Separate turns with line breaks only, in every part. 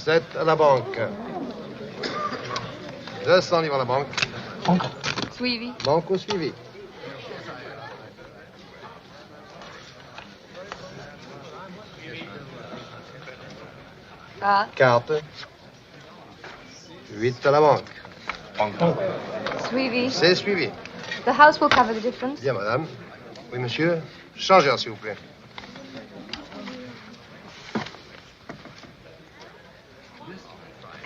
7 à la banque. 200 livres à la banque.
Banque.
Suivi.
Banque au suivi. Carte. 8 à la banque.
Banque.
Suivi.
C'est suivi.
The house will cover the difference.
Bien, madame. Oui, monsieur. Changeur, s'il vous plaît.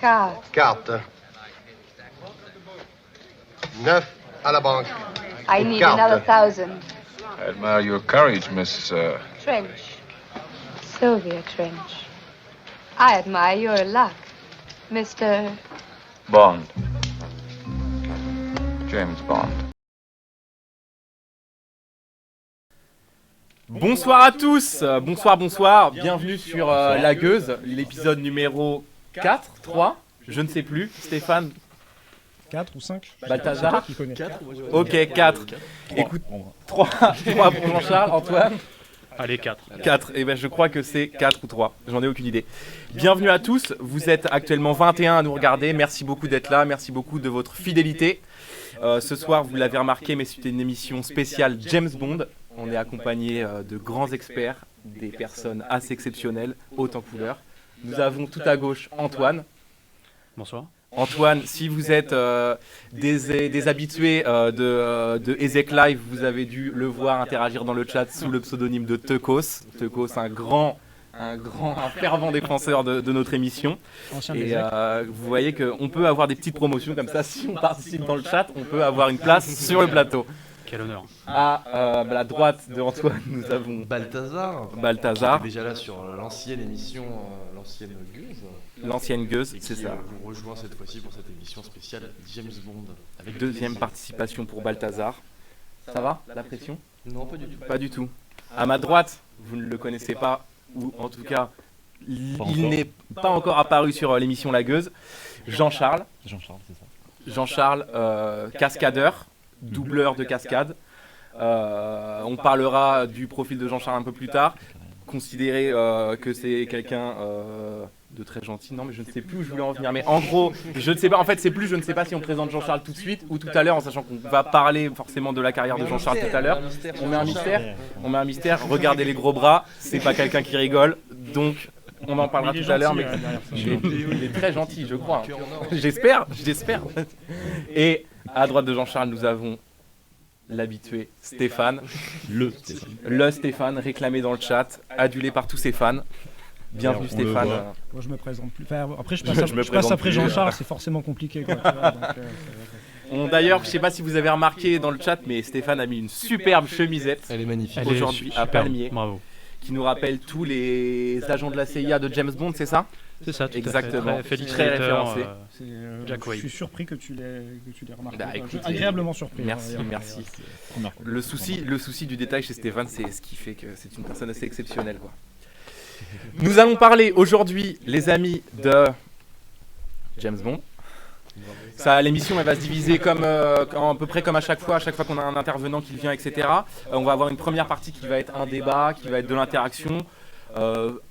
Carte. 9 à la banque.
I need
Carte.
another 1,000.
I admire your courage, Miss...
Trench. Sylvia Trench. I admire your luck, Mr.
Bond. James Bond.
Bonsoir à tous, bonsoir, bienvenue sur La Gueuse, l'épisode numéro 4, 3, je ne sais plus, Stéphane
4 ou 5
Balthazar
qui connaît.
Ok, 4, écoute, 3 pour Jean-Charles, Antoine
Allez, 4.
4, et ben je crois que c'est 4 ou 3, j'en ai aucune idée. Bienvenue à tous, vous êtes actuellement 21 à nous regarder, merci beaucoup d'être là, merci beaucoup de votre fidélité. Ce soir, vous l'avez remarqué, mais c'était une émission spéciale James Bond. On est accompagné de grands experts, des personnes assez exceptionnelles, hautes en couleur. Nous avons tout à gauche Antoine.
Bonsoir.
Antoine, si vous êtes des habitués de Ezek Live, vous avez dû le voir interagir dans le chat sous le pseudonyme de Tekos. Tekos, un fervent défenseur de notre émission.
Ancien
Et
Ezek.
vous voyez qu'on peut avoir des petites promotions comme ça. Si on participe dans le chat, on peut avoir une place sur le plateau.
Quel honneur.
À la droite de Antoine, nous avons
Balthazar.
Balthazar,
Qui était déjà là sur l'ancienne émission, l'ancienne Gueuse.
l'ancienne gueuse,
Et
c'est
qui
ça.
vous rejoint cette fois-ci pour cette émission spéciale James Bond. Avec
Deuxième
plaisir.
participation pour Balthazar. Ça va, la pression?
Non, pas du tout.
Pas du tout. À ma droite, vous ne le connaissez pas, ou en tout cas, il n'est pas encore apparu sur l'émission La Gueuse. Jean-Charles.
Jean-Charles, c'est ça.
Jean-Charles, cascadeur, doubleur de cascade. On parlera du profil de Jean-Charles un peu plus tard. Considérez que c'est quelqu'un de très gentil. Non, mais je ne sais plus où je voulais en venir. Mais en gros, je ne sais pas. En fait, c'est plus, je ne sais pas si on présente Jean-Charles tout de suite ou tout à l'heure, en sachant qu'on va parler forcément de la carrière de Jean-Charles tout à l'heure. On met un mystère. On met un mystère. Regardez les gros bras. C'est pas quelqu'un qui rigole. Donc, on en parlera
Il est
tout à l'heure.
gentil,
Mais
derrière ça.
il est très gentil, je crois. J'espère. Et à droite de Jean-Charles, nous avons l'habitué Stéphane. Le Stéphane, réclamé dans le chat, adulé par tous ses fans. Bienvenue
On le
Stéphane.
voit.
Moi je me présente plus. Enfin, après je
Je me
passe
présente
après
plus,
Jean-Charles, c'est forcément compliqué. Quoi, tu vois, donc,
D'ailleurs, je sais pas si vous avez remarqué dans le chat, mais Stéphane a mis une superbe chemisette
Elle est magnifique.
Elle est
aujourd'hui à
superbe.
Palmier,
Bravo.
qui nous rappelle tous les agents de la CIA de James Bond, c'est ça?
C'est ça, tout
Exactement.
à fait. Très
Très référencé.
c'est,
Jack
je
White.
suis surpris que tu l'aies remarqué.
Bah,
Enfin,
écoute,
agréablement surpris.
Merci,
hein,
merci.
Première fois.
Le souci du détail chez Stéphane, c'est ce qui fait que c'est une personne assez exceptionnelle, quoi. Nous allons parler aujourd'hui, les amis, de James Bond. Ça, l'émission, elle va se diviser comme à peu près comme à chaque fois qu'on a un intervenant qui vient, etc. On va avoir une première partie qui va être un débat, qui va être de l'interaction,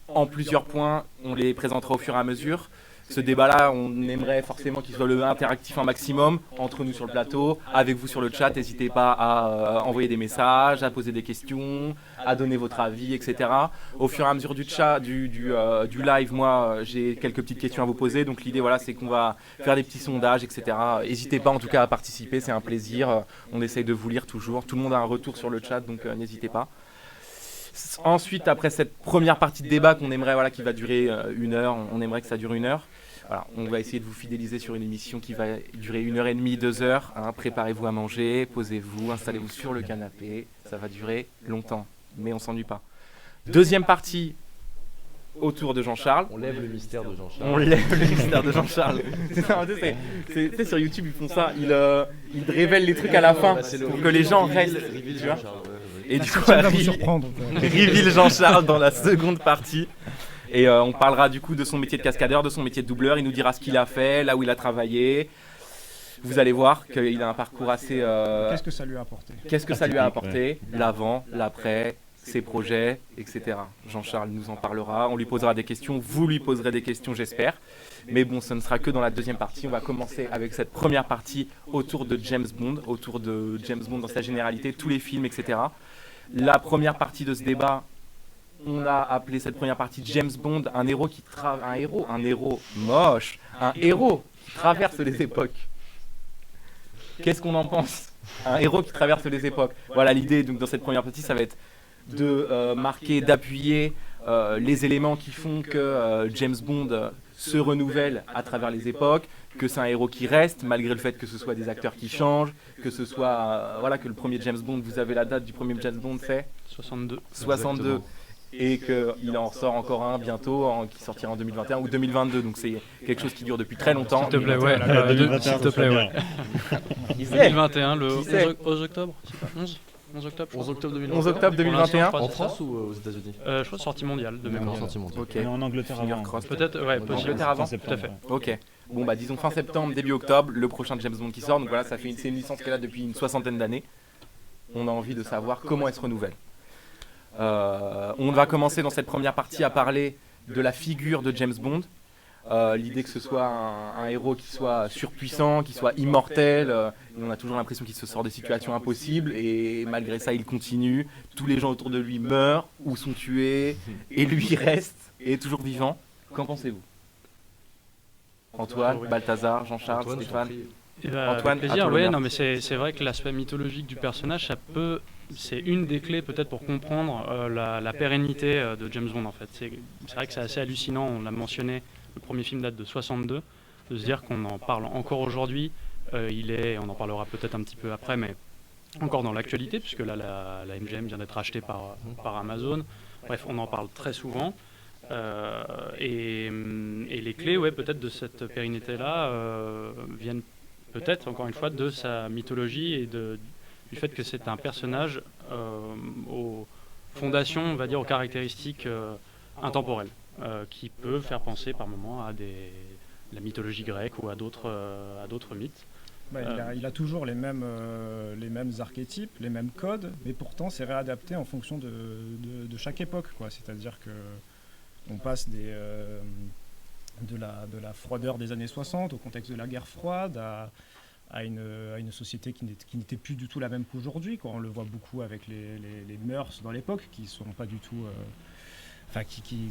en plusieurs points. On les présentera au fur et à mesure. Ce débat-là, on aimerait forcément qu'il soit le interactif un maximum entre nous sur le plateau, avec vous sur le chat. N'hésitez pas à envoyer des messages, à poser des questions, à donner votre avis, etc. Au fur et à mesure du chat, du live, moi, j'ai quelques petites questions à vous poser. Donc l'idée, voilà, c'est qu'on va faire des petits sondages, etc. N'hésitez pas en tout cas à participer, c'est un plaisir. On essaye de vous lire toujours. Tout le monde a un retour sur le chat, donc n'hésitez pas. Ensuite, après cette première partie de débat qu'on aimerait, voilà, qui va durer 1 heure, on aimerait que ça dure 1 heure. Voilà, on va essayer de vous fidéliser sur une émission qui va durer 1h30, 2 heures. Hein. Préparez-vous à manger, posez-vous, installez-vous sur le canapé. Ça va durer longtemps, mais on s'ennuie pas. Deuxième partie, autour de Jean-Charles.
On lève le mystère de Jean-Charles.
On lève le mystère de Jean-Charles. Tu sais, sur YouTube, ils font ça. Ils révèlent les trucs à la fin pour que les gens restent. Tu vois. Et du coup,
ça va vous surprendre.
reveal Jean-Charles dans la seconde partie. Et on parlera du coup de son métier de cascadeur, de son métier de doubleur. Il nous dira ce qu'il a fait, là où il a travaillé. Vous allez voir qu'il a un parcours assez...
Qu'est-ce que ça lui a apporté?
Qu'est-ce que ça lui a apporté? L'avant, l'après, ses projets, etc. Jean-Charles nous en parlera. On lui posera des questions. Vous lui poserez des questions, j'espère. Mais bon, ce ne sera que dans la deuxième partie. On va commencer avec cette première partie autour de James Bond, dans sa généralité, tous les films, etc. La première partie de ce débat, on a appelé cette première partie James Bond, un héros qui traverse les époques. Qu'est-ce qu'on en pense? Un héros qui traverse les époques. Voilà l'idée. Donc dans cette première partie, ça va être de marquer, d'appuyer les éléments qui font que James Bond se renouvelle à travers les époques, que c'est un héros qui reste malgré le fait que ce soit des acteurs qui changent, que ce soit que le premier James Bond, vous avez la date du premier James Bond, c'est
62.
62. Et qu'il en sort encore un bientôt qui sortira en 2021 ou 2022, donc c'est quelque chose qui dure depuis très longtemps.
S'il te plaît, ouais. S'il te plaît, ouais. 2021, le
Qui sait
11 octobre, c'est pas 11 11 octobre.
11 octobre 2021.
11 octobre 2021.
Pour l'instant, je crois
En
que c'est ça.
France ou aux États-Unis?
Je crois sortie mondiale de mémoire.
Sortie mondiale.
Ok.
Et en Angleterre
Finger
avant.
crossed.
Peut-être, ouais, possible.
Angleterre avant.
Fin septembre,
Tout à fait.
ouais.
Ok. Bon bah disons fin septembre, début octobre, le prochain James Bond qui sort. Donc voilà, c'est une licence qu'elle a depuis une soixantaine d'années. On a envie de savoir comment elle se renouvelle. On va commencer dans cette première partie à parler de la figure de James Bond. L'idée que ce soit un héros qui soit surpuissant, qui soit immortel, et on a toujours l'impression qu'il se sort des situations impossibles et malgré ça il continue, tous les gens autour de lui meurent ou sont tués et lui il reste et est toujours vivant. Qu'en pensez-vous? Antoine, Balthazar, Jean-Charles,
Antoine,
Stéphane.
je t'en prie.
Antoine,
Avec
à
plaisir.
toi
Ouais,
l'honneur.
non, mais c'est vrai que l'aspect mythologique du personnage, c'est une des clés peut-être pour comprendre la pérennité de James Bond en fait. C'est vrai que c'est assez hallucinant. On l'a mentionné, le premier film date de 62, de se dire qu'on en parle encore aujourd'hui. On en parlera peut-être un petit peu après, mais encore dans l'actualité, puisque là la MGM vient d'être rachetée par Amazon. Bref, on en parle très souvent. Et les clés, ouais, peut-être de cette pérennité-là viennent peut-être, encore une fois, de sa mythologie et du fait que c'est un personnage aux fondations, on va dire, aux caractéristiques intemporelles, qui peut faire penser par moments à la mythologie grecque ou à d'autres mythes.
Bah, il a toujours les mêmes archétypes, les mêmes codes, mais pourtant c'est réadapté en fonction de chaque époque, quoi. C'est-à-dire que on passe de la froideur des années 60 au contexte de la guerre froide à une société qui n'était plus du tout la même qu'aujourd'hui, quoi. On le voit beaucoup avec les mœurs dans l'époque qui sont pas du tout...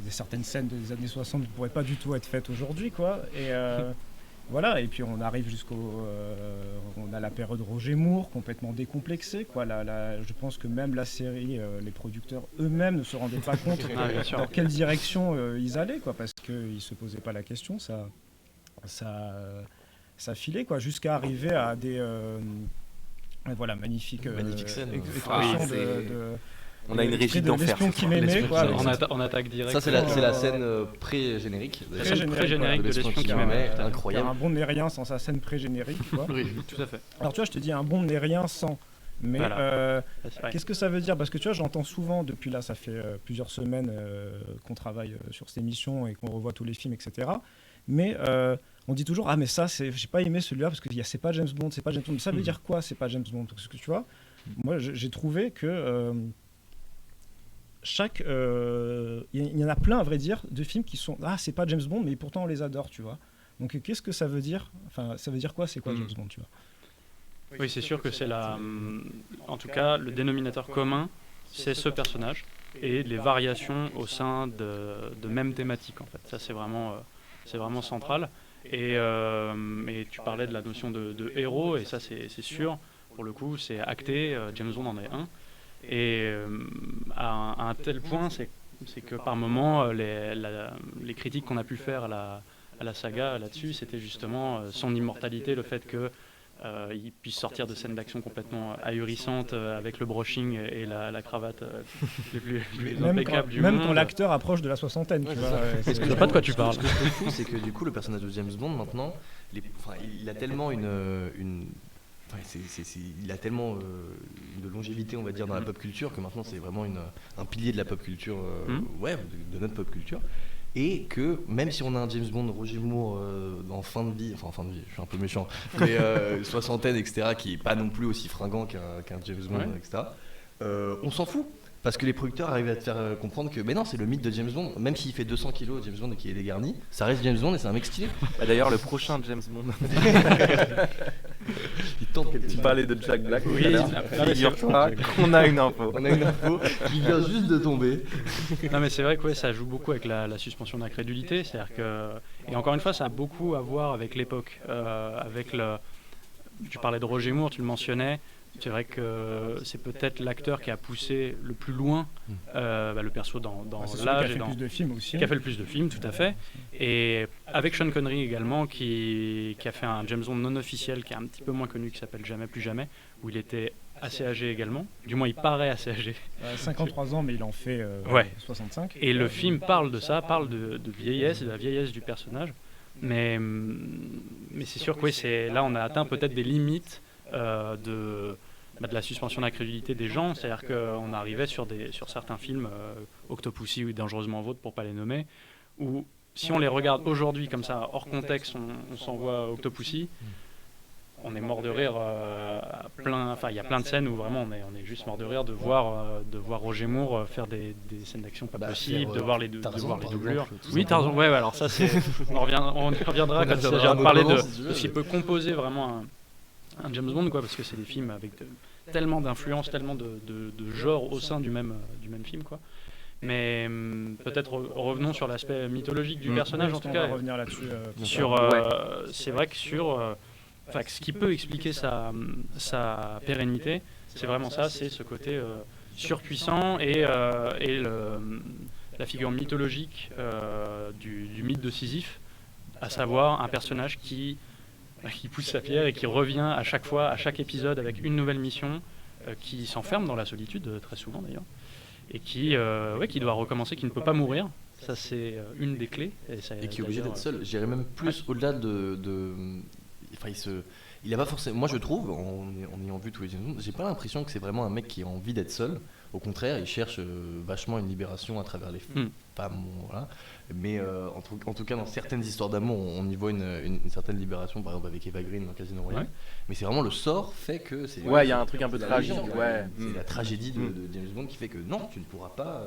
certaines scènes des années 60 ne pourraient pas du tout être faites aujourd'hui, quoi. Et voilà, et puis on arrive on a la période Roger Moore, complètement décomplexée, quoi. Je pense que même la série, les producteurs eux-mêmes ne se rendaient pas compte
Bien sûr.
dans quelle direction ils allaient, quoi, parce qu'ils se posaient pas la question, ça filait, quoi, jusqu'à arriver à des magnifiques
scène.
expressions
Oui,
de
On a une régie
de
d'enfer.
l'espion qui m'aimait, quoi.
En attaque directe.
Ça, c'est la scène pré-générique.
Pré-générique de l'espion qui m'aimait.
Faire
Incroyable.
un Bond n'est rien sans sa scène pré-générique, tu vois.
Oui, tout à fait.
Alors tu vois, je te dis un Bond n'est rien sans. Mais
Voilà.
qu'est-ce que ça veut dire? Parce que tu vois, j'entends souvent, depuis là, ça fait plusieurs semaines qu'on travaille sur cette émission et qu'on revoit tous les films, etc. Mais on dit toujours, ah mais ça, j'ai pas aimé celui-là parce que c'est pas James Bond, c'est pas James Bond. Mais ça veut dire quoi, c'est pas James Bond? Parce que tu vois, moi j'ai trouvé que il y en a plein, à vrai dire, de films qui sont, ah c'est pas James Bond, mais pourtant on les adore, tu vois. Donc qu'est-ce que ça veut dire? Enfin, ça veut dire quoi, c'est quoi James Bond, tu vois?
Oui, c'est sûr que c'est en tout cas, le dénominateur commun, c'est ce personnage et les variations au sein de mêmes thématiques, en fait. Ça, c'est vraiment central. Et tu parlais de la notion de héros, et ça, c'est sûr. Pour le coup, c'est acté. James Bond en est un. Et à un tel point, c'est que par moment, les critiques qu'on a pu faire à la saga là-dessus, c'était justement son immortalité, le fait que il puisse sortir de scènes d'action complètement ahurissantes avec le brushing et la cravate les plus impeccables du monde.
Même quand l'acteur approche de la soixantaine, tu vois.
Je sais pas de quoi tu parles.
Ce que je trouve fou, c'est que du coup, le personnage de James Bond, maintenant, il a tellement il a tellement de longévité, on va dire, dans la pop culture, que maintenant c'est vraiment un pilier de la pop culture, de notre pop culture. Et que même si on a un James Bond, Roger Moore en fin de vie, je suis un peu méchant, mais soixantaine, etc., qui est pas non plus aussi fringant qu'un James Bond, etc., on s'en fout. Parce que les producteurs arrivent à te faire comprendre que mais non, c'est le mythe de James Bond, même s'il fait 200 kilos James Bond et qu'il est dégarni, ça reste James Bond et c'est un mec stylé.
D'ailleurs, le prochain James Bond.
Il tente quelque
Tu
chose.
parlais de Jack Black.
Oui,
Figure-toi qu'on a une info.
On a une info qui vient juste de tomber.
Non mais c'est vrai que ça joue beaucoup avec la suspension d'incrédulité, c'est-à-dire que, et encore une fois ça a beaucoup à voir avec l'époque, tu parlais de Roger Moore, tu le mentionnais, c'est vrai que c'est peut-être l'acteur qui a poussé le plus loin le perso dans
C'est celui qui
l'âge
a fait le plus de films aussi.
qui a fait le plus de films, tout à fait, et avec Sean Connery également qui a fait un James Bond non officiel qui est un petit peu moins connu, qui s'appelle Jamais plus jamais, où il était assez âgé également, du moins il paraît assez âgé.
53 ans, mais il en fait 65.
Et le film parle de ça, parle de vieillesse, de la vieillesse du personnage. Mais c'est sûr que là on a atteint peut-être des limites de la suspension d'incrédulité des gens, c'est-à-dire qu'on arrivait sur certains films, Octopussy ou Dangereusement Vôtre pour pas les nommer, où si on les regarde aujourd'hui comme ça, hors contexte, on s'envoie Octopussy, on est mort de rire il y a plein de scènes où vraiment on est juste mort de rire de voir Roger Moore faire des scènes d'action pas possibles, de voir les doublures. Oui, Tarzan, ouais, alors ça c'est on y reviendra quand il s'agira de parler de ce qui peut composer vraiment un James Bond, quoi, parce que c'est des films avec tellement d'influences, tellement de genres au sein du même film, quoi. Mais peut-être revenons sur l'aspect mythologique du personnage, en tout cas.
On va revenir là-dessus.
C'est vrai que ce qui peut expliquer sa pérennité, c'est vraiment ça, c'est ce côté surpuissant et la figure mythologique du mythe de Sisyphe, à savoir un personnage qui pousse sa pierre et qui revient à chaque fois, à chaque épisode avec une nouvelle mission, qui s'enferme dans la solitude très souvent d'ailleurs, et qui doit recommencer, qui ne peut pas mourir. Ça c'est une des clés.
Et qui est obligé d'être seul. J'irais même plus au-delà il a pas forcément. Moi, je trouve, en ayant vu tous les James Bond, j'ai pas l'impression que c'est vraiment un mec qui a envie d'être seul. Au contraire, il cherche vachement une libération à travers les femmes. Voilà. Mais en tout cas, dans certaines histoires d'amour, on y voit une certaine libération, par exemple avec Eva Green dans Casino Royale. Ouais. Mais c'est vraiment le sort fait que c'est.
Ouais, il y a un truc un peu tragique.
C'est la tragédie de James Bond qui fait que non, tu ne pourras pas.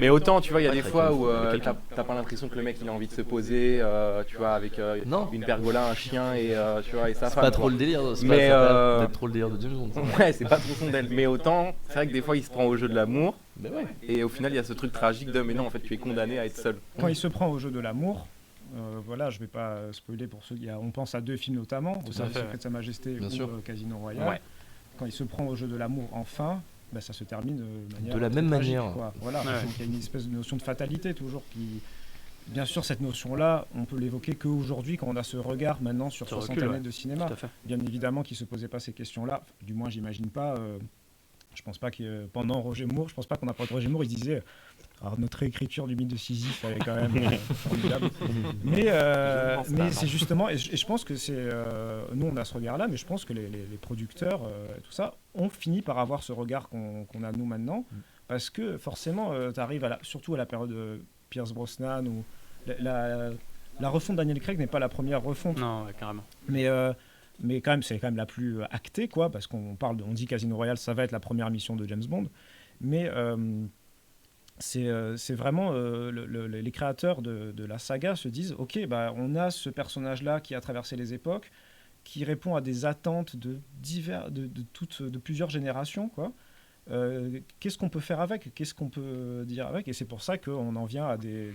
Mais autant, tu vois, il y a des fois où t'as pas l'impression que le mec il a envie de se poser, tu vois, avec une pergola, un chien et tu vois et sa femme.
C'est pas trop le délire.
Mais
peut-être trop le délire de James Bond.
Ouais, c'est pas trop son d'elle. Mais autant, c'est vrai que des fois il se prend au jeu de l'amour.
Ben ouais.
Et au final, il y a ce truc tragique de mais non, en fait, tu es condamné à être seul.
Quand il se prend au jeu de l'amour, voilà, je vais pas spoiler pour ceux on pense à 2 films notamment, Au service secret de Sa Majesté ou Casino Royale. Ouais. Quand il se prend au jeu de l'amour enfin, ça se termine
de la même
tragique,
manière.
Quoi. Voilà, donc il y a une espèce de notion de fatalité toujours qui. Bien sûr, cette notion-là, on peut l'évoquer qu'aujourd'hui, quand on a ce regard maintenant sur 60 années de cinéma. Bien évidemment, qu'il ne se posait pas ces questions-là. Du moins, j'imagine pas. Je pense pas que pendant Roger Moore, je pense pas qu'on a parlé de Roger Moore, il disait alors notre réécriture du mythe de Sisyphe elle est quand même formidable. Mais c'est justement, et je pense que c'est nous on a ce regard-là, mais je pense que les producteurs tout ça ont fini par avoir ce regard qu'on a nous maintenant, parce que forcément tu arrives surtout à la période de Pierce Brosnan ou la refonte de Daniel Craig n'est pas la première refonte.
Non, ouais, carrément.
Mais quand même, c'est quand même la plus actée, quoi, parce on dit Casino Royale, ça va être la première mission de James Bond. Mais c'est vraiment les créateurs de la saga se disent, ok, on a ce personnage-là qui a traversé les époques, qui répond à des attentes de plusieurs générations, quoi. Qu'est-ce qu'on peut faire avec ? Qu'est-ce qu'on peut dire avec ? Et c'est pour ça qu'on en vient à des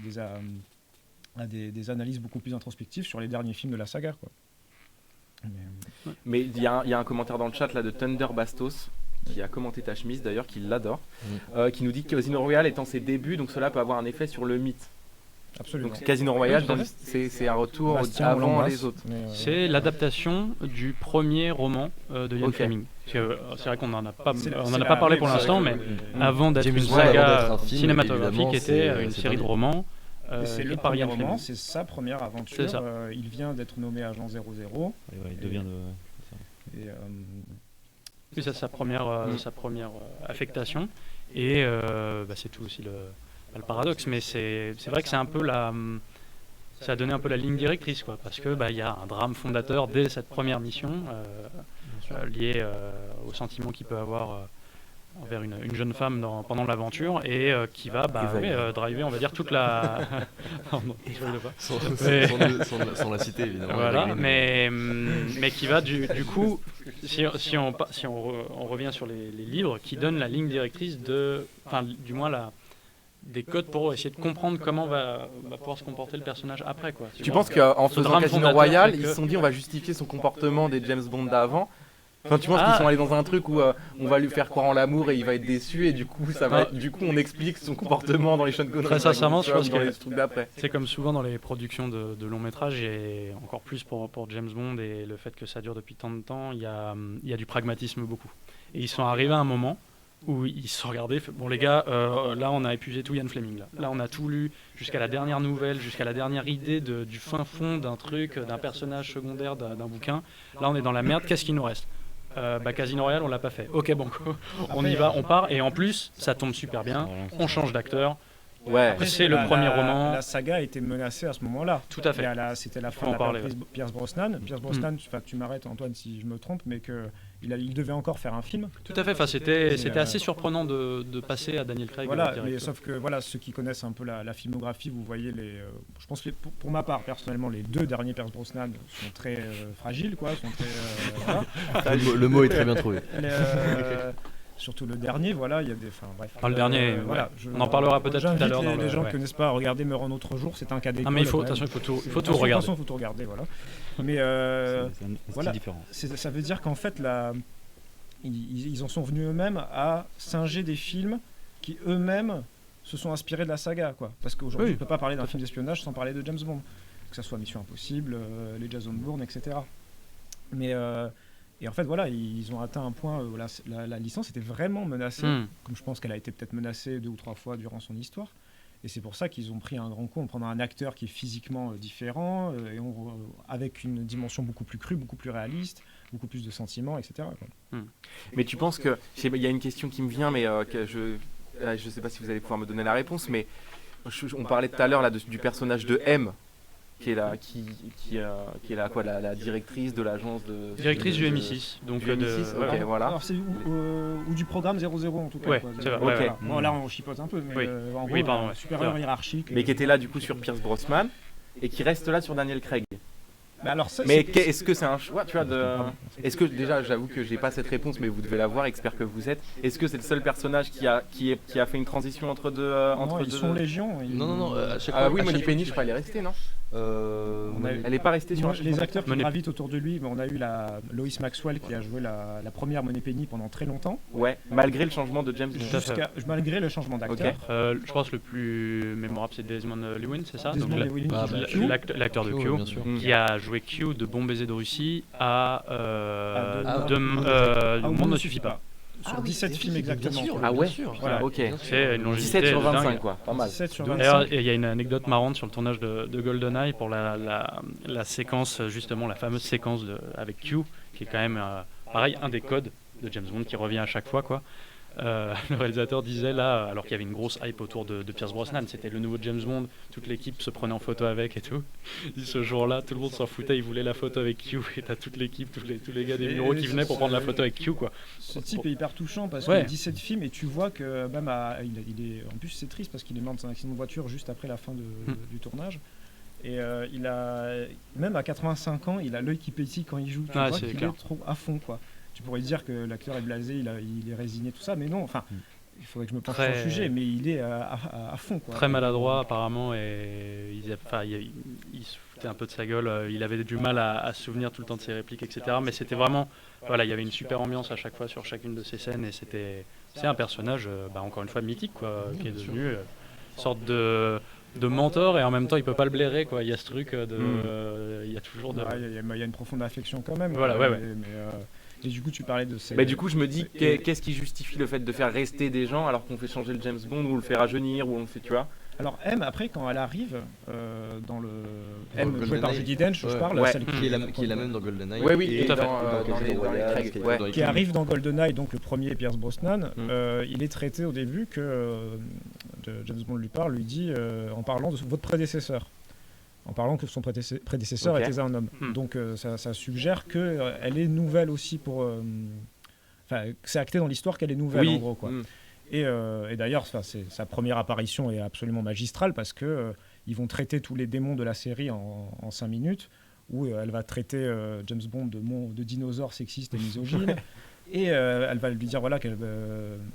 analyses beaucoup plus introspectives sur les derniers films de la saga, quoi.
Mais il y a un commentaire dans le chat là de Thunder Bastos qui a commenté ta chemise d'ailleurs, qui l'adore, qui nous dit que Casino Royale étant ses débuts, donc cela peut avoir un effet sur le mythe.
Absolument.
Donc Casino Royale, c'est un retour avant les autres.
C'est l'adaptation du premier roman de Ian Fleming. C'est vrai qu'on n'en a pas parlé pour l'instant, mais avant d'être une saga cinématographique, était une série de romans.
C'est le premier roman, c'est sa première aventure. Il vient d'être nommé agent 00.
Il devient
c'est sa première affectation. Et c'est tout aussi le paradoxe, mais c'est vrai que c'est un peu ça a donné un peu la ligne directrice, quoi, parce que y a un drame fondateur dès cette première mission lié au sentiment qu'il peut avoir envers une jeune femme pendant l'aventure et qui va driver, on va dire, toute la... Pardon,
sans la citer, évidemment.
Voilà, mais qui va du coup, si on revient sur les livres, qui donnent la ligne directrice du moins des codes pour essayer de comprendre comment va pouvoir se comporter le personnage après, quoi.
Tu penses qu'en faisant Casino Royale, ils se sont dit on va justifier son comportement des James Bond d'avant? Enfin, tu penses qu'ils sont allés dans un truc où on va lui faire croire en l'amour et il va être déçu et du coup on explique son comportement dans les Sean Connery.
Très sincèrement, je pense que
d'après.
C'est comme souvent dans les productions de longs métrages et encore plus pour James Bond et le fait que ça dure depuis tant de temps, il y a du pragmatisme beaucoup. Et ils sont arrivés à un moment où ils se sont regardés, bon les gars, là on a épuisé tout Ian Fleming, là on a tout lu jusqu'à la dernière nouvelle, jusqu'à la dernière idée du fin fond d'un truc, d'un personnage secondaire d'un bouquin, là on est dans la merde, qu'est-ce qu'il nous reste ? Casino Royale, on l'a pas fait. Ok, bon, on y va, on part, et en plus, ça tombe super bien, on change d'acteur.
Ouais.
Après, c'est le premier roman.
La saga a été menacée à ce moment-là.
Tout à fait.
C'était la
Faut
fin
en
de
parler,
Pierce Brosnan. Pierce Brosnan, tu m'arrêtes Antoine si je me trompe, mais il devait encore faire un film.
Tout à fait, enfin, c'était assez surprenant de passer à Daniel Craig.
Voilà,
direct.
mais sauf que ceux qui connaissent un peu la filmographie, vous voyez je pense que pour ma part, personnellement, les 2 derniers Pierce Brosnan sont très fragiles, quoi. Sont très, voilà.
Le mot est très bien trouvé.
Surtout le dernier, voilà, il y a des. Enfin bref.
Le dernier,
voilà,
on en parlera peut-être tout à l'heure.
Les gens qui connaissent pas à regarder Meurt un autre jour, c'est un cas d'école.
Ah, mais il faut tout regarder.
Attention, il faut tout regarder, voilà. Mais
c'est un
voilà,
style différent.
ça veut dire qu'en fait, ils en sont venus eux-mêmes à singer des films qui eux-mêmes se sont inspirés de la saga, quoi. Parce qu'aujourd'hui, on ne peut pas parler d'un film d'espionnage sans parler de James Bond, que ce soit Mission Impossible, les Jason Bourne, etc. Mais et en fait, voilà, ils ont atteint un point où la licence était vraiment menacée, comme je pense qu'elle a été peut-être menacée 2 ou 3 fois durant son histoire. Et c'est pour ça qu'ils ont pris un grand coup en prenant un acteur qui est physiquement différent, avec une dimension beaucoup plus crue, beaucoup plus réaliste, beaucoup plus de sentiments, etc. quoi.
Mais tu penses que... Il y a une question qui me vient, mais que je sais pas si vous allez pouvoir me donner la réponse, mais on parlait tout à l'heure là, du personnage de M, qui est la directrice de l'agence de...
Directrice du MI6. Donc
du MI6, ok, voilà.
Alors c'est ou du programme 00 en tout cas.
Ouais,
quoi.
c'est vrai.
Voilà.
Ouais.
Bon, là on chipote un peu, mais
Oui.
en gros,
Oui, pardon, ouais.
supérieur
C'est vrai.
hiérarchique.
Mais qui était là du coup sur Pierce Brosnan, et qui reste là sur Daniel Craig.
Bah, alors, ça,
Mais est-ce que c'est un choix, tu vois, Est-ce que, déjà, j'avoue que j'ai pas cette réponse, mais vous devez l'avoir, expert que vous êtes. Est-ce que c'est le seul personnage qui a fait une transition entre deux...
non, ils sont légion.
Non. À chaque
Ah
fois,
oui,
à
Moni
chaque-
Penny, je crois, elle est restée, non
On a eu-
Elle est pas restée sur
Les acteurs qui
Monet-
gravitent autour de lui, on a eu Lois Maxwell qui a joué la première Money Penny pendant très longtemps,
Ouais, malgré le changement de James Bond.
Tout à fait.
malgré le changement d'acteur.
Je pense que le plus mémorable, c'est Desmond Llewellyn, c'est ça?
Desmond
Donc,
Llewellyn
Ah,
qui
bah,
joue Q.
l'acteur de
Q,
Q,
bien sûr.
qui a joué Q de Bon baiser de Russie à
Au
Monde ne suffit pas.
Sur 17 films exactement.
Ah ouais.
Voilà.
Ok.
C'est une longévité
17 sur
de dingue.
25, quoi. Pas mal.
17 sur
D'ailleurs,
25.
il y a une anecdote marrante sur le tournage de GoldenEye pour la séquence, justement, la fameuse séquence avec Q, qui est quand même, pareil, un des codes de James Bond qui revient à chaque fois, quoi. Le réalisateur disait là, alors qu'il y avait une grosse hype autour de Pierce Brosnan, c'était le nouveau James Bond, toute l'équipe se prenait en photo avec et tout. Et ce jour-là, tout le monde s'en foutait, il voulait la photo avec Q, et t'as toute l'équipe, tous les gars des bureaux qui venaient pour prendre la photo avec Q, quoi.
Ce type est hyper touchant parce
Ouais.
que 17 films et tu vois que même il est en plus c'est triste parce qu'il est mort dans un accident de voiture juste après la fin du tournage. Et il a même à 85 ans, il a l'œil qui pétille quand il joue. Tu
Ah,
vois
c'est
qu'il
clair.
est trop à fond, quoi. Tu pourrais dire que l'acteur est blasé, il est résigné, tout ça, mais non. Enfin, il faudrait que je me penche sur le sujet, mais il est à fond, quoi.
Très maladroit apparemment, et il se foutait un peu de sa gueule, il avait du mal à se souvenir tout le temps de ses répliques, etc. Mais c'était vraiment, voilà, il y avait une super ambiance à chaque fois sur chacune de ces scènes, et c'est un personnage, encore une fois, mythique, quoi, qui est devenu une sorte de mentor, et en même temps il peut pas le blairer, quoi. Il y a ce truc il y a toujours de...
Ouais, il y a une profonde affection quand même.
Voilà,
quoi,
ouais.
Et du coup, tu parlais de ces.
Mais du coup, je me dis, qu'est-ce qui justifie le fait de faire rester des gens alors qu'on fait changer le James Bond ou le fait rajeunir ou on le fait, tu vois?
Alors M, après, quand elle arrive dans le M
Golden
joué par
Eye.
Judi Dench, je
Ouais.
parle,
Ouais.
celle
Qui est la même dans GoldenEye.
Ouais, oui,
et
tout à fait.
dans Casino Royale,
Ouais.
qui arrive dans GoldenEye, donc le premier Pierce Brosnan.
Mm.
Il est traité au début que James Bond lui dit en parlant de votre prédécesseur. En parlant que son prédécesseur
Ok.
était un homme.
Mm.
Donc ça suggère qu'elle est nouvelle aussi pour. Enfin, que c'est acté dans l'histoire qu'elle est nouvelle en gros, quoi.
Mm.
Et d'ailleurs, sa première apparition est absolument magistrale parce que ils vont traiter tous les démons de la série en 5 minutes, où elle va traiter James Bond de dinosaure sexiste et misogyne. Et elle va lui dire voilà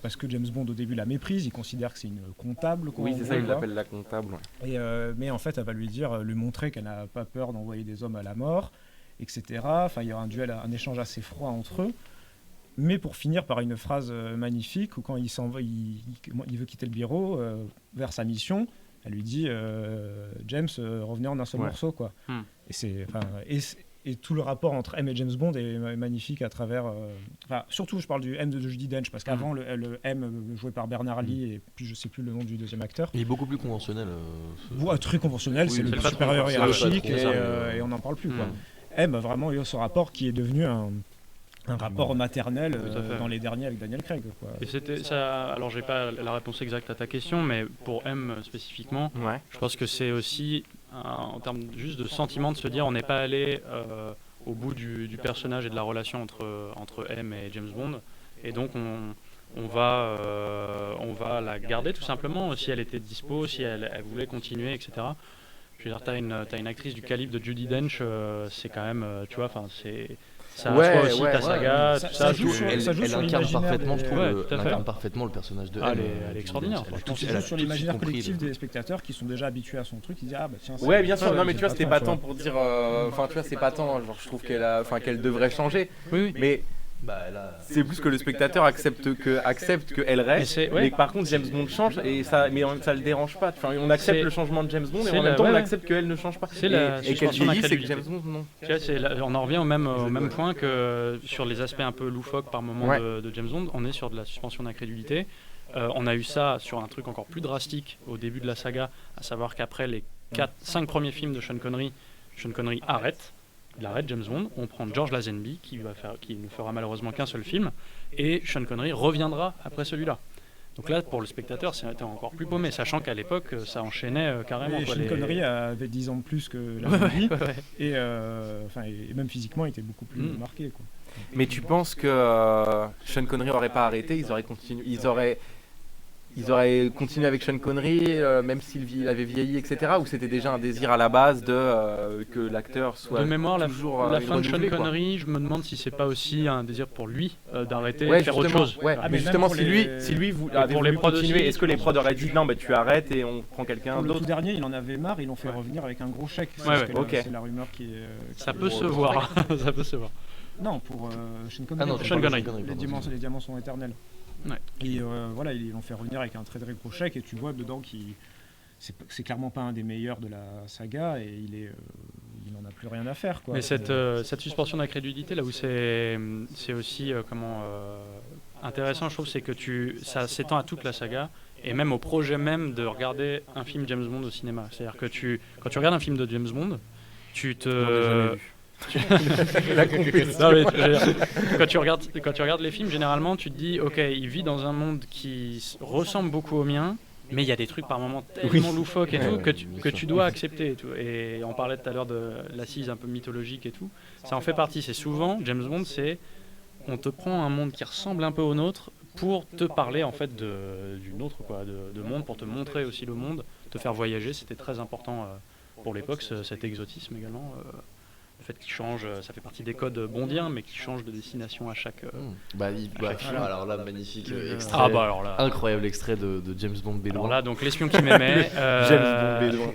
parce que James Bond au début la méprise, il considère que c'est une comptable. quoi,
Oui,
en
c'est
gros,
ça, il
quoi.
l'appelle la comptable. Ouais.
Mais en fait, elle va lui montrer qu'elle n'a pas peur d'envoyer des hommes à la mort, etc. Enfin, il y aura un échange assez froid entre eux. Mais pour finir par une phrase magnifique où quand il s'en va, il veut quitter le bureau vers sa mission, elle lui dit James, revenez en un seul
Ouais.
morceau, quoi.
Hmm.
Et tout le rapport entre M et James Bond est magnifique à travers. Surtout, je parle du M de Judi Dench parce qu'avant le M joué par Bernard Lee et puis je sais plus le nom du deuxième acteur.
Il est beaucoup plus conventionnel.
Très conventionnel,
Oui,
c'est
c'est
le
le
supérieur
patron, c'est le
hiérarchique
patron, ça,
et on n'en parle plus, quoi.
Mm.
M a vraiment eu ce rapport qui est devenu un rapport maternel
Tout à fait.
dans les derniers avec Daniel Craig, quoi.
Et c'était ça. Alors, j'ai pas la réponse exacte à ta question, mais pour M spécifiquement,
Ouais.
je pense que c'est aussi en termes juste de sentiment de se dire on n'est pas allé au bout du personnage et de la relation entre M et James Bond, et donc on va la garder tout simplement si elle était dispo, si elle voulait continuer, etc. Je veux dire, t'as une actrice du calibre de Judi Dench, c'est quand même, tu vois, enfin c'est ça
Ouais,
assoit aussi
ouais,
ta
ouais.
saga,
Ça-
tout
ça
ça.
joue sur-
Elle,
ça joue
elle
sur
incarne
l'imaginaire
parfaitement,
des-
je trouve,
Ouais, tout à
elle
fait.
incarne parfaitement le personnage de
Ah,
M.
elle est extraordinaire,
Elle a
franchement.
tout-
Ça
elle a
joue sur
tout de suite
l'imaginaire
compris
collectif
le-
des spectateurs qui sont déjà habitués à son truc, ils disent ah bah tiens
Ouais, bien sûr.
ça,
Non, mais
j'ai
tu vois, c'était
faim,
pas
tu
tant
vois.
pour dire. Enfin, tu vois, c'est pas tant. Genre, je trouve qu'elle devrait changer.
Oui, oui.
Mais
Bah, elle a-
c'est plus que le spectateur accepte qu'elle reste.
c'est- ouais.
Mais par contre, James Bond change et ça le dérange pas. Enfin, on accepte
C'est-
le changement de James Bond et
c'est
en même
la-
temps,
ouais,
on
ouais.
accepte qu'elle ne change pas.
C'est la
Et qu'elle
suspension
vieillisse et que
d'incrédulité.
James Bond, non.
Tu vois, on en revient au même point que sur les aspects un peu loufoques par moment
Ouais.
de James Bond, on est sur de la suspension d'incrédulité. On a eu ça sur un truc encore plus drastique au début de la saga, à savoir qu'après les 5 premiers films de Sean Connery arrête. Il arrête James Bond, on prend George Lazenby qui ne fera malheureusement qu'un seul film, et Sean Connery reviendra après celui-là. Donc là, pour le spectateur, c'était encore plus paumé, sachant qu'à l'époque, ça enchaînait carrément.
Et
quoi,
Sean
les-
Connery avait 10 ans de plus que la
Ouais,
vie,
ouais, ouais.
et même physiquement il était beaucoup plus
Mm.
marqué, quoi.
Mais tu penses que Sean Connery aurait pas arrêté, ils auraient continué avec Sean Connery, même s'il avait vieilli, etc. Ou c'était déjà un désir à la base que l'acteur soit
De mémoire,
toujours
la fin de Sean
renouvelé, quoi.
Connery, je me demande si c'est pas aussi un désir pour lui d'arrêter
Ouais,
et de faire autre
justement,
chose.
ouais.
Ah,
mais
mais
justement,
même
si
pour
lui,
les-
si lui
Et
avait
pour les
voulu
prods
continuer,
aussi,
est-ce que les
je
prods
pense.
auraient dit non, bah tu arrêtes et on prend quelqu'un
Pour le
d'autre?
tout dernier, il en avait marre, ils l'ont fait revenir avec un gros chèque.
Ouais,
C'est
ok.
c'est la rumeur qui est.
Ça
qui
peut
est-
se voir, ça peut se voir.
Non, pour Sean Connery.
Ah non,
Sean Connery.
Les diamants sont éternels.
Ouais.
Et voilà, ils l'ont fait revenir avec un très très gros chèque et tu vois dedans qu'il c'est clairement pas un des meilleurs de la saga et il en a plus rien à faire, quoi.
Mais cette suspension d'incrédulité, là où c'est aussi intéressant, je trouve, c'est que ça s'étend à toute la saga et même au projet même de regarder un film James Bond au cinéma. C'est-à-dire que quand tu regardes un film de James Bond, tu te...
On l'a jamais vu.
La compétition. Non, mais je veux dire, quand tu regardes les films, généralement, tu te dis, ok, il vit dans un monde qui ressemble beaucoup au mien, mais il y a des trucs par moments tellement loufoques et tout que tu dois accepter. Et tout. Et on parlait tout à l'heure de l'assise un peu mythologique et tout. Ça en fait partie. C'est souvent, James Bond, on te prend un monde qui ressemble un peu au nôtre pour te parler en fait d'une autre quoi, de monde, pour te montrer aussi le monde, te faire voyager. C'était très important pour l'époque, cet exotisme également. Le fait qu'il change, ça fait partie des codes bondiens, mais qu'il change de destination à chaque.
Alors là, magnifique extrait.
Ah bah alors là.
Incroyable extrait de James Bond Bédouin.
Alors là, donc l'espion qui m'aimait.
James Bond Bédouin.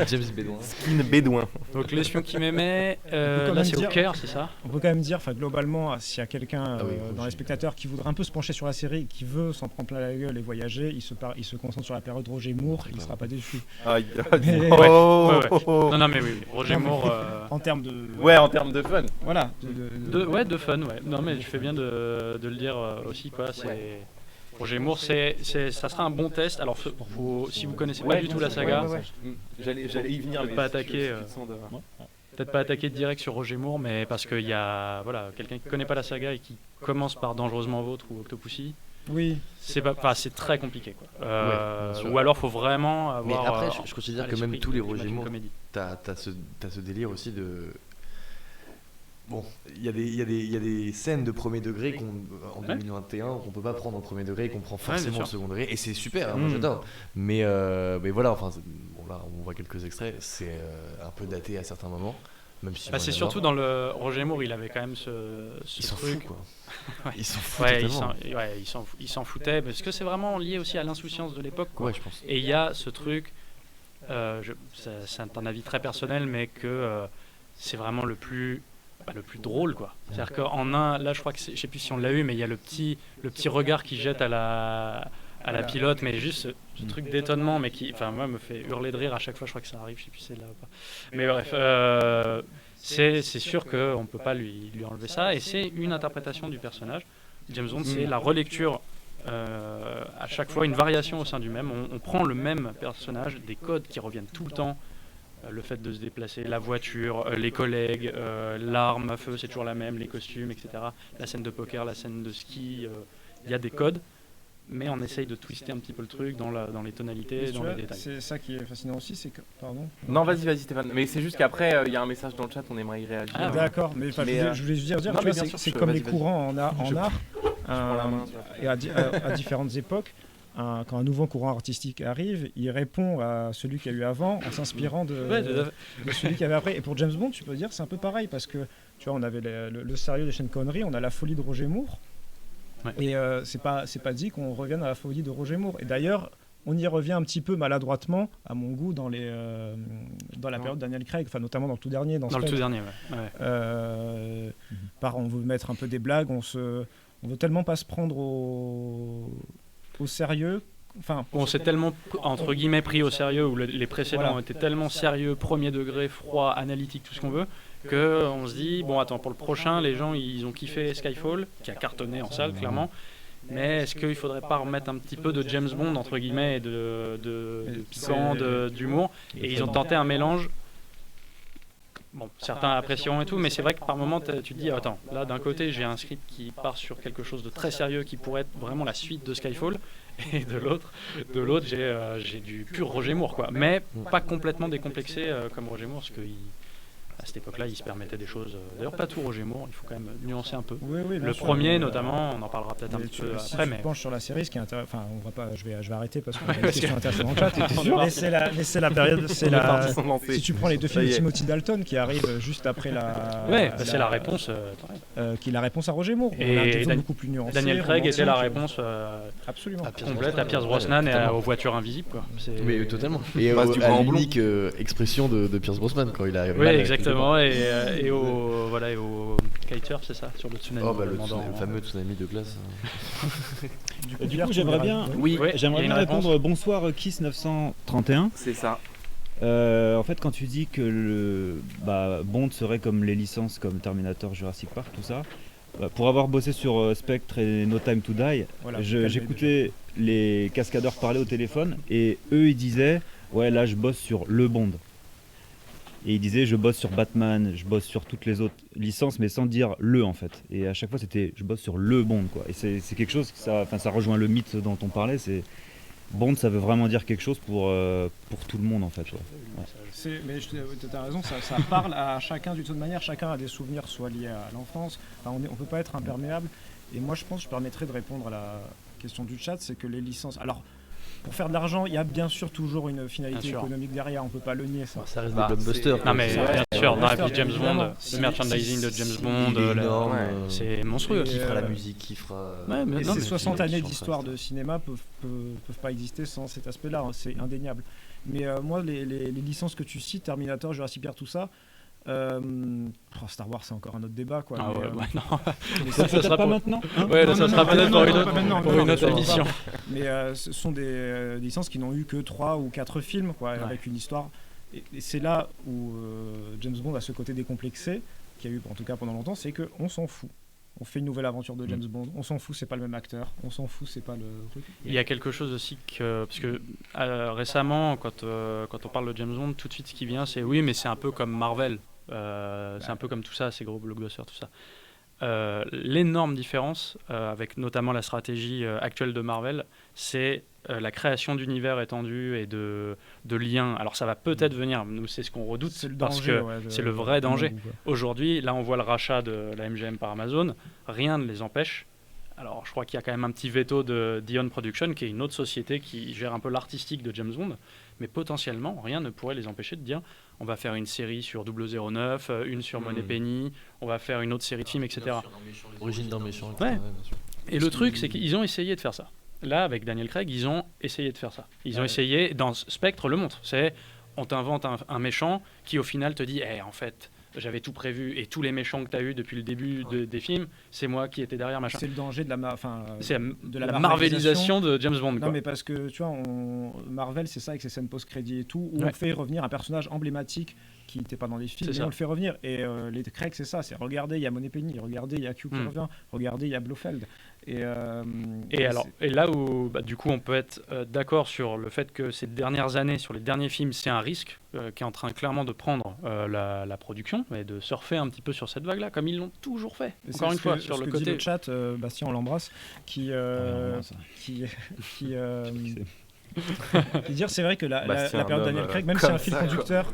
James Bédouin.
Skin bédouin.
Donc l'espion qui m'aimait.
quand
Là,
même
c'est au
dire-
Caire, c'est ça.
On peut quand même dire, globalement, s'il y a quelqu'un
Ah oui,
dans les spectateurs qui voudrait un peu se pencher sur la série, qui veut s'en prendre plein la gueule et voyager, il se concentre sur la période Roger Moore, il ne sera pas déçu.
Aïe,
Mais-
oh,
Ouais,
oh,
ouais.
oh.
Non, non, mais oui, Roger
Non, mais-
Moore.
En termes de.
Ouais, en termes de fun.
Voilà.
De fun, ouais. Non, mais je fais bien de le dire aussi, quoi. Roger Moore, ça sera un bon test. Alors, si vous connaissez pas du tout la saga,
J'allais y venir,
Peut-être
mais
pas
je
attaquer,
suis soupçon de-
peut-être pas attaquer direct sur Roger Moore, mais parce qu'il y a quelqu'un qui connaît pas la saga et qui commence par Dangereusement Vôtre ou Octopussy,
Oui.
c'est très compliqué, quoi.
bien sûr.
Ou alors, faut vraiment avoir.
Mais après, je considère
à
que même
l'esprit
tous les
que tu
Roger
imagines
Moore,
comédie.
t'as ce délire aussi de. Bon, il y a des scènes de premier degré en 2021 qu'on peut pas prendre en premier degré et qu'on prend forcément
bien
au
sûr.
second degré, et c'est super, hein, moi j'adore. Mais voilà, enfin, bon, là on voit quelques extraits, c'est un peu daté à certains moments, même si.
Bah,
moi,
c'est
j'adore.
surtout dans le Roger Moore, il avait quand même ce
Ils s'en
truc.
foutent, quoi.
Ouais.
Ils s'en foutent
Ouais,
totalement.
il s'en foutait parce que c'est vraiment lié aussi à l'insouciance de l'époque, quoi.
Ouais, je pense.
Et il y a ce truc, c'est un avis très personnel, mais que c'est vraiment le plus drôle, quoi. C'est-à-dire qu'en là, je crois que je sais plus si on l'a eu, mais il y a le petit regard qui jette à la pilote, mais juste ce truc d'étonnement, mais qui, enfin, moi, me fait hurler de rire à chaque fois. Je crois que ça arrive, je sais plus si c'est là ou pas. Mais bref, c'est sûr qu'on peut pas lui enlever ça, et c'est une interprétation du personnage. James Bond, c'est la relecture. À chaque fois une variation au sein du même, on prend le même personnage, des codes qui reviennent tout le temps, Le fait de se déplacer, la voiture, les collègues, l'arme à feu, c'est toujours la même, les costumes, etc. La scène de poker, la scène de ski, il y a des codes, mais on essaye de twister un petit peu le truc dans les tonalités, dans les détails.
C'est ça qui est fascinant aussi, c'est que... Pardon.
Non, vas-y Stéphane. Mais c'est juste qu'après, il y a un message dans le chat, on aimerait y réagir.
Ah,
D'accord, mais, je voulais juste dire,
Non,
tu
mais
vois,
bien sûr,
c'est
je-
comme
vas-y,
les courants en art,
Je-
art,
prends la main,
et à différentes époques. Quand un nouveau courant artistique arrive, il répond à celui qu'il y a eu avant en s'inspirant de celui qu'il y avait après. Et pour James Bond, tu peux dire c'est un peu pareil parce que tu vois, on avait le sérieux des Sean Connery, on a la folie de Roger Moore.
Ouais.
Et c'est pas dit qu'on revienne à la folie de Roger Moore. Et d'ailleurs, on y revient un petit peu maladroitement, à mon goût, dans la période Daniel Craig, enfin notamment dans le tout dernier.
Dans le
Spectre.
tout dernier, ouais.
On veut mettre un peu des blagues, on veut tellement pas se prendre au sérieux. Enfin,
On s'est tellement, entre guillemets, pris au sérieux, où les précédents
Voilà.
ont été tellement sérieux, premier degré, froid, analytique, tout ce qu'on veut, qu'on se dit, bon attends, pour le prochain, les gens, ils ont kiffé Skyfall, qui a cartonné en salle, clairement, mais est-ce qu'il faudrait pas remettre un petit peu de James Bond, entre guillemets, et de piquant, d'humour, et ils ont tenté un mélange. Bon, certains apprécieront et tout, mais c'est vrai que par moment, tu te dis, attends, là d'un côté, j'ai un script qui part sur quelque chose de très sérieux, qui pourrait être vraiment la suite de Skyfall, et de l'autre, j'ai du pur Roger Moore, quoi. Mais pas complètement décomplexé comme Roger Moore, parce qu'à cette époque-là, il se permettait des choses. D'ailleurs, pas tout Roger Moore, il faut quand même nuancer un peu.
oui, bien
Le
sûr.
premier, notamment, on en parlera peut-être un
Mais
petit peu
si
après,
tu
mais.
te penches sur la série, ce qui est intéressant, enfin, on va pas, je vais arrêter parce qu'on a des
Parce que-
questions intéressantes dans le chat.
T'es sûr
Mais c'est la période, c'est la.
partis sont lancés.
Si tu prends les deux
Ça
films
y
de
est.
Timothy Dalton qui arrivent juste après la.
Ouais, c'est la réponse.
Qui est la réponse à Roger Moore.
Et
On a un James Bond
Dan-
beaucoup plus nuancé.
Daniel Craig était la
romantique.
réponse
Absolument.
complète à Pierce Brosnan et aux voitures invisibles, quoi.
Mais totalement. Et
Passe du
à
grand en blond.
l'unique expression de Pierce Brosnan quand il arrive.
Oui, exactement, et au Kiter, c'est ça, sur le tsunami.
Oh bah le
demandant-
fameux tsunami de glace.
Du
Pierre,
coup,
tu
j'aimerais
voudrais-
bien,
Oui,
Ouais,
j'aimerais
il y a
bien
une réponse.
répondre bonsoir Kiss 931.
c'est ça.
En fait, quand tu dis que Bond serait comme les licences comme Terminator, Jurassic Park, tout ça, pour avoir bossé sur Spectre et No Time to Die,
Voilà,
j'écoutais les cascadeurs parler au téléphone et eux ils disaient ouais là je bosse sur le Bond. Et ils disaient je bosse sur Batman, je bosse sur toutes les autres licences mais sans dire le en fait. Et à chaque fois c'était je bosse sur le Bond quoi. Et c'est quelque chose, ça rejoint le mythe dont on parlait, c'est Bond ça veut vraiment dire quelque chose pour tout le monde en fait. Ouais.
Mais tu as raison, ça parle à chacun d'une toute manière. Chacun a des souvenirs soit liés à l'enfance. Enfin, on peut pas être imperméable. Et moi, je pense que je permettrais de répondre à la question du chat, c'est que les licences. Alors, pour faire de l'argent, il y a bien sûr toujours une finalité
Bien sûr.
économique derrière. On peut pas le nier ça.
Ça reste
Bah,
des blockbusters.
c'est-
Non mais
Ça
bien
reste
sûr,
un
non, et
blockbuster,
puis James Bond,
évidemment.
le merchandising de James Bond,
il est énorme.
Ouais.
c'est monstrueux.
Qui fera
Et,
la musique, qui fera.
Ouais, mais
Et
non,
ces
mais
60
c'est-
années
c'est
d'histoire
fantastique.
de cinéma peuvent pas exister sans cet aspect-là, hein, c'est indéniable. Mais moi, les licences que tu cites, Terminator, Jurassic Park, tout ça, Star Wars, c'est encore un autre débat, quoi.
Ah
mais,
ouais, non.
mais
Ça
Peut-être
sera
pas
pour-
maintenant. Hein
Ouais, là, ça sera peut-être pour une
pas
autre,
maintenant,
pour
non,
une
non,
autre
non,
émission.
Mais ce sont des licences qui n'ont eu que 3 ou 4 films, quoi,
Ouais.
avec une histoire. Et c'est là où James Bond a ce côté décomplexé, qu'il y a eu en tout cas pendant longtemps, c'est qu'on s'en fout. On fait une nouvelle aventure de James Bond, on s'en fout, c'est pas le même acteur, on s'en fout, c'est pas le truc.
Il y a quelque chose aussi que, parce que récemment, quand on parle de James Bond, tout de suite ce qui vient, c'est oui, mais c'est un peu comme Marvel, c'est un peu comme tout ça, ces gros blockbusters, tout ça. L'énorme différence, avec notamment la stratégie actuelle de Marvel, c'est la création d'univers étendus et de liens. Alors ça va peut-être venir, nous c'est ce qu'on redoute,
C'est le
parce
danger,
que
ouais,
c'est le vrai danger.
goût, quoi.
aujourd'hui, là on voit le rachat de la MGM par Amazon, rien ne les empêche. Alors je crois qu'il y a quand même un petit veto de Dion Production, qui est une autre société qui gère un peu l'artistique de James Bond, mais potentiellement rien ne pourrait les empêcher de dire on va faire une série sur 009, une sur Moneypenny, on va faire une autre série de films, etc.
Origine d'un méchant.
Ouais.
bien sûr.
Et le truc, c'est qu'ils ont essayé de faire ça. Là, avec Daniel Craig, ils ont essayé de faire ça. Ils ont essayé, dans Spectre le montre, c'est on t'invente un méchant qui au final te dit en fait, j'avais tout prévu et tous les méchants que tu as eu depuis le début des films, c'est moi qui étais derrière, machin.
C'est le danger de la,
C'est
de
la marvelisation de James Bond.
Non,
Quoi.
mais parce que tu vois, Marvel, c'est ça avec ses scènes post-crédit et tout, où
Ouais.
on fait revenir un personnage emblématique qui n'était pas dans les films,
C'est
mais
ça.
on le fait revenir. Et les Craig, c'est ça, c'est regardez, il y a Moneypenny, regardez, il y a Q qui
Mm.
revient, regardez, il y a Blofeld.
Et là où du coup on peut être d'accord sur le fait que ces dernières années, sur les derniers films, c'est un risque qui est en train clairement de prendre la production et de surfer un petit peu sur cette vague-là, comme ils l'ont toujours fait.
Et
Encore
c'est
une
ce
fois,
que-
sur
ce
le
que dit
côté.
le chat, Bastien, on l'embrasse, qui qui qui dire c'est vrai que la
Bastien,
période
un
Daniel
homme,
Craig, même s'il y a
comme
un fil
ça, quoi.
conducteur.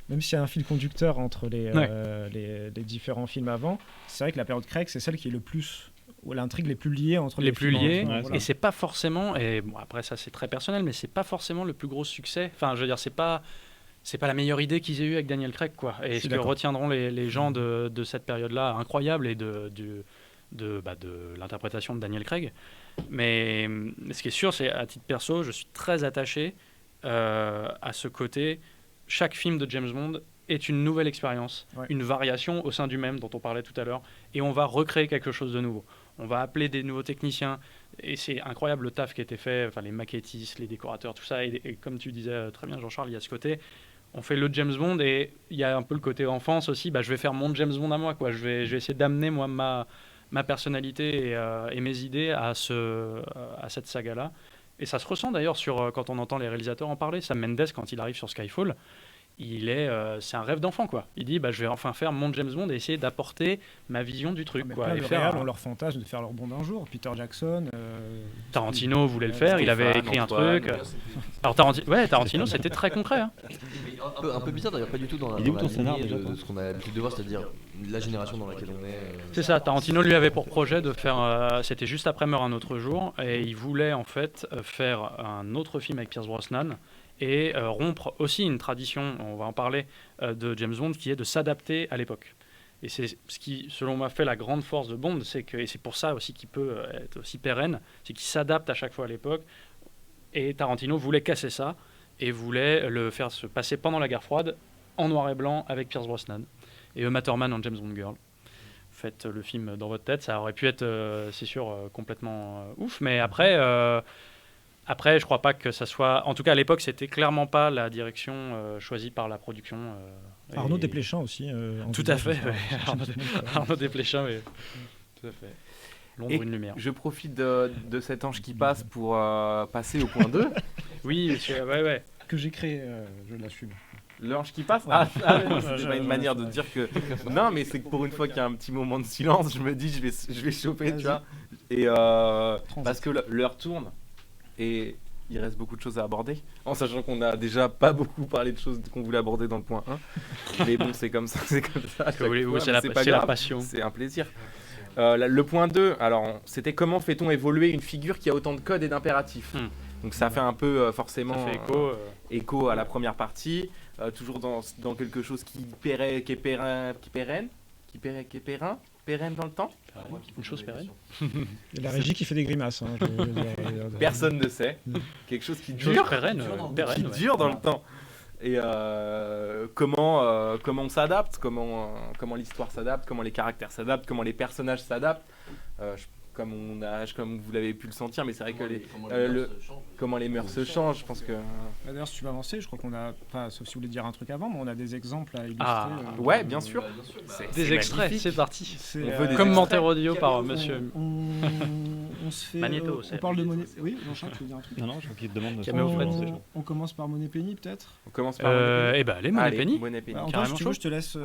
Même s'il y a un fil conducteur entre les différents films avant, c'est vrai que la période Craig, c'est celle qui est le plus, où l'intrigue les plus liée entre
Les plus
films
liés,
avant, voilà.
et c'est pas forcément, et bon, après ça c'est très personnel, mais c'est pas forcément le plus gros succès. Enfin, je veux dire, c'est pas la meilleure idée qu'ils aient eue avec Daniel Craig, quoi.
Je
Et
suis
ce que
d'accord.
retiendront les gens de cette période-là incroyable et de l'interprétation de Daniel Craig. Mais ce qui est sûr, c'est à titre perso, je suis très attaché à ce côté. Chaque film de James Bond est une nouvelle expérience,
Ouais.
une variation au sein du même dont on parlait tout à l'heure, et on va recréer quelque chose de nouveau. On va appeler des nouveaux techniciens, et c'est incroyable le taf qui a été fait, enfin les maquettistes, les décorateurs, tout ça, et comme tu disais très bien Jean-Charles, il y a ce côté, on fait le James Bond, et il y a un peu le côté enfance aussi, je vais faire mon James Bond à moi, quoi. Je vais essayer d'amener moi ma personnalité et mes idées à cette saga-là. Et ça se ressent d'ailleurs quand on entend les réalisateurs en parler. Sam Mendes, quand il arrive sur Skyfall, c'est un rêve d'enfant, quoi. Il dit, je vais enfin faire mon James Bond et essayer d'apporter ma vision du truc,
Mais
quoi.
plein
Et
de
faire
réals ont leur fantasme de faire leur Bond un jour. Peter Jackson.
Tarantino voulait le faire, il avait écrit un truc. Alors Tarantino, c'était très concret. Hein.
Un peu bizarre d'ailleurs, pas du tout dans la,
Il est où
dans
ton
la
scénar,
lignée
déjà,
de
toi
ce qu'on a l'habitude de voir, c'est-à-dire la génération dans laquelle on est.
C'est ça, Tarantino lui avait pour projet de faire, c'était juste après Meurt un autre jour, et il voulait en fait faire un autre film avec Pierce Brosnan, et rompre aussi une tradition, on va en parler, de James Bond, qui est de s'adapter à l'époque. Et c'est ce qui, selon moi, fait la grande force de Bond, et c'est pour ça aussi qu'il peut être aussi pérenne, c'est qu'il s'adapte à chaque fois à l'époque. Et Tarantino voulait casser ça, et voulait le faire se passer pendant la guerre froide, en noir et blanc, avec Pierce Brosnan. Et Uma Thurman en James Bond Girl. Faites le film dans votre tête, ça aurait pu être, c'est sûr, complètement ouf, mais après, je crois pas que ça soit... En tout cas, à l'époque, c'était clairement pas la direction choisie par la production.
Arnaud
et-
Desplechin aussi.
Tout à fait, ouais. Arnaud Desplechin, oui. Tout à fait. L'ombre
Et
une lumière.
je profite de cet ange qui passe pour passer au point 2.
Oui, ouais.
Que j'ai créé, je l'assume.
L'ange qui passe
Ouais.
C'est pas une manière de dire que... Non, mais c'est que pour une fois qu'il y a un petit moment de silence, je me dis, je vais choper, tu vois. Et parce que l'heure tourne, et il reste beaucoup de choses à aborder, en sachant qu'on a déjà pas beaucoup parlé de choses qu'on voulait aborder dans le point 1. Mais bon, c'est comme ça, à chaque
Oui,
fois,
c'est
mais pas
la
grave,
passion.
c'est un plaisir. Le point 2, alors, c'était comment fait-on évoluer une figure qui a autant de codes et d'impératifs. Donc ça fait un peu forcément
Ça fait
écho à la première partie, toujours dans quelque chose qui est pérenne dans le temps.
Une chose pérenne.
Il y a la régie qui fait des grimaces. Hein, je veux dire.
Personne ne sait. Quelque chose qui
Une chose
dure,
pérenne.
qui dure dans le temps. Et comment on s'adapte, comment l'histoire s'adapte, comment les caractères s'adaptent, comment les personnages s'adaptent. Comme vous l'avez pu le sentir, mais c'est vrai que comment les mœurs se changent, je pense que...
D'ailleurs, si tu veux avancer, je crois qu'on a, enfin, sauf si vous voulez dire un truc avant, mais on a des exemples à illustrer.
Ouais, bien sûr.
Des extraits,
magnifique.
c'est parti.
C'est,
On veut des
Commentaire audio par monsieur.
On se fait.
Magnéto,
on
c'est
parle de monnaie. Oui, Jean-Charles, tu veux dire un truc
Non, je crois qu'il te demande.
Caméo Fred,
on commence par Money Penny, peut-être.
On commence par...
Eh ben, allez, Money Penny.
Money Penny.
Bah, Antoine,
carrément
si tu veux,
chaud.
je te laisse.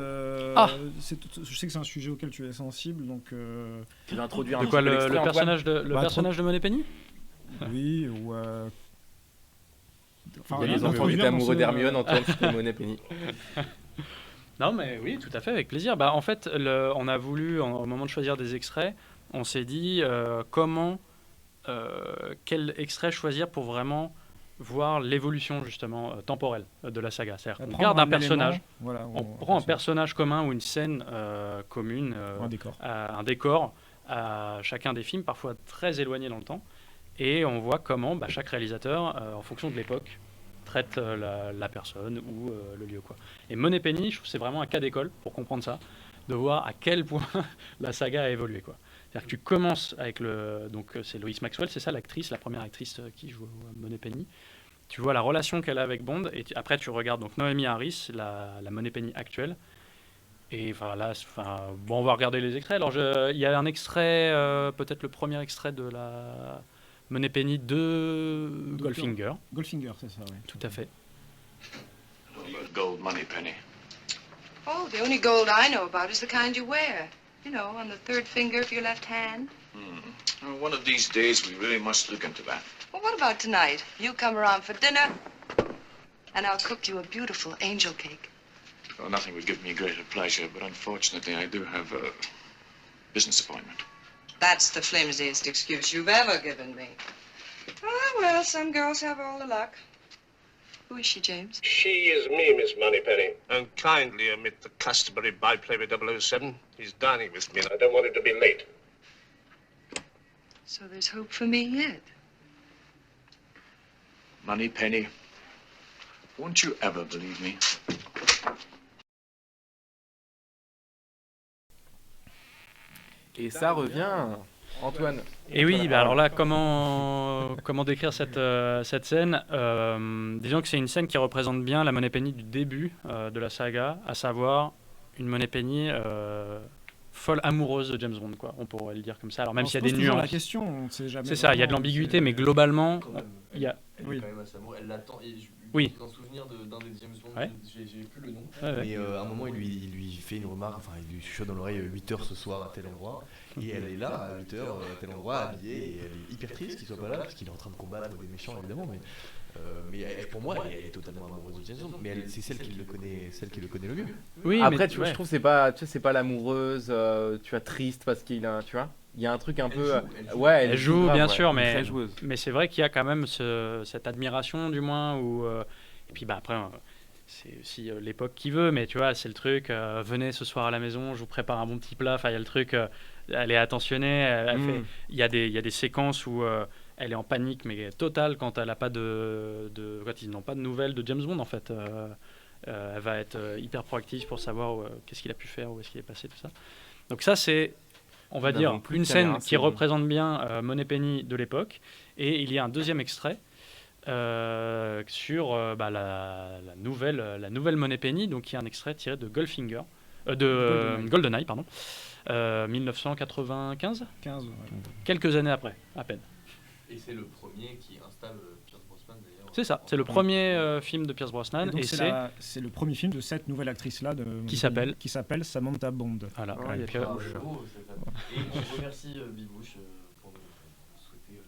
Ah.
Je sais que c'est un sujet auquel tu es sensible, donc.
Tu vas introduire un
De
petit
quoi,
peu
le
l'extrait, Antoine.
personnage de Money Penny?
Oui, ou. Enfin,
Il y a les
introduire
enfants qui étaient
dans
amoureux
ce-
d'Hermione, Antoine, c'était Money Penny.
Non, mais oui, tout à fait, avec plaisir. En fait, on a voulu, au moment de choisir des extraits, on s'est dit quel extrait choisir pour vraiment voir l'évolution, justement, temporelle de la saga. C'est-à-dire qu'on
Prendre
garde un
élément,
personnage,
voilà,
on prend un personnage commun ou une scène commune,
un décor.
un décor à chacun des films, parfois très éloigné dans le temps, et on voit comment chaque réalisateur, en fonction de l'époque, traite la personne ou le lieu, quoi. Et Money Penny, je trouve que c'est vraiment un cas d'école pour comprendre ça, de voir à quel point la saga a évolué, quoi. C'est-à-dire que tu commences avec donc c'est Lois Maxwell, c'est ça l'actrice, la première actrice qui joue Money Penny. Tu vois la relation qu'elle a avec Bond, et après tu regardes donc Naomi Harris, la Money Penny actuelle. Et voilà, bon, on va regarder les extraits. Alors, il y a un extrait, peut-être le premier extrait de la Moneypenny de Goldfinger.
Goldfinger, c'est ça, oui.
Tout à fait.
Gold Moneypenny.
Oh, the only gold I know about is the kind you wear. You know, on the third finger of your left hand.
Well, one of these days, we really must look into that.
Well, what about tonight? You come around for dinner, and I'll cook you a beautiful angel cake.
Well, nothing would give me greater pleasure, but unfortunately, I do have a business appointment.
That's the flimsiest excuse you've ever given me. Ah, well, some girls have all the luck. Who is she, James?
She is me, Miss Moneypenny. And kindly omit the customary byplay with 007. He's dining with me, and I don't want him to be late.
So there's hope for me yet.
Moneypenny, won't you ever believe me?
Et ça revient, Antoine.
Et oui, bah alors là, comment décrire cette scène disons que c'est une scène qui représente bien la Moneypenny du début de la saga, à savoir une Moneypenny folle amoureuse de James Bond, quoi. On pourrait le dire comme ça. Alors même s'il y a des nuances.
La question, on sait jamais.
C'est ça, il y a de l'ambiguïté, mais globalement, il y a.
Elle est quand même assez amoureuse. Elle l'attend.
Oui.
Dans le souvenir d'un des James Bond,
Ouais.
j'ai plus le nom.
Ouais.
Mais à un moment, il lui fait une remarque, enfin, il lui chuchote dans l'oreille 8h ce soir à tel endroit. Et elle est là à 8h à tel endroit, habillée. Et elle est hyper triste qu'il soit pas là, parce qu'il est en train de combattre des méchants, évidemment. Mais pour moi, elle est totalement amoureuse de James Bond. Mais c'est celle qui le connaît le mieux.
Oui,
Après,
mais
tu vois, je trouve que c'est pas, tu sais, c'est pas l'amoureuse, tu vois, triste parce qu'il a, tu vois, il y a un truc un peu, ouais,
Elle joue,
grave,
bien
ouais,
sûr,
une
mais,
très joueuse.
mais c'est vrai qu'il y a quand même cette admiration, du moins, où, et puis bah, après, c'est aussi l'époque qui veut, mais tu vois, c'est le truc, venez ce soir à la maison, je vous prépare un bon petit plat, enfin, il y a le truc, elle est attentionnée, il y a des séquences où elle est en panique, mais totale, quand elle a pas quand ils n'ont pas de nouvelles de James Bond, en fait. Elle va être hyper proactive pour savoir qu'est-ce qu'il a pu faire, où est-ce qu'il est passé, tout ça. Donc ça, c'est, on va dire, une scène qui représente bien Moneypenny de l'époque. Et il y a un deuxième extrait sur la nouvelle Moneypenny, donc qui est un extrait tiré de Goldfinger, GoldenEye, pardon, 1995,
15, ouais.
quelques années après, à peine.
Et c'est le premier qui installe Pierce Brosnan, d'ailleurs.
C'est ça, c'est le premier film de Pierce Brosnan.
Et donc
Et
c'est le premier film de cette nouvelle actrice-là
qui s'appelle
Samantha Bond.
Voilà.
Ouais,
Et puis,
Et on remercie Bibouche pour nous souhaiter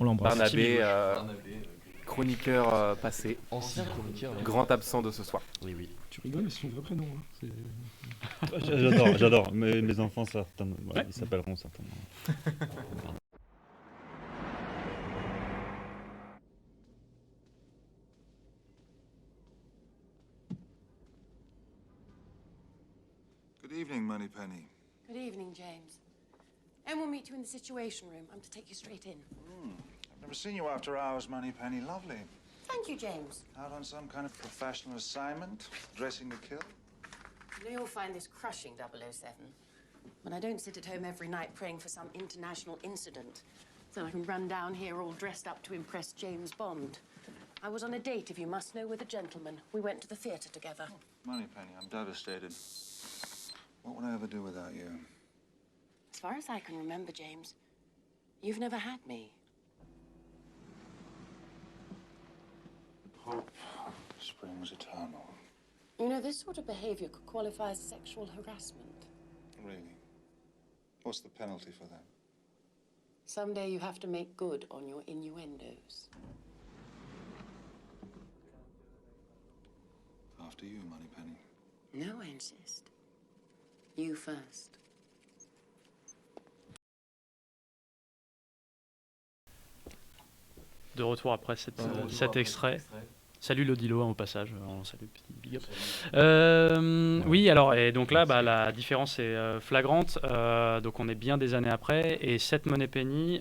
On l'embrasse.
Barnabé,
Barnabé,
chroniqueur passé,
ancien chroniqueur.
grand absent de ce soir.
Oui, oui.
Tu rigoles, mais c'est son vrai prénom. Hein.
J'adore. Mes enfants, certainement, ils s'appelleront certainement.
Good evening, Moneypenny.
Good evening, James. And we'll meet you in the Situation Room. I'm to take you straight in.
I've never seen you after hours, Moneypenny. Lovely.
Thank you, James.
Out on some kind of professional assignment? Dressing to kill?
I know you'll find this crushing, 007. But I don't sit at home every night praying for some international incident so I can run down here all dressed up to impress James Bond. I was on a date, if you must know, with a gentleman. We went to the theatre together.
Moneypenny, I'm devastated. What would I ever do without you?
As far as I can remember, James, you've never had me.
Hope springs eternal.
You know, this sort of behavior could qualify as sexual harassment.
Really? What's the penalty for that?
Someday you have to make good on your innuendos.
After you, Moneypenny.
No, I insist. You first.
De retour après cet extrait. Salut Lodilo au passage, on salue petit big up. Oui, alors et donc là, la différence est flagrante. Donc on est bien des années après, et cette Moneypenny,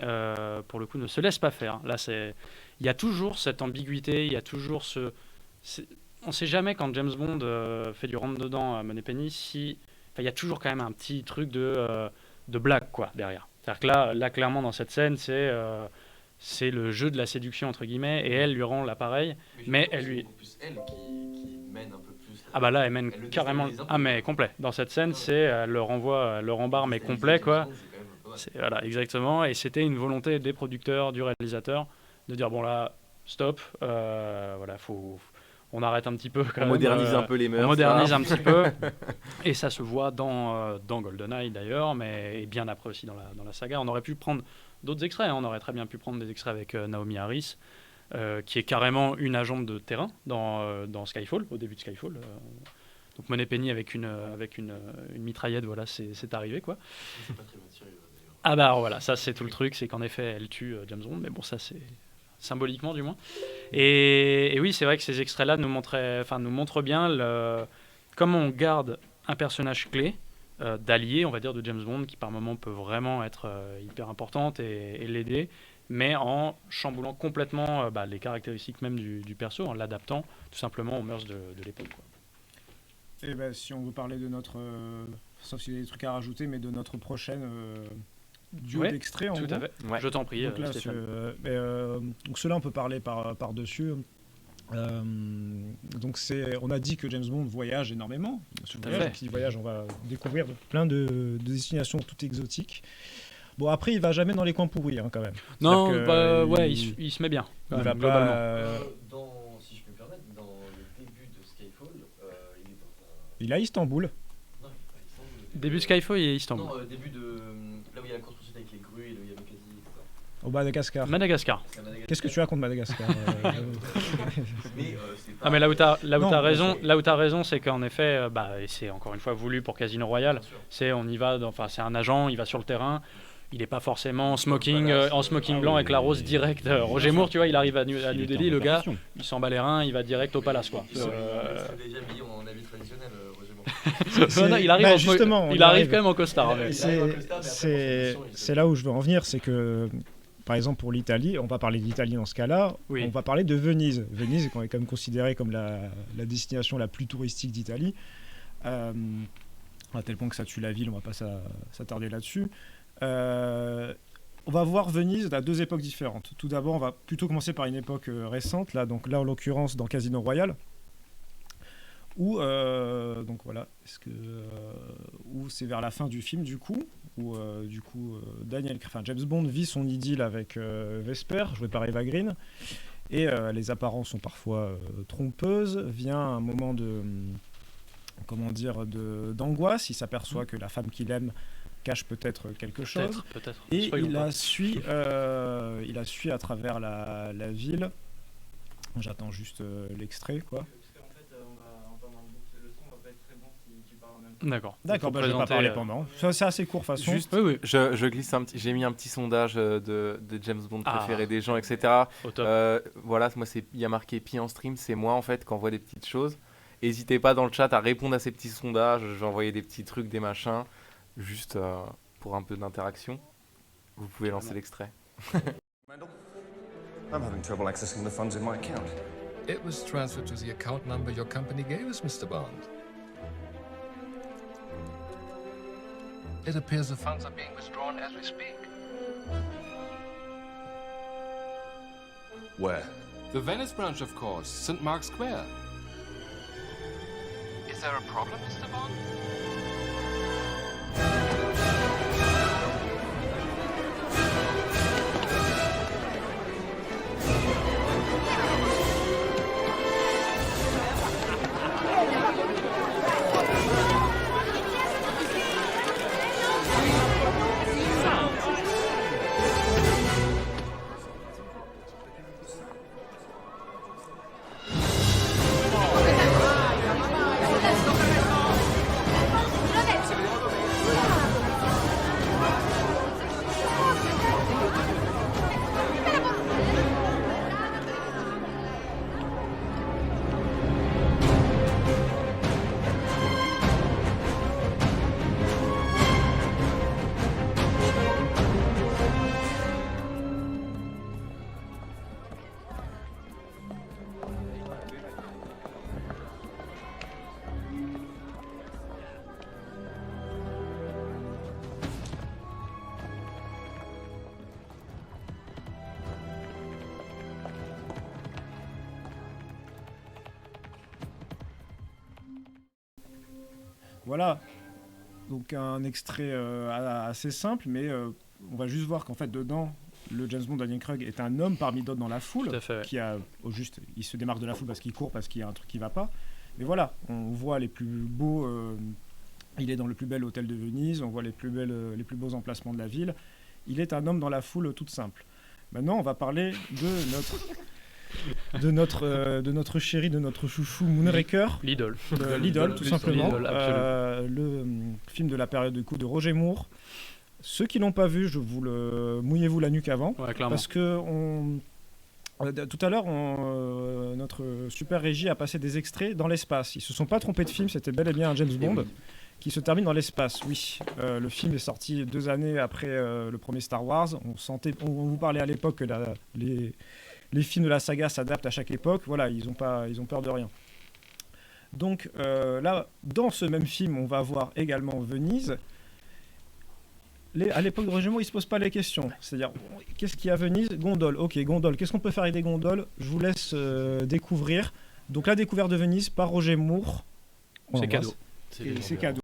pour le coup, ne se laisse pas faire. Là, il y a toujours cette ambiguïté, il y a toujours on ne sait jamais quand James Bond fait du rentre dedans à Moneypenny si, il y a toujours quand même un petit truc de blague quoi derrière. C'est-à-dire que là, clairement dans cette scène, c'est le jeu de la séduction entre guillemets, et elle lui rend l'appareil, mais elle lui.
C'est plus elle qui mène un peu plus.
Ah bah là, elle mène carrément. Ah mais complet. Dans cette scène, c'est le renvoi, le rembarre mais complet quoi. Voilà, exactement. Et c'était une volonté des producteurs, du réalisateur, de dire bon là, stop. Voilà, on arrête un petit peu.
On modernise un peu les mœurs.
On modernise un petit peu. Et ça se voit dans GoldenEye d'ailleurs, mais et bien après aussi dans la saga. On aurait pu prendre d'autres extraits. On aurait très bien pu prendre des extraits avec Naomi Harris. Qui est carrément une agente de terrain dans Skyfall, au début de Skyfall. Donc Moneypenny avec une mitraillette, voilà, c'est arrivé quoi.
C'est pas très bien tiré, d'ailleurs.
Ah bah alors, voilà, ça c'est tout le truc, c'est qu'en effet elle tue James Bond, mais bon ça c'est symboliquement du moins. Et oui, c'est vrai que ces extraits-là nous montrent bien comment on garde un personnage clé d'allié, on va dire, de James Bond, qui par moments peut vraiment être hyper importante et l'aider, mais en chamboulant complètement les caractéristiques même du perso, en l'adaptant tout simplement aux mœurs de l'époque.
Et si on veut parler de notre... sauf s'il y a des trucs à rajouter, mais de notre prochaine duo d'extraits, en
tout
gros.
à fait. Ouais. Je t'en prie,
donc là, donc cela, on peut parler par-dessus. Donc on a dit que James Bond voyage énormément. Qui voyage, on va découvrir plein de destinations toutes exotiques. Bon, après, il va jamais dans les coins pourris, quand même.
Non, il se met bien.
Il va
globalement.
Si je peux me permettre, dans le début de Skyfall, il est dans un...
Il est à Istanbul.
Non, il est pas à Istanbul.
Début de Skyfall, il est à Istanbul.
Non, début de... Là où il y a la course-poursuite avec les grues et le Yamakasi, etc.
Au Madagascar.
Madagascar.
Qu'est-ce que tu as contre Madagascar
mais là où t'as raison, c'est qu'en effet, et c'est encore une fois voulu pour Casino Royale, c'est c'est un agent, il va sur le terrain, il n'est pas forcément en smoking blanc avec la rose direct. Roger Moore, tu vois, il arrive à New Delhi, le gars, il s'en bat les reins, il va direct au palace, quoi.
Il est déjà habillé en habit traditionnel, Roger Moore.
Non, il arrive quand même en costard.
C'est là où je veux en venir, c'est que par exemple pour l'Italie, on va parler d'Italie dans ce cas-là, on va parler de Venise. Venise est quand même considérée comme la destination la plus touristique d'Italie, à tel point que ça tue la ville, on va pas s'attarder là-dessus. On va voir Venise à deux époques différentes. Tout d'abord, on va plutôt commencer par une époque récente, là en l'occurrence dans Casino Royale, où donc voilà, où c'est vers la fin du film où James Bond vit son idylle avec Vesper, joué par Eva Green, et les apparences sont parfois trompeuses. Vient un moment d'angoisse. Il s'aperçoit que la femme qu'il aime cache peut-être quelque chose, et il la suit à travers la ville. J'attends juste l'extrait, quoi.
D'accord.
Je vais pas parler pendant. C'est assez court, façon.
Juste, je glisse j'ai mis un petit sondage de James Bond préférés des gens, etc. Voilà, moi il y a marqué Pi en stream, c'est moi en fait quand on voit des petites choses. N'hésitez pas dans le chat à répondre à ces petits sondages. Je vais envoyer des petits trucs, des machins, juste pour un peu d'interaction. Vous pouvez lancer l'extrait.
I'm having trouble accessing the funds in my account.
It was transferred to the account number your company gave us, Mr. Bond. It appears the funds are being withdrawn as we speak.
Where?
The Venice branch, of course, St. Mark's Square. Is there a problem, Mr. Bond?
Voilà. Donc un extrait assez simple, mais on va juste voir qu'en fait dedans, le James Bond Daniel Craig est un homme parmi d'autres dans la foule,
Tout à fait, ouais.
qui a au juste, il se démarque de la foule parce qu'il court, parce qu'il y a un truc qui va pas. Mais voilà, on voit les plus beaux. Il est dans le plus bel hôtel de Venise, on voit les plus beaux emplacements de la ville. Il est un homme dans la foule toute simple. Maintenant, on va parler de notre chéri, de notre chouchou Moonraker.
L'idole.
L'idole, tout simplement.
L'idole, absolument.
Le film de la période de coup de Roger Moore. Ceux qui l'ont pas vu, mouillez-vous la nuque avant.
Ouais, clairement.
Parce que tout à l'heure, notre super régie a passé des extraits dans l'espace. Ils se sont pas trompés de film, c'était bel et bien un James Bond qui se termine dans l'espace. Oui, le film est sorti 2 années après le premier Star Wars. On vous parlait à l'époque que les films de la saga s'adaptent à chaque époque. Voilà, ils ont peur de rien. Donc là, dans ce même film, on va voir également Venise. À l'époque de Roger Moore, il ne se pose pas les questions. C'est-à-dire, qu'est-ce qu'il y a à Venise ? Gondole. Ok, gondole. Qu'est-ce qu'on peut faire avec des gondoles ? Je vous laisse découvrir. Donc, la découverte de Venise par Roger Moore.
C'est cadeau.
C'est cadeau.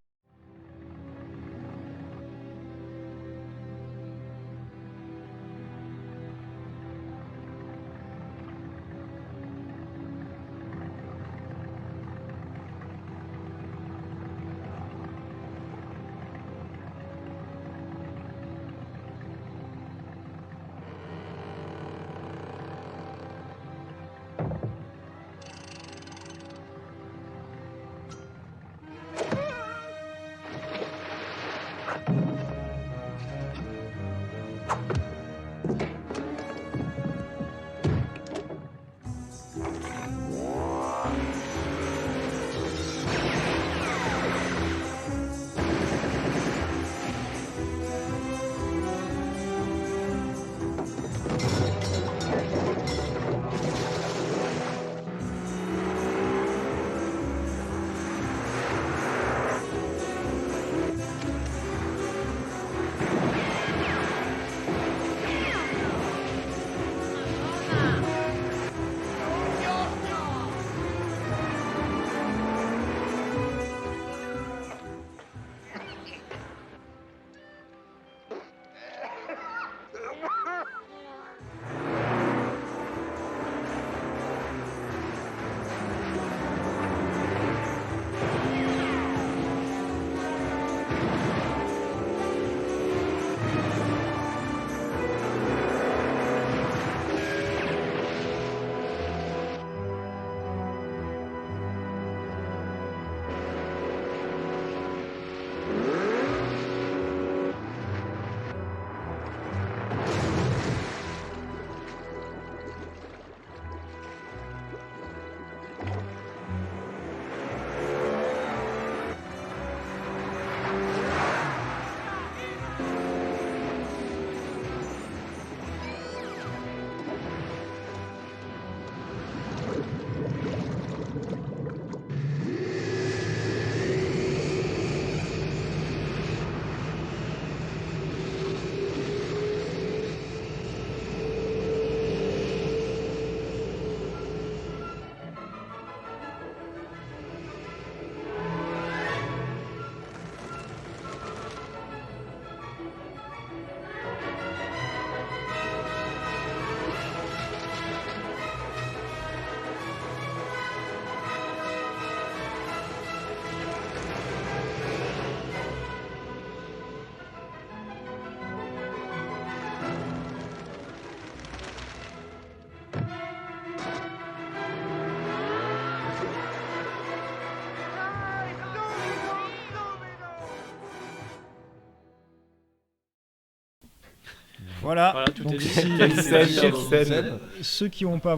Voilà,
tout
donc
est dit.
Quelle scène.
Ceux qui n'ont pas,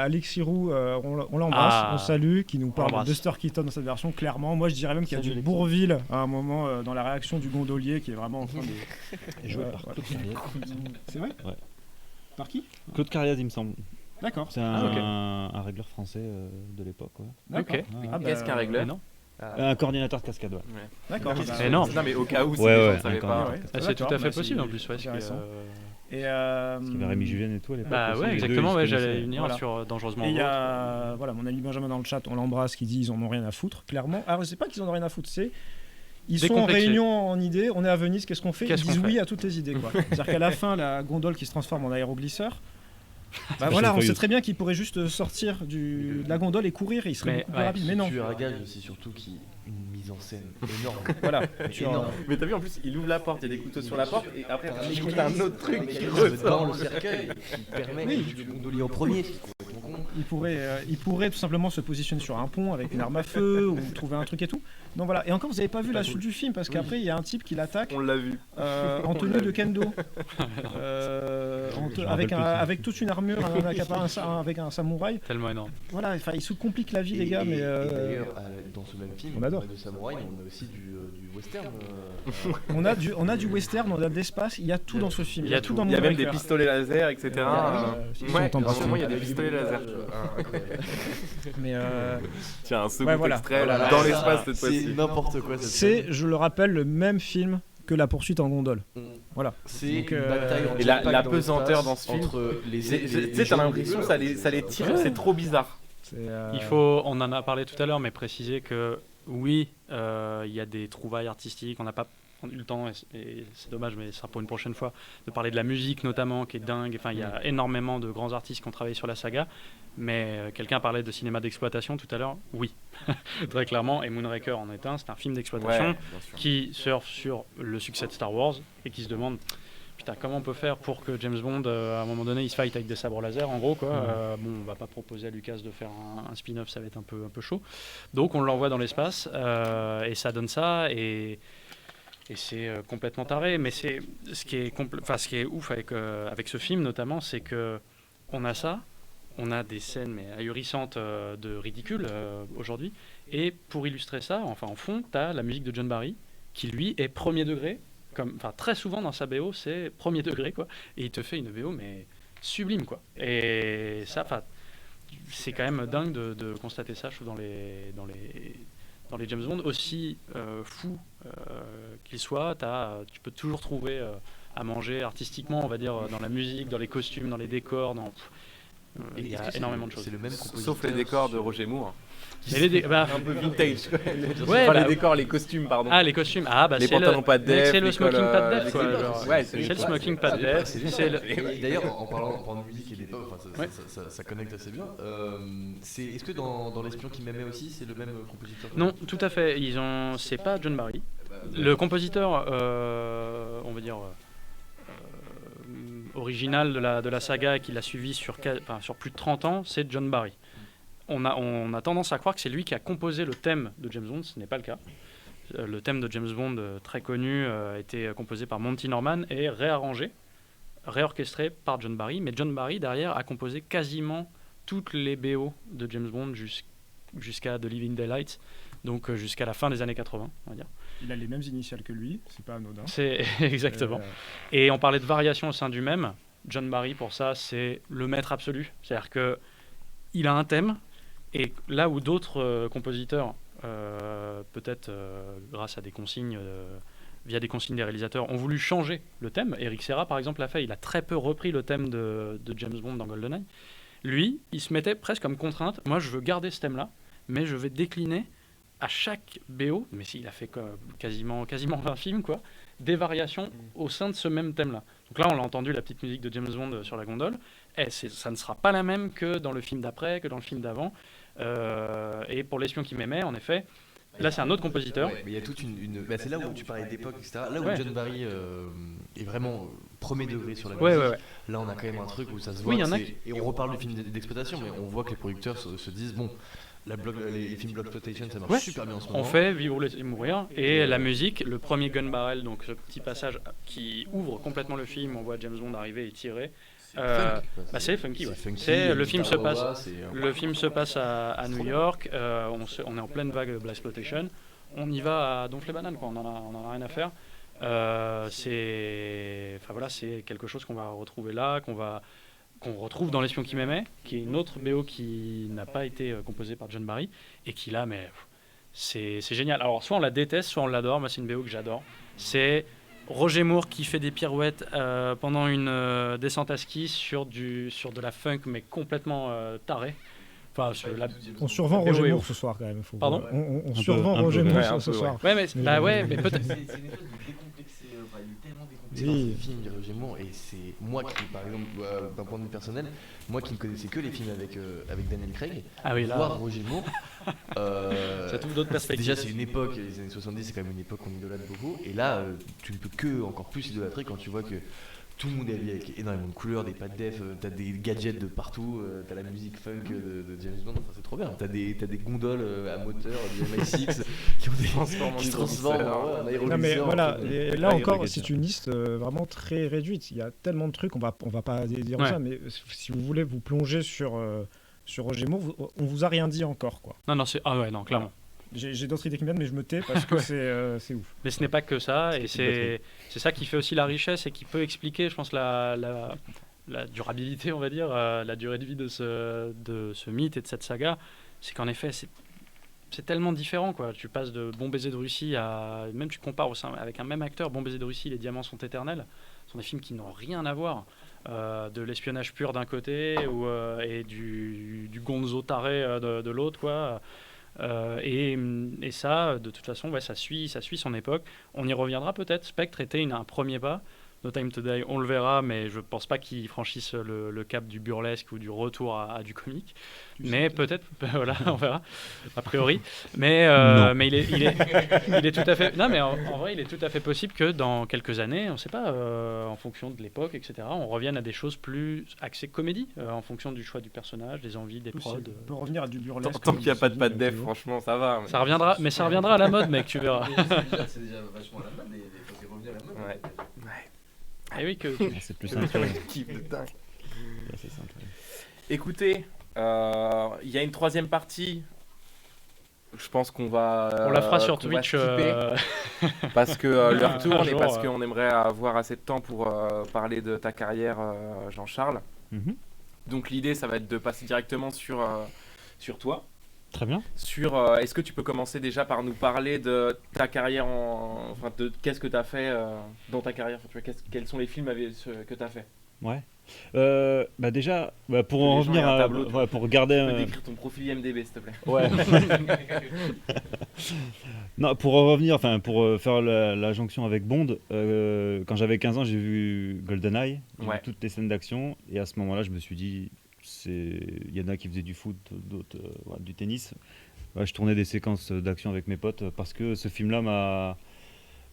Alex Hirou, on l'embrasse, on salue, qui nous parle de Buster Keaton dans cette version, clairement. Moi, je dirais même qu'il y a du Bourvil à un moment dans la réaction du gondolier qui est vraiment en train de...
Joué par Claude Cariez.
C'est vrai ?
Ouais.
Par qui ?
Claude Cariez, il me semble.
D'accord.
C'est un régleur français de l'époque. Ouais.
D'accord.
Qu'est-ce qu'un régleur ?
Non.
Un coordinateur de cascade, ouais.
D'accord.
Énorme.
Non, mais au cas où, si
Ouais,
les gens
ouais,
ne savaient
d'accord.
pas.
Ah, c'est tout à fait possible en plus. Ouais,
intéressant. Et
Parce qu'il y avait Rémi Julien et tout à l'époque.
Bah
aussi,
ouais,
les deux,
exactement,
ils se
ouais, j'allais
connaissaient.
y venir sur Dangereusement
Et il y
Vôtre.
a voilà, mon ami Benjamin dans le chat, on l'embrasse, qui dit ils en ont rien à foutre, clairement. Alors c'est pas qu'ils en ont rien à foutre, c'est ils sont en
Décomplexé.
réunion en idées, on est à Venise, qu'est-ce qu'on fait? Ils
Qu'est-ce
disent
qu'on fait
oui à toutes les idées, quoi. C'est-à-dire qu'à la fin, la gondole qui se transforme en aéroglisseur, bah
Fast
voilà,
and
on sait
Furious.
très bien qu'il pourrait juste sortir de la gondole et courir, il serait
Mais,
beaucoup plus
ouais,
rapide, mais non.
Tu as un gage aussi, surtout, qui une mise en scène énorme.
Voilà.
Énorme.
Mais t'as vu en plus, il ouvre la porte, il y a des couteaux sur la porte et après
T'as un
il
mécanisme,
coûte un autre truc
un
qui
mécanisme dans
ressort.
le cercueil qui permet
Oui.
que tu le gondolier en premier, ce qui est complètement con.
Il pourrait tout simplement se positionner sur un pont avec une arme à feu ou trouver un truc et tout. Donc voilà. Et encore, vous n'avez pas vu la suite du film parce qu'après, il y a un type qui l'attaque
On l'a vu.
en tenue de kendo,
rappelle plus.
avec toute une armure, avec un samouraï.
Tellement énorme.
Voilà, enfin, il se complique la vie, les gars, mais.
Et d'ailleurs, dans ce même film,
on adore.
de samouraï, on a aussi du western.
On a du western, on a de l'espace, il y a tout dans ce film.
Il y a
tout
tout.
dans
Il y a même des
Moonraker.
pistolets laser, etc. Ouais,
on
sûrement il y a des pistolets laser.
Mais
Tiens, un second
ouais, voilà.
extrait
Voilà.
dans l'espace cette
C'est
fois-ci.
n'importe quoi. cette
c'est,
scène.
je le rappelle, le même film que La poursuite en gondole. Voilà.
C'est
Donc,
une bataille en
Et la
jetpack dans
pesanteur
l'espace
dans ce film,
entre les
tu sais, t'as l'impression ça les tire, c'est trop bizarre.
Il faut, on en a parlé tout à l'heure, mais préciser que oui, il y a des trouvailles artistiques. On n'a pas eu le temps, et c'est dommage, mais ce sera pour une prochaine fois, de parler de la musique notamment, qui est dingue. Enfin, il y a énormément de grands artistes qui ont travaillé sur la saga. Mais quelqu'un parlait de cinéma d'exploitation tout à l'heure. Oui, très clairement. Et Moonraker en est un. C'est un film d'exploitation qui surfe sur le succès de Star Wars et qui se demande. Putain, comment on peut faire pour que James Bond, à un moment donné, il se fight avec des sabres laser, en gros, quoi. Bon, on va pas proposer à Lucas de faire un spin-off, ça va être un peu chaud. Donc, on l'envoie dans l'espace et ça donne ça et c'est complètement taré. Mais c'est ce qui est ouf avec ce film, notamment, c'est que on a ça, on a des scènes mais ahurissantes de ridicule aujourd'hui. Et pour illustrer ça, enfin en fond, t'as la musique de John Barry qui lui est premier degré. Enfin, très souvent dans sa BO, c'est premier degré, quoi. Et il te fait une BO, mais sublime, quoi. Et ça, c'est quand même dingue de constater ça, je trouve, dans les James Bond, aussi fou qu'ils soient. Tu peux toujours trouver à manger artistiquement, on va dire, dans la musique, dans les costumes, dans les décors, il y a énormément de choses.
C'est le même compositeur.
Sauf les décors de Roger Moore.
Mais un
peu vintage.
Ouais,
les décors, les costumes, pardon.
Ah, les costumes. Ah, bah
les
c'est
pantalons pas de def,
c'est le smoking pas de def, quoi.
Ouais,
c'est le smoking pas de def.
Et d'ailleurs, en parlant de musique et d'époque, ça connecte assez bien. Est-ce que dans L'espion qui m'aimait aussi, c'est le même compositeur?
Non, tout à fait. C'est pas John Barry. Le compositeur, on va dire original de la saga qui l'a suivi sur plus de 30 ans, c'est John Barry. On a tendance à croire que c'est lui qui a composé le thème de James Bond, ce n'est pas le cas. Le thème de James Bond, très connu, a été composé par Monty Norman et réorchestré par John Barry. Mais John Barry, derrière, a composé quasiment toutes les BO de James Bond jusqu'à The Living Daylights, donc jusqu'à la fin des années 80, on va dire.
Il a les mêmes initiales que lui, c'est pas anodin.
C'est exactement. Et on parlait de variation au sein du même. John Barry, pour ça, c'est le maître absolu. C'est-à-dire que il a un thème, et là où d'autres compositeurs, peut-être grâce à des consignes, via des consignes des réalisateurs, ont voulu changer le thème. Eric Serra, par exemple, l'a fait. Il a très peu repris le thème de James Bond dans GoldenEye. Lui, il se mettait presque comme contrainte. Moi, je veux garder ce thème-là, mais je vais décliner à chaque BO, mais il a fait quasiment 20 films, quoi, des variations au sein de ce même thème-là. Donc là, on l'a entendu, la petite musique de James Bond sur la gondole. Ça ne sera pas la même que dans le film d'après, que dans le film d'avant. Et pour L'espion qui m'aimait, en effet, là, c'est un autre compositeur.
Ouais, mais il y a toute c'est là où tu parlais d'époque, etc. Là où John Barry est vraiment premier degré sur la musique. Là, on a quand même un truc où ça se voit. Et on reparle du film d'exploitation, mais on voit que les producteurs se disent bon. Les films Bloxploitation, ça marche super bien en ce moment.
On fait Vivre et mourir. Et la musique, le premier gun barrel, donc ce petit passage qui ouvre complètement le film, on voit James Bond arriver et tirer. C'est funky. Le film se passe à New York. On est en pleine vague de Blaxploitation. On y va à donf les bananes, quoi. On en a rien à faire. C'est quelque chose qu'on va retrouver là, qu'on retrouve dans L'espion qui m'aimait, qui est une autre BO qui n'a pas été composée par John Barry, et qui là, mais c'est génial. Alors, soit on la déteste, soit on l'adore. Moi, c'est une BO que j'adore. C'est Roger Moore qui fait des pirouettes pendant une descente à ski sur de la funk, mais complètement tarée. Enfin,
on survend Roger Moore ce soir quand même.
Pardon
on survend Roger Moore ce soir.
Ouais, mais peut-être.
C'est une espèce de décomplexé, il est tellement décomplexé dans ce film, Roger Moore, et c'est moi qui, par exemple, d'un point de vue personnel, moi qui ne connaissais que les films avec Daniel Craig, voir Roger Moore,
ça trouve d'autres perspectives.
Déjà, c'est une époque, les années 70, c'est quand même une époque qu'on idolâtre beaucoup, et là, tu ne peux que encore plus idolâtrer quand tu vois que tout le monde est habillé avec énormément de couleurs, des pattes def, t'as des gadgets de partout, t'as la musique funk de James Bond, enfin c'est trop bien. T'as des gondoles à moteur, des MI6 qui se transforment en aéroglisseur.
Non mais voilà, et là encore c'est une liste vraiment très réduite. Il y a tellement de trucs, on va pas dire ça, mais si vous voulez vous plonger sur Roger Moore, on vous a rien dit encore quoi.
Non, clairement.
Voilà. J'ai d'autres idées qui me viennent, mais je me tais parce que c'est ouf.
Mais ce n'est pas que ça, et c'est ça qui fait aussi la richesse et qui peut expliquer, je pense, la durabilité, on va dire, la durée de vie de ce mythe et de cette saga. C'est qu'en effet, c'est tellement différent, quoi. Tu passes de Bon baiser de Russie à... Même tu compares avec un même acteur, Bon baiser de Russie, Les diamants sont éternels. Ce sont des films qui n'ont rien à voir. De l'espionnage pur d'un côté et du gonzo taré de l'autre, quoi. Et ça, de toute façon, ça suit son époque. On y reviendra peut-être. Spectre était un premier pas. No Time to Die, on le verra, mais je pense pas qu'il franchisse le cap du burlesque ou du retour à du comique. Mais peut-être, voilà, on verra, a priori. Mais il est tout à fait... Non, mais en vrai, il est tout à fait possible que dans quelques années, on ne sait pas, en fonction de l'époque, etc., on revienne à des choses plus axées comédie, en fonction du choix du personnage, des envies, des prods.
On peut revenir à du burlesque.
Tant qu'il n'y a pas de patte def, franchement, ça va.
Ça reviendra, mais ça reviendra à la mode, mec, tu verras.
C'est déjà vachement à la mode, et il revient à la mode.
Ouais.
Et oui,
c'est plus simple.
C'est simple. Écoutez, il y a une troisième partie. Je pense qu'on va.
On la fera sur Twitch.
Parce que l'heure tourne et parce qu'on aimerait avoir assez de temps pour parler de ta carrière, Jean-Charles. Donc l'idée, ça va être de passer directement sur toi.
Très bien.
Est-ce que tu peux commencer déjà par nous parler de ta carrière, de qu'est-ce que tu as fait dans ta carrière, quels sont les films que tu as fait?
Ouais. Déjà, pour en revenir pour garder.
Tu peux décrire ton profil IMDb, s'il te plaît.
Ouais. Non, pour en revenir, pour faire la jonction avec Bond, quand j'avais 15 ans, j'ai vu GoldenEye, toutes les scènes d'action, et à ce moment-là, je me suis dit. Il y en a qui faisaient du foot, d'autres du tennis. Je tournais des séquences d'action avec mes potes parce que ce film-là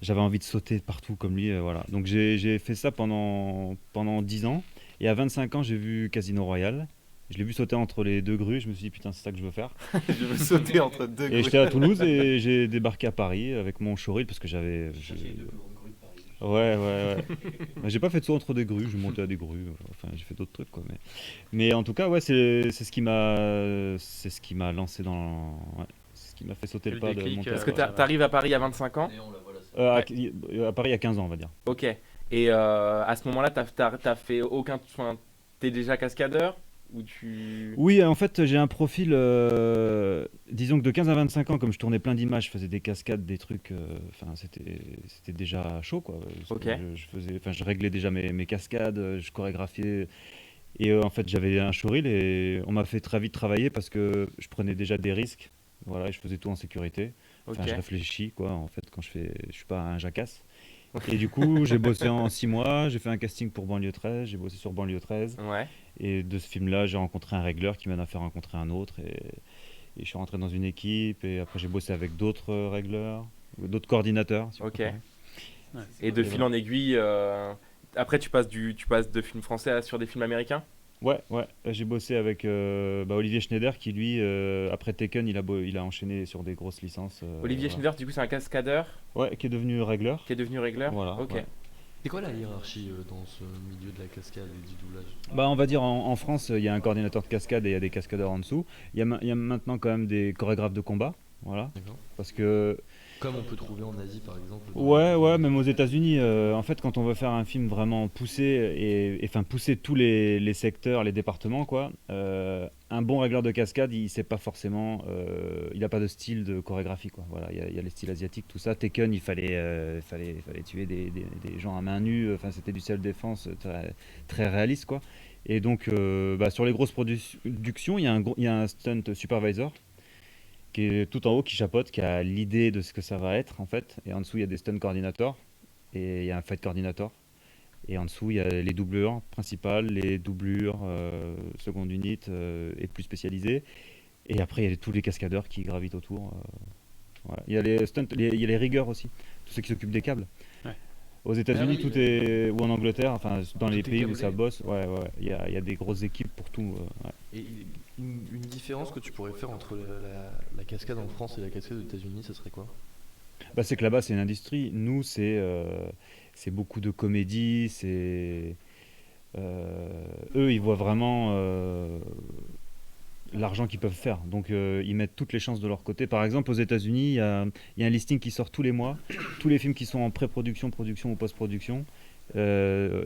j'avais envie de sauter partout comme lui. Voilà. Donc j'ai fait ça pendant 10 ans. Et à 25 ans, j'ai vu Casino Royale. Je l'ai vu sauter entre les deux grues. Je me suis dit, putain, c'est ça que je veux faire.
Je veux sauter entre deux grues.
Et j'étais à Toulouse et j'ai débarqué à Paris avec mon showreel parce que j'avais... Ouais. J'ai pas fait de saut entre des grues, je montais à des grues, j'ai fait d'autres trucs quoi. Mais en tout cas, c'est ce qui m'a lancé dans, c'est ce qui m'a fait sauter le pas de monter.
Parce que t'arrives à Paris à 25 ans.
À Paris à 15 ans, on va dire.
Ok. Et à ce moment-là, t'as fait aucun, t'es déjà cascadeur ou tu...
Oui, en fait, j'ai un profil, disons que de 15 à 25 ans, comme je tournais plein d'images, je faisais des cascades, des trucs, c'était déjà chaud, quoi.
Ok.
Je réglais déjà mes cascades, je chorégraphiais, et en fait, j'avais un showreel, et on m'a fait très vite travailler parce que je prenais déjà des risques, voilà, et je faisais tout en sécurité. Je réfléchis, quoi, en fait, quand je suis pas un jacasse. Et du coup, j'ai bossé en 6 mois, j'ai fait un casting pour Banlieue 13, j'ai bossé sur Banlieue 13.
Ouais.
Et de ce film-là, j'ai rencontré un régleur qui m'en a fait rencontrer un autre. Et je suis rentré dans une équipe. Et après, j'ai bossé avec d'autres régleurs, d'autres coordinateurs. Si
ok. Et de fil en aiguille, après, tu passes de films français sur des films américains?
Ouais. J'ai bossé avec Olivier Schneider qui, lui, après Taken, il a enchaîné sur des grosses licences.
Olivier Schneider, du coup, c'est un cascadeur?
Ouais, qui est devenu régleur.
Voilà. Ok.
Ouais. C'est quoi la hiérarchie dans ce milieu de la cascade et du doublage?
On va dire en France, il y a un coordinateur de cascade et il y a des cascadeurs en dessous. Il y a maintenant quand même des chorégraphes de combat. Voilà.
D'accord.
Parce que
Comme on peut trouver en Asie par exemple.
Ouais, même aux États-Unis. En fait, quand on veut faire un film vraiment poussé et enfin pousser tous les secteurs, les départements, quoi. Un bon régleur de cascade, il sait pas forcément, il a pas de style de chorégraphie, quoi. Voilà, il y a les styles asiatiques, tout ça. Tekken, il fallait tuer des gens à main nue. Enfin, c'était du self-défense très réaliste, quoi. Et donc, sur les grosses productions, il y a un stunt supervisor qui est tout en haut, qui chapeaute, qui a l'idée de ce que ça va être en fait. Et en dessous, il y a des stunt coordinators et il y a un fight coordinator. Et en dessous, il y a les doublures principales, les doublures seconde unit et plus spécialisées. Et après, il y a tous les cascadeurs qui gravitent autour. Voilà. Il y a les stunts, il y a les riggers aussi, tous ceux qui s'occupent des câbles.
Ouais.
Aux États-Unis, tout est ou en Angleterre, enfin dans les
Tout est
pays où
câblé.
ça bosse, il y a des grosses équipes pour tout. Ouais.
Et une différence que tu pourrais faire entre la cascade en France et la cascade aux États-Unis, ça serait quoi?
Bah, c'est que là-bas, c'est une industrie. Nous, c'est beaucoup de comédie. Eux, ils voient vraiment l'argent qu'ils peuvent faire. Donc, ils mettent toutes les chances de leur côté. Par exemple, aux États-Unis, il y a un listing qui sort tous les mois. Tous les films qui sont en pré-production, production ou post-production. Il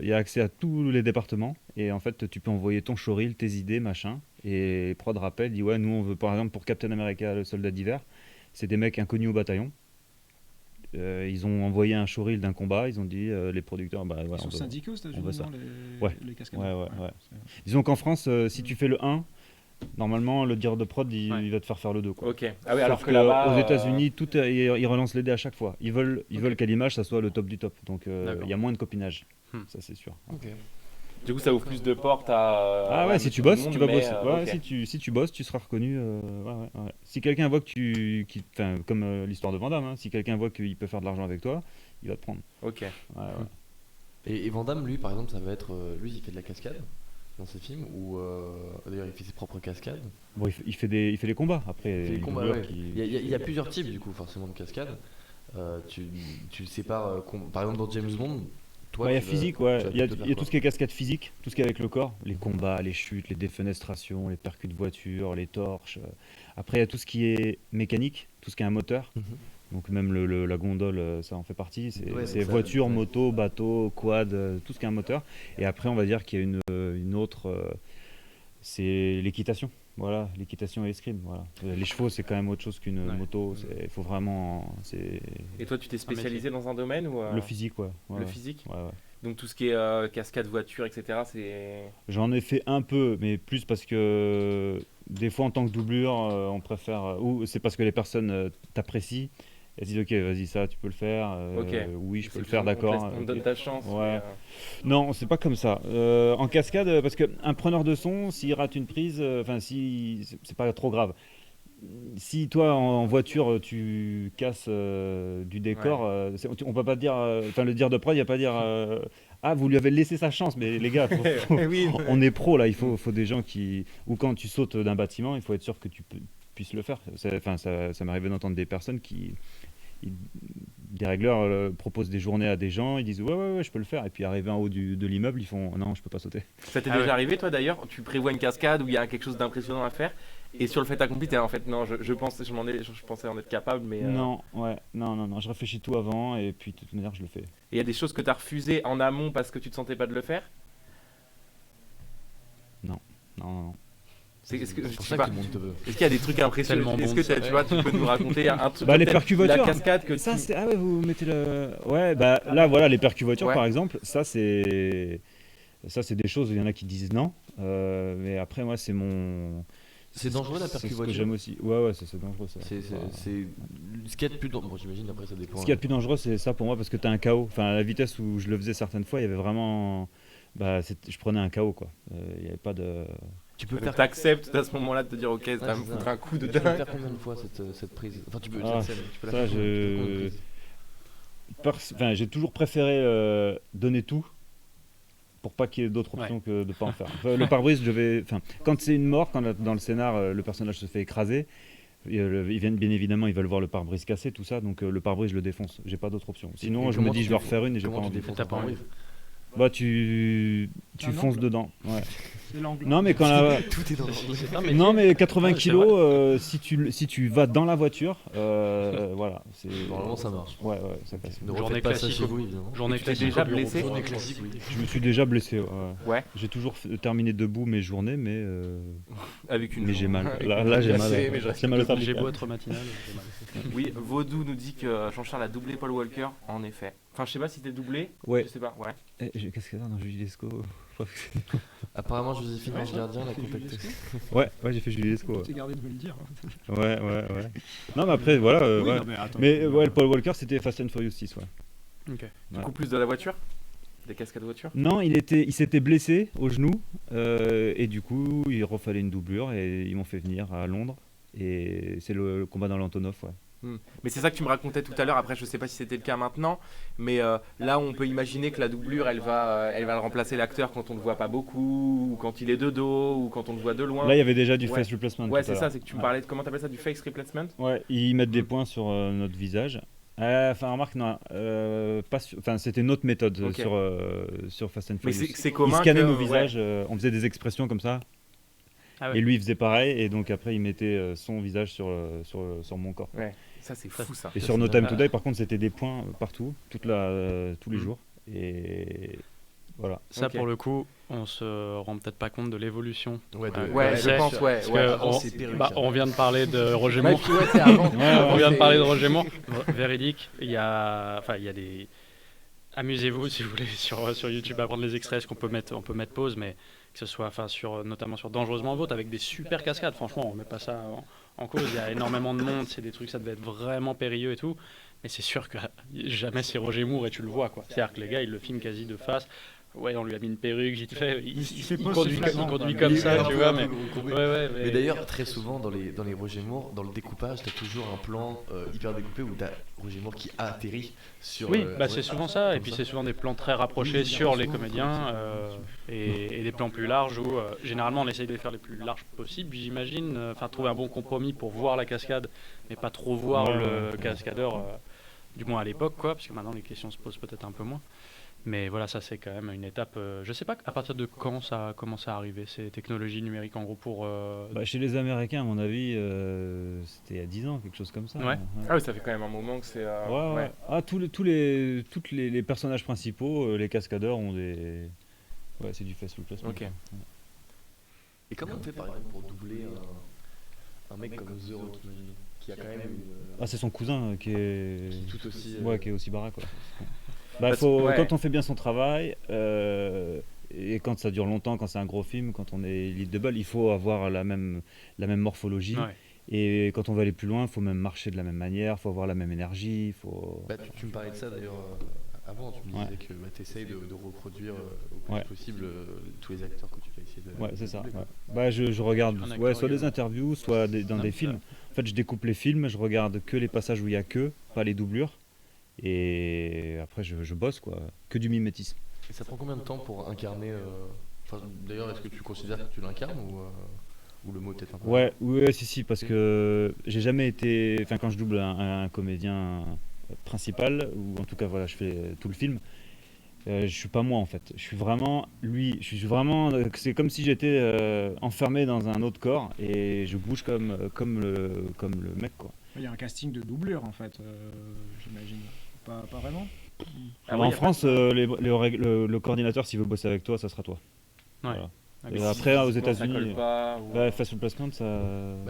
y a accès à tous les départements. Et en fait, tu peux envoyer ton showreel, tes idées, machin. Et prod rappelle, dit ouais, nous, on veut par exemple pour Captain America, le soldat d'hiver, c'est des mecs inconnus au bataillon. Ils ont envoyé un showreel d'un combat, ils ont dit les producteurs
Ils sont syndiqués aux États-Unis, non, les cascadeurs.
Ouais. Disons qu'en France, si tu fais le 1, normalement le dire de prod il va te faire le 2, quoi.
Ok. Ah oui,
Sauf
alors que là-bas,
aux États-Unis, ils relancent les dés à chaque fois. Ils veulent qu'à l'image ça soit le top du top. Donc il y a moins de copinage. Ça c'est sûr.
Ok.
Du coup, ça ouvre plus de portes à.
Ah ouais, si tu bosses, tu vas bosser. Ouais,
ok.
si tu bosses, tu seras reconnu. Ouais. Si quelqu'un voit que comme l'histoire de Van Damme, hein, si quelqu'un voit qu'il peut faire de l'argent avec toi, il va te prendre.
Ok.
Ouais.
Et Van Damme, lui, par exemple, ça va être. Lui, il fait de la cascade dans ses films, ou d'ailleurs, il fait ses propres cascades.
Bon, il fait les combats. Après,
Il fait les
les
combats,
doubleurs
ouais.
qui-
Il y a plusieurs types, du coup, forcément, de cascades. Tu le sépares. Par exemple, dans James Bond, toi,
Il y a
tu vas-
physique,
tu
ouais.
vas
Il y a
te faire
tout
quoi?
ce qui est cascade physique, tout ce qui est avec le corps, les combats, les chutes, les défenestrations, les percus de voiture, les torches. Après, il y a tout ce qui est mécanique, tout ce qui est un moteur.
Mhm.
Donc même la gondole, ça en fait partie. C'est
Ouais,
c'est
donc ça,
voiture,
ouais.
moto, bateau, quad, tout ce qui est un moteur. Et après, on va dire qu'il y a une autre, c'est l'équitation. Voilà, l'équitation et l'escrime. Voilà. Les chevaux, c'est quand même autre chose qu'une moto. Il faut vraiment.
Et toi, tu t'es spécialisé dans un domaine ou
Le physique, ouais.
Le physique.
Ouais.
Donc tout ce qui est cascade, voiture, etc. C'est.
J'en ai fait un peu, mais plus parce que des fois en tant que doublure, on préfère. Ou c'est parce que les personnes t'apprécient. Elles disent ok, vas-y, ça tu peux le faire.
Ok.
Oui, je
C'est
peux le
plus
faire,
on te
d'accord.
laisse- on te donne ta chance,
Ouais.
mais,
Non, c'est pas comme ça. En cascade, parce qu'un preneur de son, s'il rate une prise, enfin, si c'est pas trop grave. Si toi en voiture tu casses du décor, on peut pas te dire, enfin le dire de prod, il va pas dire ah vous lui avez laissé sa chance, mais les gars,
Oui.
on est pro là, il faut des gens qui, ou quand tu sautes d'un bâtiment, il faut être sûr que tu puisses le faire. Enfin ça m'est arrivé d'entendre des personnes des régleurs proposent des journées à des gens, ils disent ouais je peux le faire, et puis arrivé en haut de l'immeuble ils font non je peux pas sauter.
Ça t'est déjà arrivé toi d'ailleurs? Tu prévois une cascade où il y a quelque chose d'impressionnant à faire et sur le fait accompli t'es en fait non je pensais en être capable mais
Non, je réfléchis tout avant et puis de toute manière je le fais.
Et il y a des choses que t'as refusées en amont parce que tu te sentais pas de le faire?
Non.
Est-ce que,
C'est
je
pour
sais
ça
pas,
que tout le monde te veut.
est-ce qu'il y a des trucs impressionnants?
Tellement
Est-ce
bon,
que tu vois, tu peux nous raconter un truc?
Bah les
peut-être
percus voitures.
La cascade que
ça
tu...
c'est vous mettez le ouais bah là voilà les percus voitures
Ouais.
par exemple ça c'est des choses où il y en a qui disent non mais après moi c'est mon
C'est dangereux la
c'est
percu
ce que
voiture.
j'aime aussi ouais c'est dangereux ça.
C'est ce qu'il y a de plus dangereux. Bon, j'imagine après ça dépend.
Ce qu'il y a de plus dangereux c'est ça pour moi parce que t'as un KO, enfin à la vitesse où je le faisais certaines fois il y avait vraiment je prenais un KO quoi, il y avait pas de.
Tu peux
Donc
faire.
t'acceptes à ce moment-là de te dire ok ça va me
c'est
foutre
ça.
un coup de
Tu peux
dingue.
faire combien de fois cette prise? Enfin tu peux.
Ah,
cette scène, tu peux la
ça,
faire combien- tu peux combien de prises
Enfin, j'ai toujours préféré donner tout pour pas qu'il y ait d'autres options que de pas en faire. Enfin, le pare-brise, quand c'est une mort, quand dans le scénar le personnage se fait écraser, ils viennent bien évidemment, ils veulent voir le pare-brise cassé, tout ça, donc le pare-brise je le défonce. J'ai pas d'autre option. Sinon,
Et
je me
comment
dis
tu
je vais en
défonces-
refaire une et j'ai pas
comment tu
envie.
défonces
T'as
un
pas envie.
pare-brise?
Bah tu
Un
fonces
angle.
dedans. Ouais.
C'est l'angle.
Non mais quand la...
Tout est dans l'anglais.
C'est un métier.
Non mais 80
Ouais, c'est
kilos,
vrai.
si tu vas dans la voiture, voilà, c'est
Normalement, ça marche.
Ouais, ça passe.
Ne
Journée
refaites pas ça
classique
chez
au-
vous, évidemment.
Journée
Tu t'es
classique
déjà
au bureau.
blessé
Journée classique, oui.
Je me suis déjà blessé.
Ouais.
J'ai toujours terminé debout mes journées, mais
Avec une
mais j'ai
jambe.
mal.
Avec
Là,
une
là, j'ai
jambe
mal.
cassée, mais je
J'ai mal au
J'ai
cervical.
beau être matinal, j'ai mal.
Oui, Vaudou nous dit que Jean-Charles a doublé Paul Walker, en effet. Enfin, je sais pas si t'es doublé.
Ouais.
Je sais pas, ouais.
Qu'est-ce qu'il y a dans Julie Lescaut?
Apparemment, Joséphine Ange Gardien l'a contacté.
Ouais, j'ai fait Julie Lescaut.
Tu t'es gardé de me le dire.
Ouais. Non, mais après, voilà.
Oui,
ouais.
non, mais attends.
Mais ouais, le Paul Walker, c'était Fast and Furious 6, ouais.
Ok.
Du
Ouais.
coup, plus de la voiture? Des cascades voiture?
Non, il s'était blessé au genou et du coup il refallait une doublure et ils m'ont fait venir à Londres et c'est le combat dans l'Antonov, ouais.
Mais c'est ça que tu me racontais tout à l'heure. Après, je sais pas si c'était le cas maintenant, mais là, on peut imaginer que la doublure, elle va remplacer l'acteur quand on le voit pas beaucoup, ou quand il est de dos, ou quand on le voit de loin.
Là il y avait déjà du
Ouais.
face replacement.
Ouais,
tout
c'est
à
ça.
l'heure.
C'est que tu me parlais de comment t'appelles ça, du face replacement?
Ouais, ils mettent des points sur notre visage. Enfin, remarque, non, pas enfin, c'était notre méthode
Ok.
sur Fast and
Mais
Furious.
c'est
Ils
commun
scannaient
que-
nos
ouais.
visages, on faisait des expressions comme ça.
Ah ouais.
Et lui il faisait pareil et donc après il mettait son visage sur mon corps.
Ouais, ça c'est fou ça.
Et sur No Time Today par contre c'était des points partout, tous les jours. Et voilà.
Ça,
Ok.
pour le coup, on se rend peut-être pas compte de l'évolution.
Ouais,
Ouais, je
c'est-
pense, ouais.
parce
ouais.
que
avant,
on,
c'est perruque,
bah,
hein.
on vient de parler de Roger
Ouais,
Moore.
puis ouais, c'est avant.
On vient de
c'est-
parler de Roger Moore. Véridique. Il y a des. Amusez-vous si vous voulez sur YouTube à prendre les extraits, on peut mettre pause, mais que ce soit notamment sur Dangereusement Vôtre avec des super cascades. Franchement, on met pas ça en cause. Il y a énormément de monde, c'est des trucs, ça devait être vraiment périlleux et tout. Mais c'est sûr que jamais c'est Roger Moore et tu le vois quoi. C'est-à-dire que les gars, ils le filment quasi de face. Ouais, on lui a mis une perruque, vite fait. Il
pas
conduit,
suffisant,
il conduit
quoi.
comme
Il est
ça,
un
tu
peu-
vois.
un
Mais,
peu courbé.
ouais,
Mais d'ailleurs, très souvent dans les Roger Moore, dans le découpage, t'as toujours un plan hyper découpé où t'as Roger Moore qui a atterri sur.
Oui,
ouais,
c'est souvent ça. Et
comme
puis
ça.
c'est souvent des plans très rapprochés sur les comédiens et des plans plus larges où généralement on essaye de les faire les plus larges possibles, j'imagine. Enfin, trouver un bon compromis pour voir la cascade, mais pas trop voir le cascadeur, du moins à l'époque, quoi, parce que maintenant les questions se posent peut-être un peu moins. Mais voilà, ça c'est quand même une étape. Je sais pas à partir de quand ça a commencé à arriver, ces technologies numériques en gros pour.
Bah, chez les Américains, à mon avis, c'était il y a 10 ans, quelque chose comme ça.
Ouais.
Ah oui, ça fait quand même un moment que c'est.
Ouais. Ah, tous les personnages principaux, les cascadeurs ont des. Ouais, c'est du face replacement.
Ok.
Et comment on fait par exemple pour doubler un mec comme The Rock, imaginons, qui a quand même une.
Ah, c'est son cousin qui est.
Qui est tout aussi,
Ouais, qui est aussi baraque, quoi. Bah,
Parce- ouais.
quand on fait bien son travail, et quand ça dure longtemps, quand c'est un gros film, quand on est lead double, il faut avoir la même morphologie.
Ouais.
Et quand on veut aller plus loin, il faut même marcher de la même manière, il faut avoir la même énergie. Faut...
Bah, tu me parlais de ça d'ailleurs avant, tu me disais que tu essayes de reproduire au plus possible tous les acteurs que tu vas essayer de.
Ouais, c'est ça.
doubler, quoi.
Ouais. Bah, je regarde
Un acteur,
ouais, soit
il y a-
des interviews, soit dans des films. En fait, je découpe les films, je regarde que les passages où il y a que, pas les doublures. Et après, je bosse, quoi. Que du mimétisme.
Et ça prend combien de temps pour incarner enfin, d'ailleurs, est-ce que tu considères que tu l'incarnes ou le mot peut-être un peu.
Ouais, si, parce que j'ai jamais été. Enfin, quand je double un comédien principal, ou en tout cas, voilà, je fais tout le film, je suis pas moi en fait. Je suis vraiment lui. Je suis vraiment. C'est comme si j'étais enfermé dans un autre corps et je bouge comme le mec, quoi.
Il y a un casting de doublure en fait, j'imagine. Pas vraiment.
En France, le coordinateur, s'il veut bosser avec toi, ça sera toi.
Ouais.
Voilà.
Ah,
Et
mais
après,
si
aux
physiquement, ça
États-Unis,
colle pas, ou-
ouais, face replacement, ça.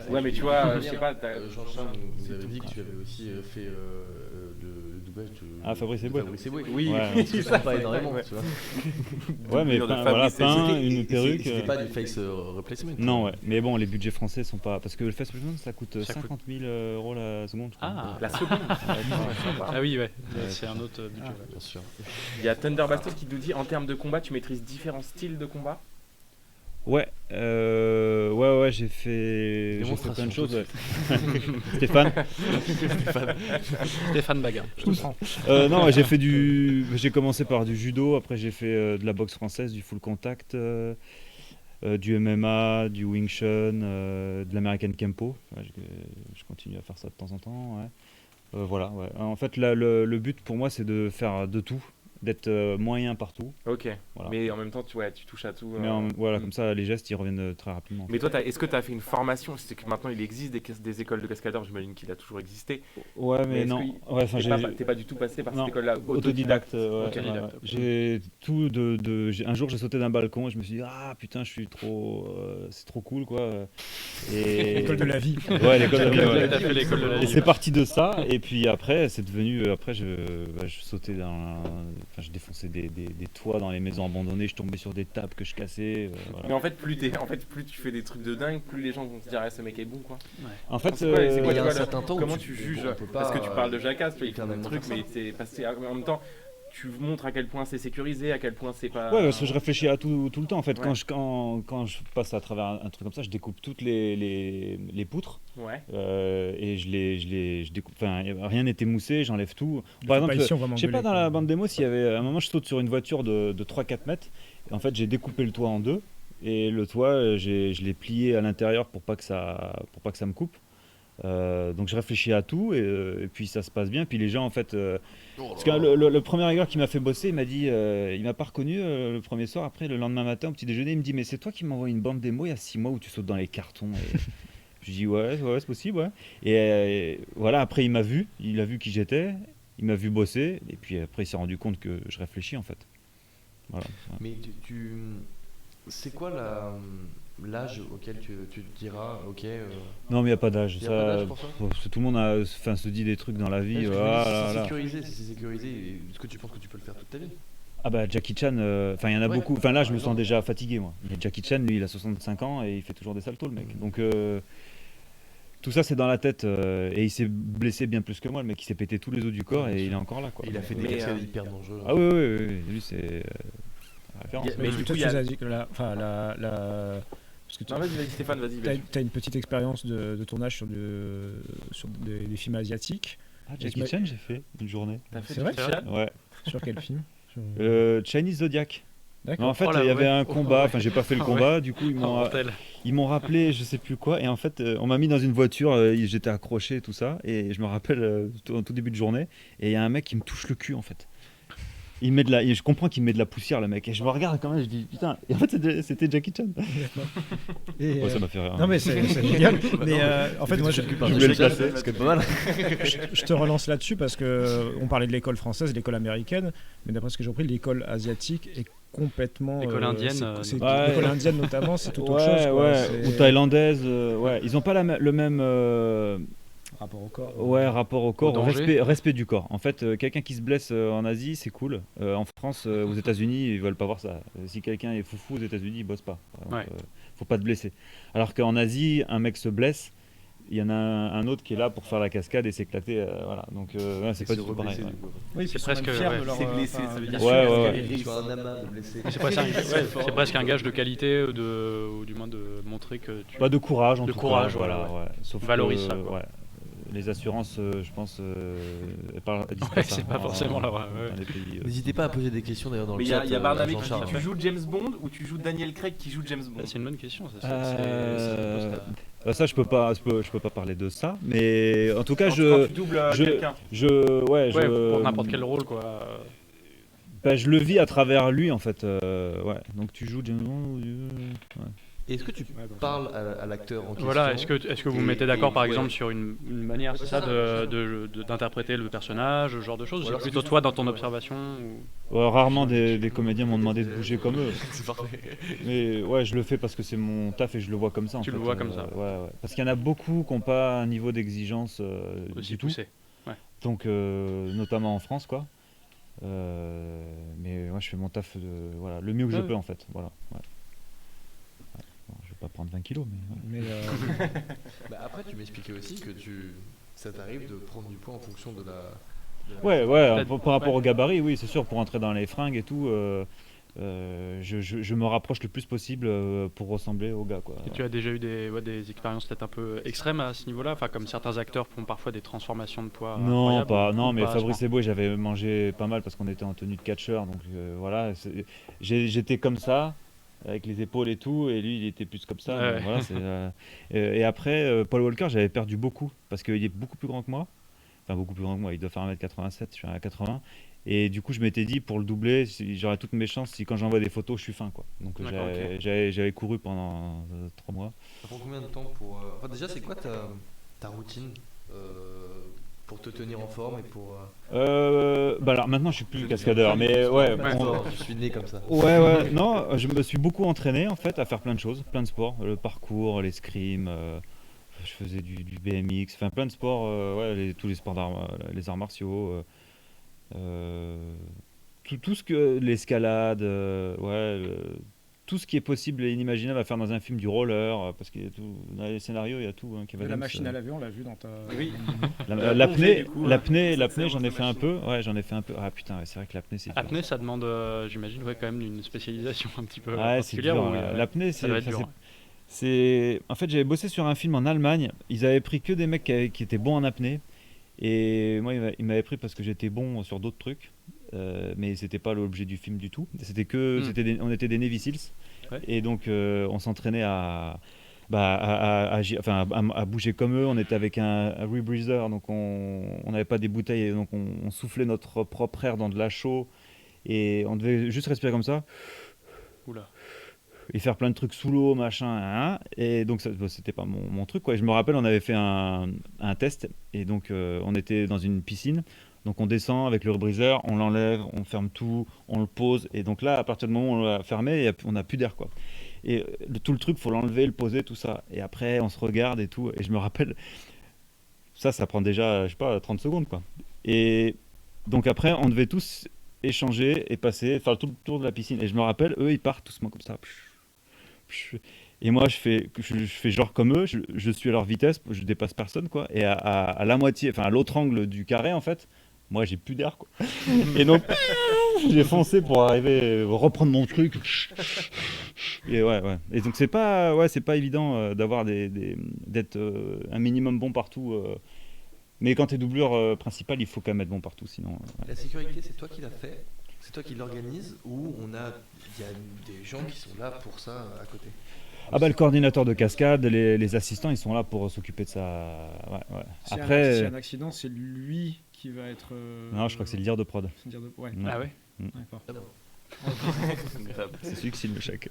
Ouais, mais tu vois, je sais pas.
Jean-Charles nous avait dit que tu avais aussi fait le doublage de.
Ah, Fabrice Eboué.
Fabrice Eboué.
Oui,
Ouais.
On se ressemble pas énormément, tu vois.
Ouais, mais
Doublure de
voilà,
Fabrice
peint,
Eboué.
une perruque.
C'était pas du face replacement.
Non, ouais. Mais bon, les budgets français sont pas. Parce que le face replacement, ça coûte
Ça
50 000 euros la seconde. je crois.
Ah,
La seconde.
Ah oui, ouais, c'est un autre budget. ouais.
Bien sûr.
Il y a Thunderbastos qui nous dit en termes de combat, tu maîtrises différents styles de combat.
Ouais, j'ai fait plein de choses. Ouais. Stéphane.
Stéphane Baga.
Non, j'ai commencé par du judo, après j'ai fait de la boxe française, du full contact, du MMA, du Wing Chun, de l'American Kempo. Ouais, je continue à faire ça de temps en temps. Ouais. Voilà, ouais. En fait, là, le but pour moi, c'est de faire de tout. d'être moyen partout.
Ok.
Voilà.
Mais en même temps, tu touches à tout.
Mais voilà, comme ça, les gestes, ils reviennent très rapidement.
Mais toi, est-ce que tu as fait une formation? C'est que maintenant, il existe des écoles de cascadeurs, j'imagine qu'il a toujours existé.
Ouais, mais non. Ouais,
t'es pas du tout passé par
non,
cette école-là.
Autodidacte.
Autodidacte.
J'ai tout un jour, j'ai sauté d'un balcon et je me suis dit, ah putain, je suis trop. C'est trop cool, quoi. Et...
L'école de la vie.
Ouais, l'école de la vie. Ouais.
T'as fait l'école de la vie.
Et c'est parti de ça. Et puis après, c'est devenu. Après, je sautais enfin, je défonçais des toits dans les maisons abandonnées, je tombais sur des tables que je cassais. Voilà.
Mais en fait, plus tu fais des trucs de dingue, plus les gens vont se dire, ah, ce mec est bon, quoi.
Ouais.
En fait,
il y a un certain temps où
comment tu juges? Parce que tu parles de Jackass, il fait un truc, mais c'est passé en même temps. Tu montres à quel point c'est sécurisé, à quel point c'est pas.
Ouais, parce que je réfléchis à tout le temps. En fait,
Ouais.
quand je passe à travers un truc comme ça, je découpe toutes les poutres.
Ouais.
Et je découpe. Enfin, rien n'était moussé, j'enlève tout.
Par
exemple,
ici, on va
je sais pas,
m'engueuler,
dans la
quoi.
bande démo, s'il y avait. À un moment, je saute sur une voiture de 3-4 mètres. Et en fait, j'ai découpé le toit en deux. Et le toit, je l'ai plié à l'intérieur pour pas que ça me coupe. Donc je réfléchis à tout et puis ça se passe bien. Puis les gens en fait, parce que le premier gars qui m'a fait bosser, il m'a dit, il m'a pas reconnu le premier soir. Après le lendemain matin au petit déjeuner, il me dit mais c'est toi qui m'as envoyé une bande démo il y a 6 mois où tu sautes dans les cartons. Et je dis ouais c'est possible ouais. Et voilà, après il m'a vu, il a vu qui j'étais, il m'a vu bosser et puis après il s'est rendu compte que je réfléchis en fait. Voilà.
Mais c'est quoi l'âge auquel tu te diras ok
Non mais il n'y a pas d'âge.
Y a pas d'âge pour ça
Tout le monde se dit des trucs dans la vie.
Si c'est sécurisé, est-ce que tu penses que tu peux le faire toute ta vie?
Ah bah Jackie Chan, il y en a beaucoup. Enfin là je me sens déjà fatigué moi. Mais Jackie Chan lui il a 65 ans et il fait toujours des saltos le mec. Donc tout ça c'est dans la tête et il s'est blessé bien plus que moi. Le mec il s'est pété tous les os du corps et il est encore là quoi.
Il a fait des cascades hyper dangereux.
Ah oui. Lui c'est la référence.
Mais du coup tu as dit que parce que
vas-y Stéphane, vas-y.
T'as une petite expérience de tournage sur des films asiatiques.
Ah, Jackie Chan j'ai fait une journée.
C'est vrai?
Ouais.
Sur quel film?
Chinese Zodiac.
D'accord.
En fait, il y avait un combat, enfin j'ai pas fait le combat, du coup ils m'ont rappelé je sais plus quoi, et en fait on m'a mis dans une voiture, j'étais accroché et tout ça, et je me rappelle en tout début de journée, et il y a un mec qui me touche le cul en fait. Je comprends qu'il met de la poussière le mec, et je me regarde quand même, je dis putain, et en fait c'était Jackie Chan.
Et
ça m'a fait rire.
Non mais c'est génial. Mais en fait moi je
voulais le placer,
parce que pas mal.
Je te relance là-dessus parce que on parlait de l'école française, l'école américaine, mais d'après ce que j'ai compris, l'école asiatique est complètement.
L'école indienne.
L'école indienne notamment, c'est tout autre chose. Quoi.
Ou thaïlandaise, ils ont pas le même.
Rapport au corps.
Ouais, rapport au corps,
danger.
respect du corps. En fait, quelqu'un qui se blesse en Asie, c'est cool. En France, aux États-Unis, ils veulent pas voir ça. Si quelqu'un est foufou aux États-Unis, il bosse pas. Donc, faut pas te blesser. Alors qu'en Asie, un mec se blesse, il y en a un autre qui est là pour faire la cascade et s'éclater. Voilà. Donc, c'est pas du tout pareil.
Oui,
c'est presque.
C'est blessé, ça veut dire.
C'est presque un gage de qualité ou du moins de montrer que tu.
Pas de courage en tout cas.
De courage,
voilà. Sauf
valorise ça. Quoi.
Les assurances, je pense,
c'est pas forcément là.
N'hésitez pas à poser des questions d'ailleurs dans le
chat.
chat.
Il y a Barnabé qui dit tu joues James Bond ou tu joues Daniel Craig qui joue James Bond?
C'est une bonne question.
Ça je peux pas parler de ça, mais en tout cas
quand tu doubles quelqu'un.
Pour n'importe quel rôle quoi.
Je le vis à travers lui en fait. Donc tu joues James Bond.
Est-ce que tu parles à l'acteur en question?
Voilà, est-ce que vous vous mettez d'accord par exemple sur une manière, c'est ça, d'interpréter le personnage, ce genre de choses? Ou c'est plutôt toi dans ton observation
Rarement des comédiens m'ont demandé de bouger comme eux.
C'est parfait.
Mais je le fais parce que c'est mon taf et je le vois comme ça.
Tu le vois comme ça.
Parce qu'il y en a beaucoup qui n'ont pas un niveau d'exigence
aussi
du
poussé.
Tout. Donc notamment en France quoi. Mais moi je fais mon taf le mieux que je peux en fait. Voilà. Je vais pas prendre 20 kilos, mais
après, tu m'expliquais aussi que ça t'arrive de prendre du poids en fonction de la.
Par rapport au gabarit, oui, c'est sûr, pour entrer dans les fringues et tout, je me rapproche le plus possible pour ressembler au gars, quoi.
Et tu as déjà eu des expériences peut-être un peu extrêmes à ce niveau-là, enfin comme certains acteurs font parfois des transformations de poids.
Mais Fabrice Eboué, j'avais mangé pas mal parce qu'on était en tenue de catcheur, donc voilà, j'étais comme ça. Avec les épaules et tout, et lui il était plus comme ça. Voilà, et après Paul Walker, j'avais perdu beaucoup parce qu'il est beaucoup plus grand que moi. enfin beaucoup plus grand que moi, il doit faire 1m87, je suis à 1m80. Et du coup, je m'étais dit, pour le doubler, j'aurais toutes mes chances si quand j'envoie des photos, je suis fin, quoi. Donc
D'accord, ok.
j'avais couru pendant 3 mois.
Ça prend combien de temps pour. Enfin, déjà, c'est quoi ta routine pour te tenir en forme et pour.
Bah alors maintenant je suis plus cascadeur, mais ouais,
je suis né comme ça.
Ouais, non, je me suis beaucoup entraîné en fait à faire plein de choses, plein de sports, le parcours, l'escrime, je faisais du BMX, enfin plein de sports, tous les sports les arts martiaux, tout ce que l'escalade, tout ce qui est possible et inimaginable à faire dans un film, du roller, parce qu'il y a tout, dans les scénarios il y a tout. Hein,
La machine à laver, on l'a vu dans ta.
Oui.
L'apnée, j'en ai fait un peu. Ouais, j'en ai fait un peu. Ah putain, ouais, c'est vrai que l'apnée c'est dur.
Apnée, ça demande, j'imagine, quand même une spécialisation un petit peu
Ouais, c'est
particulière.
dur. L'apnée,
ça doit être dur.
En fait, j'avais bossé sur un film en Allemagne. Ils avaient pris que des mecs qui étaient bons en apnée. Et moi, ils m'avaient pris parce que j'étais bon sur d'autres trucs. Mais c'était pas l'objet du film du tout. On était des Navy Seals.
Ouais.
Et donc, on s'entraînait à bouger comme eux. On était avec un rebreather, donc on n'avait pas des bouteilles, donc on soufflait notre propre air dans de la chaux. Et on devait juste respirer comme ça.
Oula.
Et faire plein de trucs sous l'eau, machin, hein. Et donc c'était pas mon truc, quoi. Et je me rappelle, on avait fait un test, et donc on était dans une piscine, donc on descend avec le rebreather, on l'enlève, on ferme tout, on le pose, et donc là, à partir du moment où on l'a fermé, on n'a plus d'air, quoi. Et tout le truc, faut l'enlever, le poser, tout ça. Et après, on se regarde et tout, et je me rappelle, ça prend déjà, je sais pas, 30 secondes, quoi. Et donc après, on devait tous échanger et faire tout le tour de la piscine. Et je me rappelle, eux, ils partent doucement comme ça. Et moi, je fais genre comme eux, je suis à leur vitesse, je dépasse personne, quoi. Et à la moitié, enfin à l'autre angle du carré, en fait, moi, j'ai plus d'air, quoi. Et donc, j'ai foncé pour reprendre mon truc. Et ouais. Et donc, c'est pas évident d'être un minimum bon partout. Mais quand t'es doublure principale, il faut quand même être bon partout, sinon.
La sécurité, c'est toi qui l'as fait, c'est toi qui l'organise, ou il y a des gens qui sont là pour ça à côté?
Ah bah le coordinateur de cascade, les assistants, ils sont là pour s'occuper de ça. Ouais.
Si
Après,
si un accident, c'est lui qui va être.
Non, je crois que c'est le dire de prod.
Ouais.
Ah ouais.
D'accord.
C'est celui qui signe le chèque.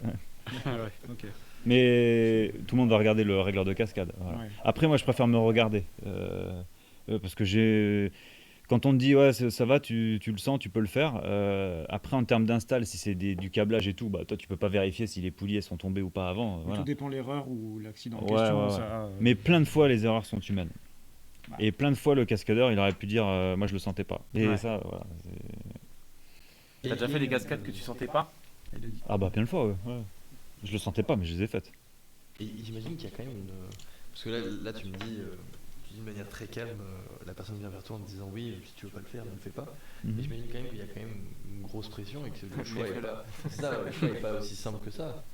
Ouais, ok.
Mais tout le monde va regarder le régleur de cascade. Voilà.
Ouais.
Après, moi, je préfère me regarder. Parce que quand on te dit, ouais, ça va, tu le sens, tu peux le faire. Après, en termes d'install, si c'est du câblage et tout, bah, toi, tu peux pas vérifier si les poulies elles sont tombées ou pas avant. Voilà.
Tout dépend de l'erreur ou l'accident en
Ouais.
question. Ça,
Mais plein de fois, les erreurs sont humaines.
Bah.
Et plein de fois, le cascadeur, il aurait pu dire, moi, je le sentais pas. Et ça, voilà.
T'as déjà fait des cascades que tu sentais pas?
Ah bah, plein de fois, ouais. Je le sentais pas, mais je les ai faites.
Et j'imagine qu'il y a quand même une. Parce que là tu me dis de manière très calme, la personne vient vers toi en te disant oui, si tu veux pas le faire, ne le fais pas. Mais j'imagine quand même qu'il y a quand même une grosse pression et que le choix est pas aussi simple que ça.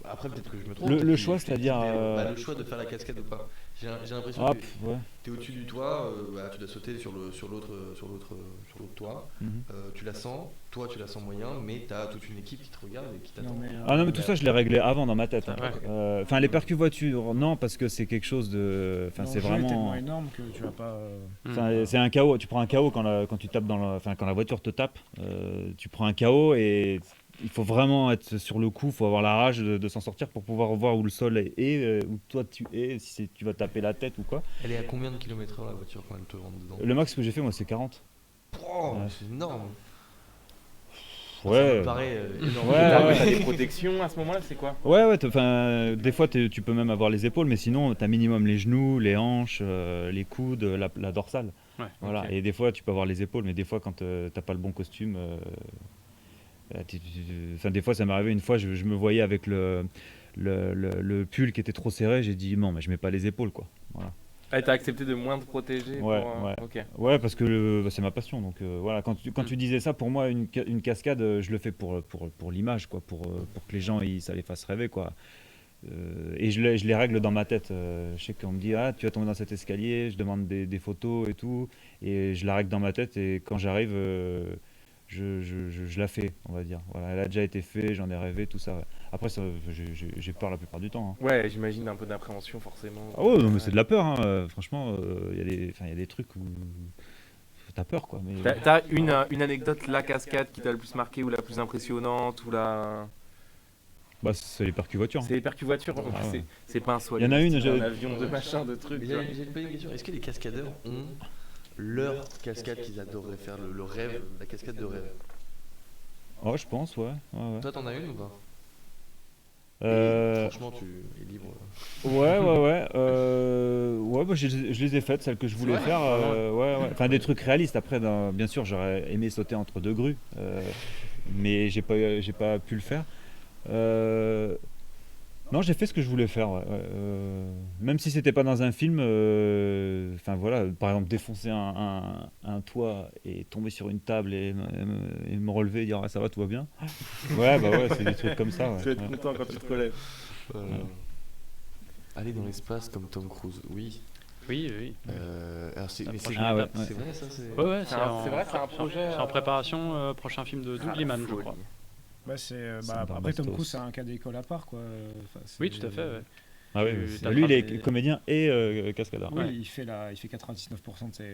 Après, peut-être que je me trompe.
Le choix, c'est-à-dire.
Le choix de faire la cascade ou pas. J'ai l'impression que tu es au-dessus du toit, tu dois sauter sur l'autre toit. Tu la sens, toi tu la sens moyen, mais tu as toute une équipe qui te regarde et qui t'attend.
Non, mais tout ça, je l'ai réglé avant dans ma tête. Enfin, les percus voitures, non, parce que c'est quelque chose de. Enfin, c'est vraiment.
C'est tellement énorme que tu vas pas.
Enfin, c'est un KO. Tu prends un KO quand tu tapes quand la voiture te tape. Tu prends un KO et il faut vraiment être sur le coup. Il faut avoir la rage de s'en sortir pour pouvoir voir où le sol est, où toi tu es, si tu vas taper la tête ou quoi.
Elle est à combien de kilomètres/h la voiture quand elle te rentre dedans?
Le max que j'ai fait, moi, c'est 40.
Oh, c'est énorme.
Ouais.
Ça me paraît énorme.
T'as des protections à ce moment-là, c'est quoi?
Ouais, des fois tu peux même avoir les épaules, mais sinon t'as minimum les genoux, les hanches, les coudes, la dorsale.
Ouais,
voilà.
okay.
Et des fois tu peux avoir les épaules, mais des fois quand t'as pas le bon costume, des fois ça m'est arrivé une fois, je me voyais avec le pull qui était trop serré, j'ai dit non, mais je mets pas les épaules, quoi. Voilà.
Ah, t'as accepté de moins te protéger
Ouais.
Okay.
Ouais, parce que c'est ma passion. Donc voilà, quand tu disais ça, pour moi, une cascade, je le fais pour l'image, quoi, pour que les gens ça les fasse rêver, quoi. Et je les règle dans ma tête. Je sais qu'on me dit, ah, tu vas tomber dans cet escalier, je demande des photos et tout, et je la règle dans ma tête. Et quand j'arrive, je la fais, on va dire. Voilà, elle a déjà été faite, j'en ai rêvé, tout ça. Ouais. Après, j'ai peur la plupart du temps. Hein.
Ouais, j'imagine un peu d'appréhension forcément.
Ah ouais, non, mais c'est de la peur. Hein. Franchement, il y a des trucs où t'as peur, quoi. Mais...
T'as une anecdote, la cascade qui t'a le plus marqué ou la plus impressionnante ou la...
Bah, c'est les percus-voitures.
C'est les percus-voitures,
ouais.
c'est pas un soin.
Il y en a une,
un avion de machin, de trucs.
J'ai une question. Est-ce que les cascadeurs ont leur cascade qu'ils adoreraient faire, le rêve, la cascade de rêve?
Oh, je pense, ouais.
Toi, t'en as une ou pas? Franchement, tu es libre.
Ouais, bah, je les ai faites, celles que je voulais faire. Ouais. Enfin, des trucs réalistes. Après, bien sûr, j'aurais aimé sauter entre deux grues, mais j'ai pas pu le faire. Non, j'ai fait ce que je voulais faire. Ouais. Même si c'était pas dans un film. Enfin voilà, par exemple, défoncer un toit et tomber sur une table et me relever et dire ah, ça va, tout va bien. Ouais, bah ouais, c'est des trucs comme ça. Ouais.
Tu vas être content quand tu te relèves.
Aller dans l'espace comme Tom Cruise, oui.
Oui.
Alors c'est vrai, ça.
Ouais, c'est vrai, c'est un projet. C'est en préparation, prochain film de Doug Liman, je crois.
Bah, après, Tom Cruise, c'est un cas d'école à part, quoi.
Oui, tout à fait. Ouais.
Ah oui, lui, il est comédien et cascadeur.
Oui, il fait 99% de ses.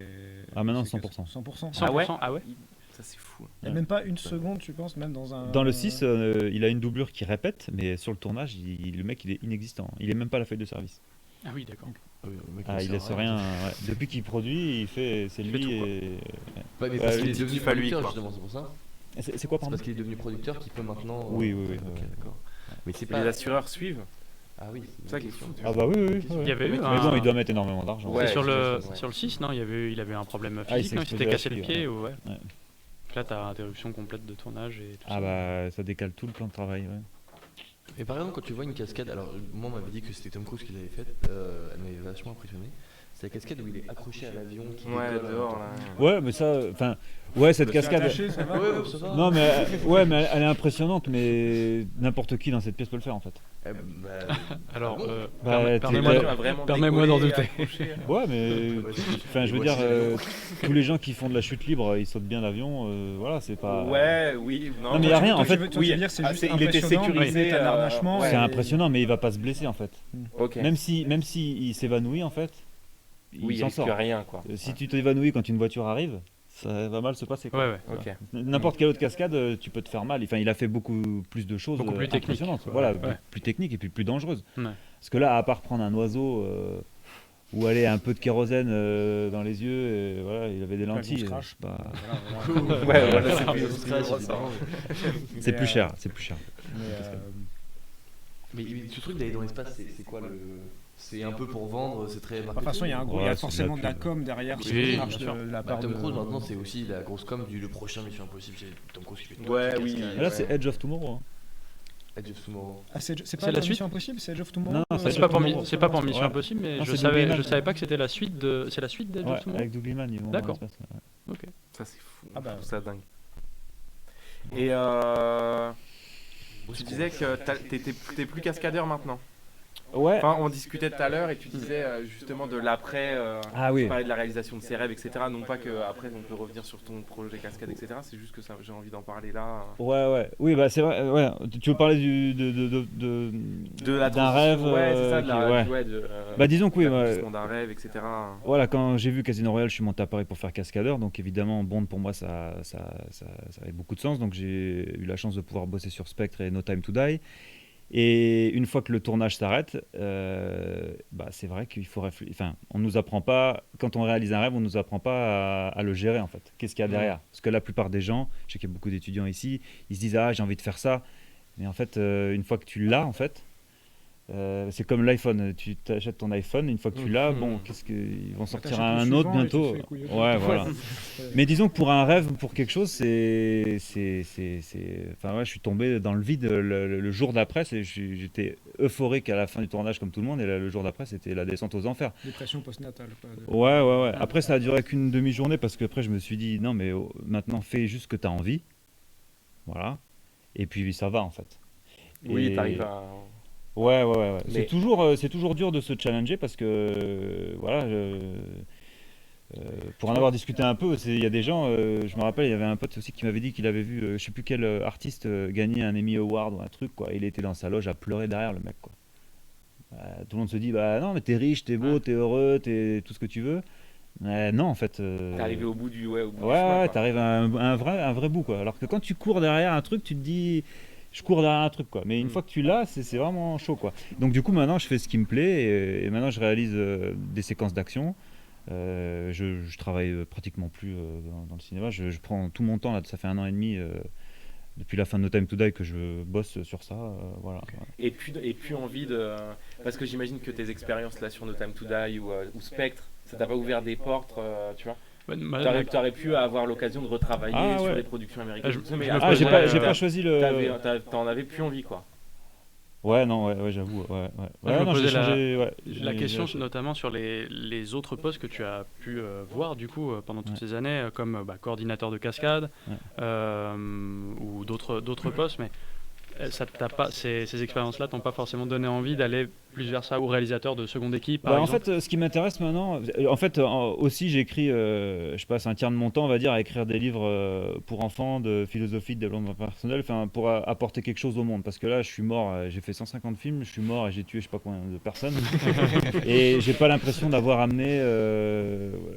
Ah, maintenant 100%.
100%.
Ah ouais.
Ça, c'est fou. Il n'y a même pas une seconde, tu penses, même dans un.
Dans le 6, il a une doublure qui répète, mais sur le tournage, le mec, il est inexistant. Il est même pas à la feuille de service.
Ah oui, d'accord.
Il laisse rien. Ouais. Depuis qu'il produit, c'est lui.
Tout,
et...
Ouais, mais parce qu'il est devenu producteur, justement, c'est pour ça.
C'est quoi, pardon?
Parce qu'il est devenu producteur qu'il peut maintenant.
Oui.
Ok, d'accord. Mais c'est
pas. Les assureurs suivent.
Ah oui,
c'est ça qui est fou.
Ah bah oui.
Il y avait
mais bon, il doit mettre énormément d'argent.
Ouais, sur le 6, non, il avait un problème physique, il s'était cassé le pied. Ouais. Là, t'as interruption complète de tournage et tout ça.
Ah bah ça décale tout le plan de travail. Ouais.
Et par exemple, quand tu vois une cascade, alors moi on m'avait dit que c'était Tom Cruise qui l'avait faite, elle m'avait vachement impressionné. C'est la cascade où il est accroché à l'avion qui décolle
dehors là.
Ouais, mais ça, enfin, ouais, cette cascade.
Attaché, ça va
ça va.
Non, mais elle est impressionnante, mais n'importe qui dans cette pièce peut le faire en fait.
Alors,
permets-moi
d'en douter.
Ouais, mais enfin, je veux dire, tous les gens qui font de la chute libre, ils sautent bien l'avion. Voilà, c'est pas.
Ouais, oui.
Non, mais il y a rien. En fait,
il était sécurisé.
C'est impressionnant, mais il va pas se blesser en fait.
Okay.
Même si il s'évanouit en fait.
Il s'en sort. Rien, quoi.
Si tu t'évanouis quand une voiture arrive, ça va mal se passer. Quoi.
Ouais.
Okay.
N'importe quelle autre cascade, tu peux te faire mal. Enfin, il a fait beaucoup plus de choses
beaucoup plus
impressionnantes. Voilà, plus techniques et puis plus dangereuses.
Ouais.
Parce que là, à part prendre un oiseau ou aller un peu de kérosène dans les yeux, et, voilà, il avait des lentilles. C'est plus cher.
Mais ce truc d'aller dans l'espace, c'est quoi le... C'est un peu pour vendre, c'est très marketing.
De toute façon, il y a forcément de la com derrière.
Oui,
la part
Tom Cruise, maintenant, c'est aussi la grosse com le prochain Mission Impossible. C'est Tom Cruise qui fait tout.
Oui.
Là, c'est Edge of Tomorrow. Hein.
Edge of Tomorrow.
Ah, c'est pas la Mission Impossible, c'est Edge of Tomorrow.
Non,
c'est pas pour Mission Impossible, mais je savais pas que c'était la suite de. C'est la suite d'Edge of Tomorrow.
Avec Doug Liman, ils vont.
D'accord. Ok.
Ça c'est fou.
Ah bah
ça dingue. Et tu disais que t'es plus cascadeur maintenant.
Ouais.
Enfin, on discutait tout à l'heure et tu disais justement de l'après. Tu parlais de la réalisation de ses rêves, etc. Non pas qu'après on peut revenir sur ton projet cascade, etc. C'est juste que j'ai envie d'en parler là.
Ouais. Oui, bah c'est vrai. Ouais. Tu veux parler d'un rêve.
Ouais, c'est ça.
Bah disons que oui.
D'un rêve, etc.
Voilà, quand j'ai vu Casino Royale, je suis monté à Paris pour faire cascadeur. Donc évidemment, Bond pour moi, ça avait beaucoup de sens. Donc j'ai eu la chance de pouvoir bosser sur Spectre et No Time to Die. Et une fois que le tournage s'arrête, c'est vrai qu'il faut réfléchir. Enfin, on nous apprend pas, quand on réalise un rêve, on nous apprend pas à le gérer en fait. Qu'est-ce qu'il y a derrière? Parce que la plupart des gens, je sais qu'il y a beaucoup d'étudiants ici, ils se disent ah j'ai envie de faire ça, mais en fait une fois que tu l'as en fait, c'est comme l'iPhone. Tu t'achètes ton iPhone, une fois que tu l'as, bon, qu'est-ce qu'ils vont sortir un autre bientôt. Ouais, voilà. Mais disons que pour un rêve, pour quelque chose, enfin ouais, je suis tombé dans le vide le jour d'après. J'étais euphorique à la fin du tournage comme tout le monde, et le jour d'après, c'était la descente aux enfers.
Dépression postnatale.
Ouais. Après, ça a duré qu'une demi-journée parce qu'après, je me suis dit non, mais maintenant, fais juste ce que tu as envie. Voilà. Et puis ça va en fait.
Oui, t'arrives à.
Ouais. Mais... C'est toujours dur de se challenger parce que voilà, Pour en avoir discuté un peu, il y a des gens, je me rappelle, il y avait un pote aussi qui m'avait dit qu'il avait vu, je sais plus quel artiste gagner un Emmy Award ou un truc, quoi. Il était dans sa loge à pleurer derrière le mec, quoi. Tout le monde se dit, bah non, mais t'es riche, t'es beau, t'es heureux, t'es tout ce que tu veux. Non, en fait.
T'es arrivé au bout du chemin,
Ouais,
quoi.
t'arrives à un vrai bout, quoi. Alors que quand tu cours derrière un truc, tu te dis, je cours derrière un truc, quoi. Mais une fois que tu l'as, c'est vraiment chaud, quoi. Donc du coup, maintenant, je fais ce qui me plaît et maintenant, je réalise des séquences d'action. Je travaille pratiquement plus dans le cinéma. Je prends tout mon temps, là, ça fait 1 an et demi. Depuis la fin de No Time to Die que je bosse sur ça, voilà.
Et puis envie de... Parce que j'imagine que tes expériences là sur No Time to Die ou Spectre, ça t'a pas ouvert des portes, tu vois. T'aurais pu avoir l'occasion de retravailler sur les productions américaines.
J'ai pas choisi le...
T'en avais plus envie, quoi.
Ouais, non, ouais, j'avoue. Ouais.
Je me
non,
posais
changé,
la question notamment sur les autres postes que tu as pu voir du coup pendant toutes ces années, comme coordinateur de cascade ou d'autres postes, mais ça t'a pas, ces expériences-là t'ont pas forcément donné envie d'aller plus vers ça, ou réalisateur de seconde équipe par exemple.
En fait, ce qui m'intéresse maintenant, aussi j'écris, je passe un tiers de mon temps, on va dire, à écrire des livres pour enfants de philosophie, de développement personnel, pour apporter quelque chose au monde. Parce que là, je suis mort, j'ai fait 150 films, je suis mort et j'ai tué je sais pas combien de personnes. Et j'ai pas l'impression d'avoir amené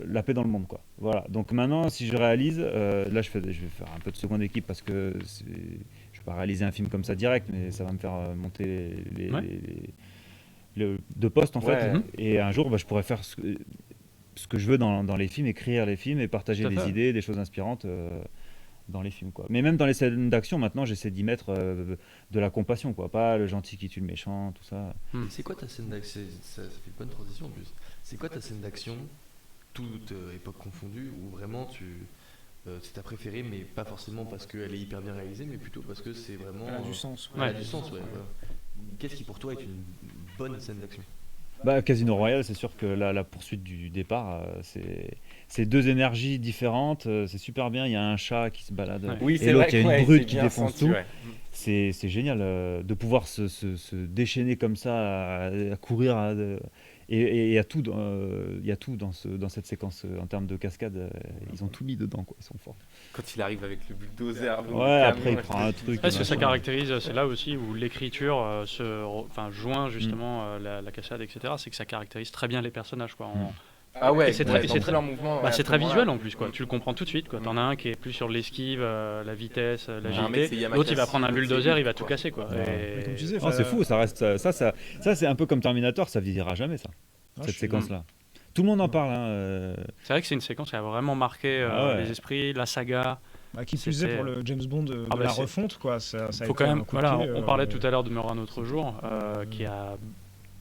la paix dans le monde, quoi. Voilà. Donc maintenant, si je réalise, là, je vais faire un peu de seconde équipe parce que je vais pas réaliser un film comme ça direct, mais ça va me faire monter de poste en fait. Et un jour, je pourrais faire ce que je veux dans les films, écrire les films et partager des idées, des choses inspirantes dans les films, quoi. Mais même dans les scènes d'action, maintenant, j'essaie d'y mettre de la compassion, quoi. Pas le gentil qui tue le méchant, tout ça.
C'est quoi ta scène d'action? Ça fait une bonne transition en plus. C'est quoi ta scène d'action, toute époque confondue, où vraiment c'est ta préférée, mais pas forcément parce qu'elle est hyper bien réalisée, mais plutôt parce que c'est vraiment...
Elle a du sens.
Elle a du sens, ouais. Qu'est-ce qui pour toi est une bonne scène d'action?
Casino Royale, c'est sûr que la poursuite du départ, c'est deux énergies différentes, c'est super bien. Il y a un chat qui se balade et l'autre, il y a une brute qui défonce tout. C'est génial de pouvoir se déchaîner comme ça, à courir. Et il y a tout dans cette séquence en termes de cascade. Ils ont tout mis dedans, quoi. Ils sont forts.
Quand il arrive avec le bulldozer.
Après il prend un truc.
Ce que ça caractérise, c'est là aussi où l'écriture joint justement la cascade, etc. C'est que ça caractérise très bien les personnages, quoi. C'est très visuel en plus, quoi. Tu le comprends tout de suite, quoi. T'en as un qui est plus sur l'esquive, la vitesse, l'agilité. L'autre, il va prendre un bulldozer, il va tout casser, quoi.
Mais comme tu disais,
c'est fou, ça reste ça c'est un peu comme Terminator, ça vieillira jamais, ça. Cette séquence-là. Tout le monde en parle.
C'est vrai que c'est une séquence qui a vraiment marqué les esprits, la saga.
Qui plus est pour le James Bond de la refonte, quoi. Ça
faut quand même. Voilà, on parlait tout à l'heure de Meurt un autre jour, qui a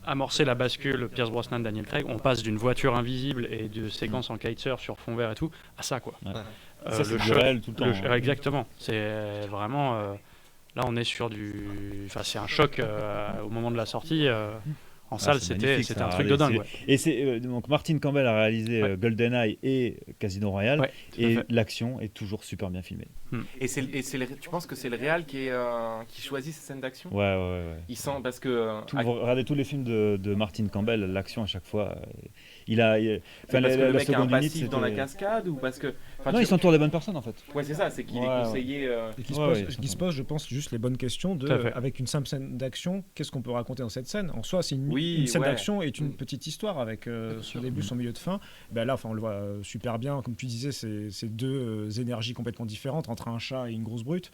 amorcé la bascule Pierce Brosnan, Daniel Craig. On passe d'une voiture invisible et de séquences en kitesurf sur fond vert et tout à ça, quoi.
Ça, c'est du réel tout le temps.
Exactement. C'est vraiment. Là, on est sur du. Enfin, c'est un choc au moment de la sortie. En salle, c'était un truc de dingue.
Et donc Martin Campbell a réalisé GoldenEye et Casino Royale, et l'action est toujours super bien filmée.
Et tu penses que c'est le réal qui choisit ces scènes d'action?
Ouais.
Il sent parce que
regardez tous les films de Martin Campbell, l'action à chaque fois.
Parce que le mec a un passif dans la cascade ou parce que...
Non, il s'entoure des bonnes personnes en fait.
Ouais, c'est ça, c'est qu'il est conseillé...
Et qu'il se pose, je pense, juste les bonnes questions avec une simple scène d'action, qu'est-ce qu'on peut raconter dans cette scène? En soi, c'est une scène d'action est une petite hisire avec son début, son milieu de fin. Là, on le voit super bien. Comme tu disais, c'est deux énergies complètement différentes entre un chat et une grosse brute.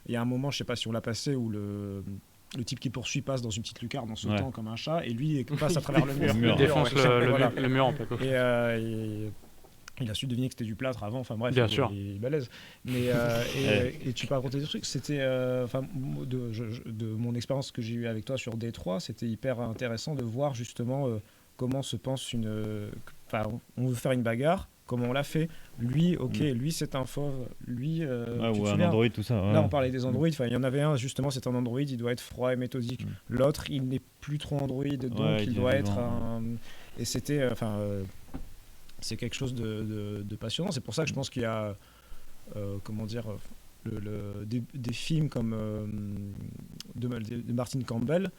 Il y a un moment, je sais pas si on l'a passé, où le type qui poursuit passe dans une petite lucarne en sautant comme un chat, et lui passe à travers le mur.
Il défonce le mur en fait.
Et il a su deviner que c'était du plâtre avant, enfin bref, il est balèze. Mais et tu peux raconter des trucs. C'était, de mon expérience que j'ai eue avec toi sur D3, c'était hyper intéressant de voir justement comment se pense on veut faire une bagarre. Comment on l'a fait? Lui, lui c'est un fauve. Lui,
ou un androïde, tout ça.
Là, on parlait des androïdes. Il y en avait un, justement, c'est un androïde, il doit être froid et méthodique. L'autre, il n'est plus trop androïde, donc il doit être un... Et c'était... c'est quelque chose de passionnant. C'est pour ça que je pense qu'il y a... des films comme de Martin Campbell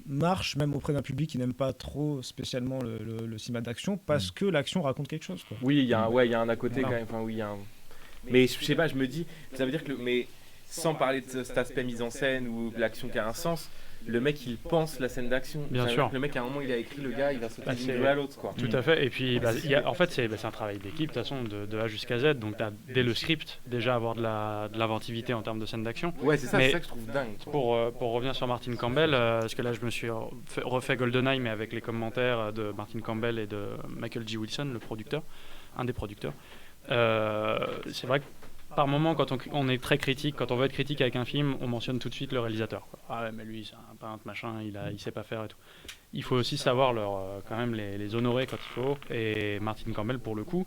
marche même auprès d'un public qui n'aime pas trop spécialement le cinéma d'action parce que l'action raconte quelque chose, quoi.
Oui, il y a un à côté
Voilà.
quand même. Enfin, oui, il y a un... Mais je sais pas, je me dis, ça veut dire que mais sans parler de cet aspect mise en scène ou de l'action qui a un sens, le mec il pense la scène d'action.
Bien
Ça veut
sûr.
dire que le mec à un moment il a écrit, le gars il va sauter
Bah,
d'une
c'est-
grue à l'autre, quoi.
Tout à fait. Et puis, en fait, c'est un travail d'équipe, de toute façon, de A jusqu'à Z. Donc, t'as dès le script, déjà avoir de l'inventivité en termes de scène d'action.
Ouais, c'est ça
Mais
que je trouve dingue, quoi.
Pour revenir sur Martin Campbell, parce que là, je me suis refait GoldenEye, mais avec les commentaires de Martin Campbell et de Michael G. Wilson, le producteur, un des producteurs. C'est vrai que par moment, quand on est très critique, quand on veut être critique avec un film, on mentionne tout de suite le réalisateur, quoi. Ah ouais, mais lui, c'est un peintre, machin, il sait pas faire et tout. Il faut aussi savoir quand même les honorer quand il faut. Et Martin Campbell, pour le coup,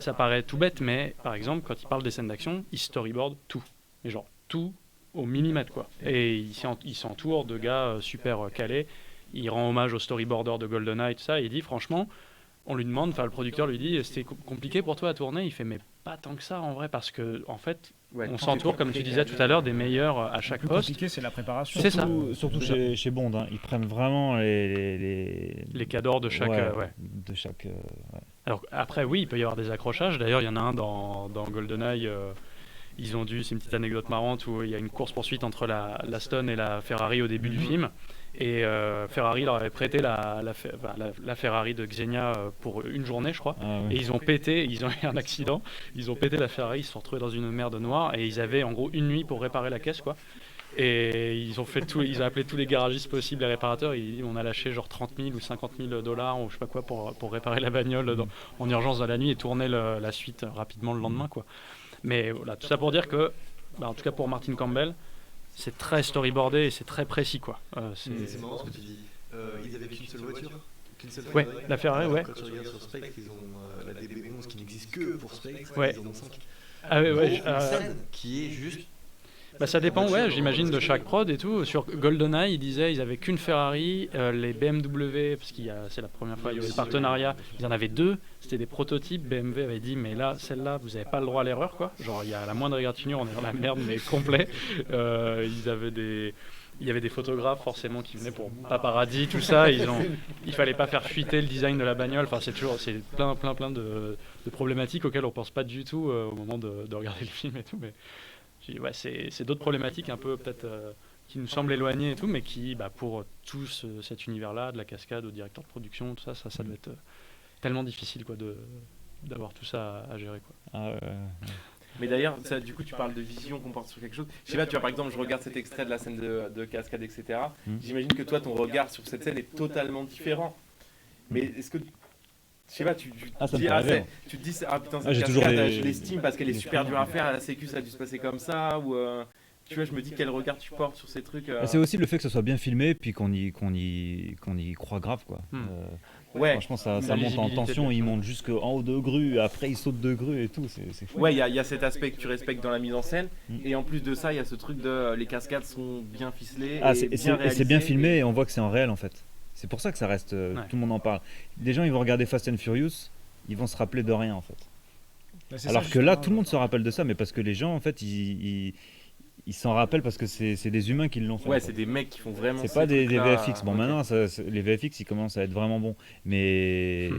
ça paraît tout bête, mais par exemple, quand il parle des scènes d'action, il storyboard tout. Mais genre tout au millimètre, quoi. Et il s'entoure de gars super calés. Il rend hommage au storyboarder de GoldenEye, tout ça. Et il dit, franchement, on lui demande, enfin le producteur lui dit, c'était compliqué pour toi à tourner. Il fait, mais pas tant que ça en vrai, parce que en fait,
Ouais,
on
c'est
s'entoure,
pas
comme tu
très
disais tout à l'heure, des meilleurs à
Le
chaque
plus
poste.
compliqué, c'est la préparation.
C'est ça.
Surtout chez Bond, hein. Ils prennent vraiment les
cadors de chaque. Ouais.
De chaque ouais.
Alors après, oui, il peut y avoir des accrochages. D'ailleurs, il y en a un dans GoldenEye. Ils ont dû, c'est une petite anecdote marrante où il y a une course-poursuite entre la Stone et la Ferrari au début du film. Et Ferrari leur avait prêté la Ferrari de Xenia pour une journée, je crois.
Ah, ouais.
Et ils ont pété, ils ont eu un accident. Ils ont pété la Ferrari, ils se sont retrouvés dans une merde noire. Et ils avaient en gros une nuit pour réparer la caisse, quoi. Et ils ont appelé tous les garagistes possibles, les réparateurs. On a lâché genre 30 000 ou 50 000 dollars ou je sais pas quoi pour réparer la bagnole en urgence dans la nuit et tourner la suite rapidement le lendemain, quoi. Mais voilà, tout ça pour dire que, en tout cas pour Martin Campbell, c'est très storyboardé et c'est très précis, quoi.
C'est marrant ce que tu dis. Ils avaient qu'une seule voiture, qu'une seule
Ouais,
Ferrari.
la Ferrari, ouais.
Quand tu regardes sur Spectre, ils ont la DB11 qui n'existe que pour Spectre.
Ouais.
Ils en ont 5.
Ah ouais,
Une scène qui est juste.
Ça dépend, ouais, j'imagine, de chaque prod et tout. Sur GoldenEye, ils disaient ils avaient qu'une Ferrari, les BMW, parce c'est la première fois il y a eu le partenariat, ils en avaient 2, c'était des prototypes. BMW avait dit mais là, celle-là, vous n'avez pas le droit à l'erreur, quoi. Genre il y a la moindre égratignure, on est dans la merde, mais complet. Il y avait des photographes forcément qui venaient pour paparazzi, tout ça. Il fallait pas faire fuiter le design de la bagnole. Enfin, c'est plein de problématiques auxquelles on pense pas du tout au moment de regarder le film et tout. Mais ouais, c'est d'autres problématiques un peu peut-être qui nous semblent éloignées et tout, mais qui, pour tout cet univers-là, de la cascade au directeur de production, tout ça, ça doit être tellement difficile, quoi, d'avoir tout ça à gérer, quoi.
Ah,
Mais d'ailleurs, du coup, tu parles de vision qu'on porte sur quelque chose. Je sais pas, tu vois, par exemple, je regarde cet extrait de la scène de cascade, etc. J'imagine que toi, ton regard sur cette scène est totalement différent. Mais est-ce que, je sais pas, tu
ça me
dis,
fait rêver.
tu te dis, putain,
j'ai
cette
toujours
cascade,
les-
je l'estime parce qu'elle est super dure à faire. À la sécu, ça a dû se passer comme ça. Ou, tu vois, je me dis quel regard tu portes sur ces trucs.
C'est aussi le fait que ce soit bien filmé puis qu'on y croit grave, quoi.
Ouais.
Franchement, ça
La
monte en
lisibilité
tension,
de-
il monte jusqu'en haut de grue, après il saute de grue et tout, c'est fou.
Ouais, il y a cet aspect que tu respectes dans la mise en scène. Et en plus de ça, il y a ce truc de les cascades sont bien ficelées.
Ah,
et
c'est
bien
c'est
réalisées.
bien filmé et on voit que c'est en réel en fait. C'est pour ça que ça reste, tout le monde en parle. Des gens ils vont regarder Fast and Furious, ils vont se rappeler de rien en fait.
Bah, c'est
Alors
ça,
que là
justement.
tout le monde se rappelle de ça, mais parce que les gens en fait ils s'en rappellent parce que c'est des humains qui l'ont fait.
Ouais,
en fait.
c'est des mecs qui font vraiment.
C'est
ces
pas des
trucs-là.
VFX. Bon,
Ok.
maintenant, les VFX, ils commencent à être vraiment bons. Mais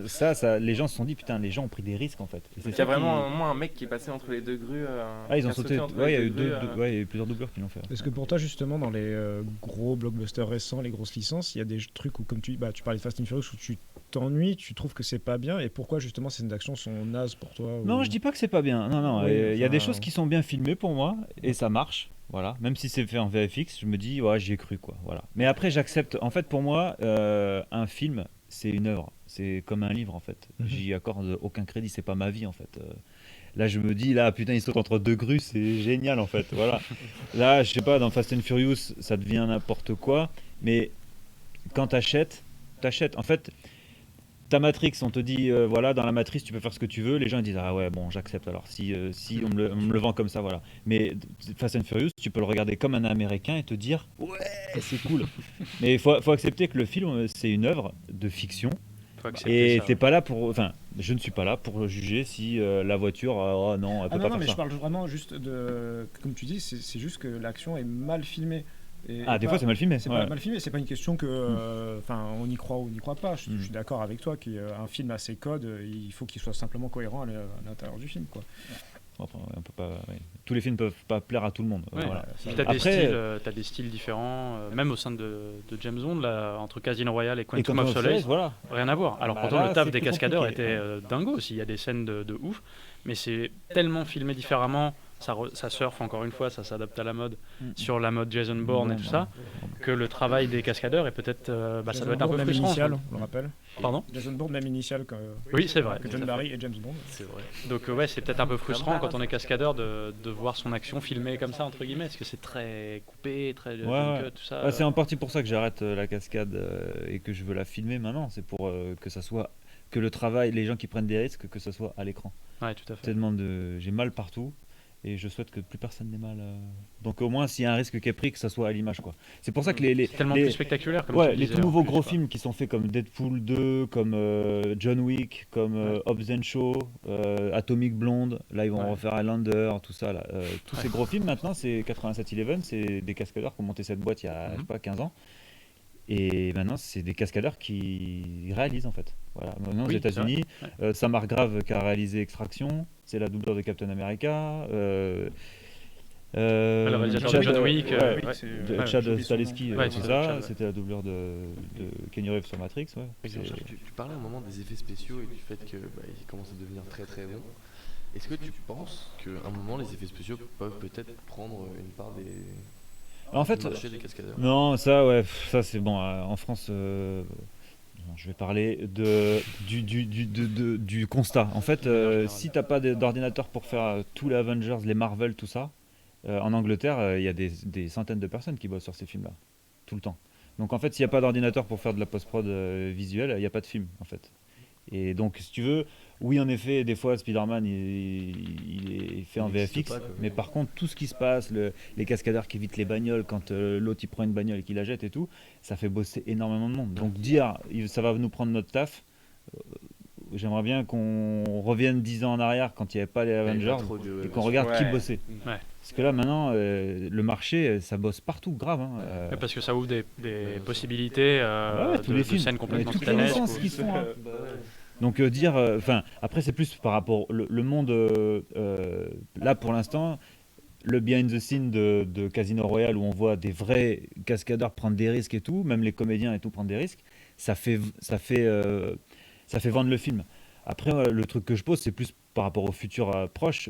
ça, les gens se sont dit, putain, les gens ont pris des risques en fait. Et c'est
Il y
ça
a vraiment
qui-
un moment un mec qui est passé entre les deux grues.
Ah, ils
qui
ont
a
sauté.
entre
Ouais, il y a
les
eu
deux grues,
ouais, il y a eu plusieurs doubleurs qui l'ont fait.
Est-ce que pour toi, justement, dans les gros blockbusters récents, les grosses licences, il y a des trucs où, comme tu parlais de Fast and Furious, où tu t'ennuies, tu trouves que c'est pas bien, et pourquoi justement ces scènes d'action sont nazes pour toi ou-
Non, je dis pas que c'est pas bien. Non, non,
Oui,
il y a des
enfin,
choses qui sont bien filmées pour moi et ça marche. Voilà, même si c'est fait en VFX, je me dis ouais, j'y ai cru quoi. Voilà. Mais après, j'accepte. En fait, pour moi, un film, c'est une œuvre. C'est comme un livre en fait. J'y accorde aucun crédit. C'est pas ma vie en fait. Là, je me dis là, putain, il saute entre deux grues, c'est génial en fait. Voilà. Là, je sais pas, dans Fast and Furious, ça devient n'importe quoi. Mais quand t'achètes. En fait. Ta Matrix, on te dit, voilà, dans la Matrice, tu peux faire ce que tu veux. Les gens ils disent, ah ouais, bon, j'accepte alors. Si on me le vend comme ça, voilà. Mais Fast and Furious, tu peux le regarder comme un Américain et te dire, ouais, c'est cool. Mais il faut accepter que le film, c'est une œuvre de fiction.
Faut accepter
Et
ça,
t'es pas là pour. Enfin, je ne suis pas là pour juger si la voiture, oh non, elle peut
Ah non,
pas
non,
faire
mais
ça.
je parle vraiment juste de. Comme tu dis, c'est juste que l'action est mal filmée.
Des fois c'est mal filmé.
C'est pas mal filmé, c'est pas une question que. Enfin, on y croit ou on n'y croit pas. Je suis d'accord avec toi qu'un film a ses codes, il faut qu'il soit simplement cohérent à l'intérieur du film, quoi.
Enfin, on peut pas, tous les films peuvent pas plaire à tout le monde.
Ouais.
Voilà.
T'as des styles différents, même au sein de James Bond, là, entre Casino Royale et Quantum of Solace,
voilà.
Rien à voir. Alors pourtant,
là,
le taf
c'est
des
plus
cascadeurs
compliqué.
était dingo aussi. Il y a des scènes de ouf, mais c'est tellement filmé différemment. Ça surfe encore une fois, ça s'adapte à la mode, sur la mode Jason Bourne et tout ça, que le travail des cascadeurs est peut-être, ça doit être un peu frustrant.
Initial, on le rappelle.
Pardon ?
Jason Bourne même initial que.
Oui, c'est vrai.
Que John Barry et James Bond.
C'est vrai.
Donc ouais, c'est peut-être un peu frustrant quand on est cascadeur de voir son action filmée comme ça entre guillemets, parce que c'est très coupé, très tout ça.
C'est en partie pour ça que j'arrête la cascade et que je veux la filmer maintenant. C'est pour que ça soit que le travail, les gens qui prennent des risques, que ça soit à l'écran.
Ouais, tout à fait.
Tellement j'ai mal partout. Et je souhaite que plus personne n'ait mal. Donc au moins, s'il y a un risque qui est pris, que ça soit à l'image, quoi. C'est pour ça que
c'est tellement plus spectaculaire, comme tu
les
disais,
tout nouveaux
plus,
gros
quoi.
films qui sont faits comme Deadpool 2, comme John Wick, comme Hobbs and Shaw, Atomic Blonde. Là, ils vont refaire Highlander, tout ça. Là. Tous ces gros films, maintenant, c'est 87-11. C'est des cascadeurs qui ont monté cette boîte il y a, je sais pas, 15 ans. Et maintenant, c'est des cascadeurs qui réalisent en fait. Voilà. Maintenant, aux États-Unis, Sam Hargrave qui a réalisé Extraction, c'est la doubleur de Captain America.
Le réalisateur de John Wick,
Chad Stahelski,
c'est
ça. C'était la doubleur de Kenny Reeves sur Matrix.
Tu parlais à un moment des effets spéciaux et du fait que ils commencent à devenir très très bons. Est-ce que tu penses qu'à un moment les effets spéciaux peuvent peut-être prendre une part des
en fait,
des cascadeurs?
Non, ça c'est bon. En France, je vais parler du constat. En fait, si t'as pas d'ordinateur pour faire tous les Avengers, les Marvel, tout ça, en Angleterre, il y a des centaines de personnes qui bossent sur ces films-là, tout le temps. Donc en fait, s'il n'y a pas d'ordinateur pour faire de la post-prod visuelle, il n'y a pas de film, en fait. Et donc, si tu veux, oui, en effet, des fois, Spider-Man, il est fait en VFX, mais par contre, tout ce qui se passe, les cascadeurs qui évitent les bagnoles, quand l'autre il prend une bagnole et qu'il la jette et tout, ça fait bosser énormément de monde. Donc dire, ça va nous prendre notre taf, j'aimerais bien qu'on revienne 10 ans en arrière quand il n'y avait pas les Avengers et qu'on regarde qui bossait.
Ouais.
Parce que là, maintenant, le marché, ça bosse partout, grave.
Parce que ça ouvre des possibilités
tous les
de
films,
scènes complètement
toutes les licences qui se font. Donc dire, après c'est plus par rapport le monde. Là pour l'instant, le behind the scene de Casino Royale où on voit des vrais cascadeurs prendre des risques et tout, même les comédiens et tout prendre des risques, ça fait vendre le film. Après le truc que je pose c'est plus par rapport au futur proche.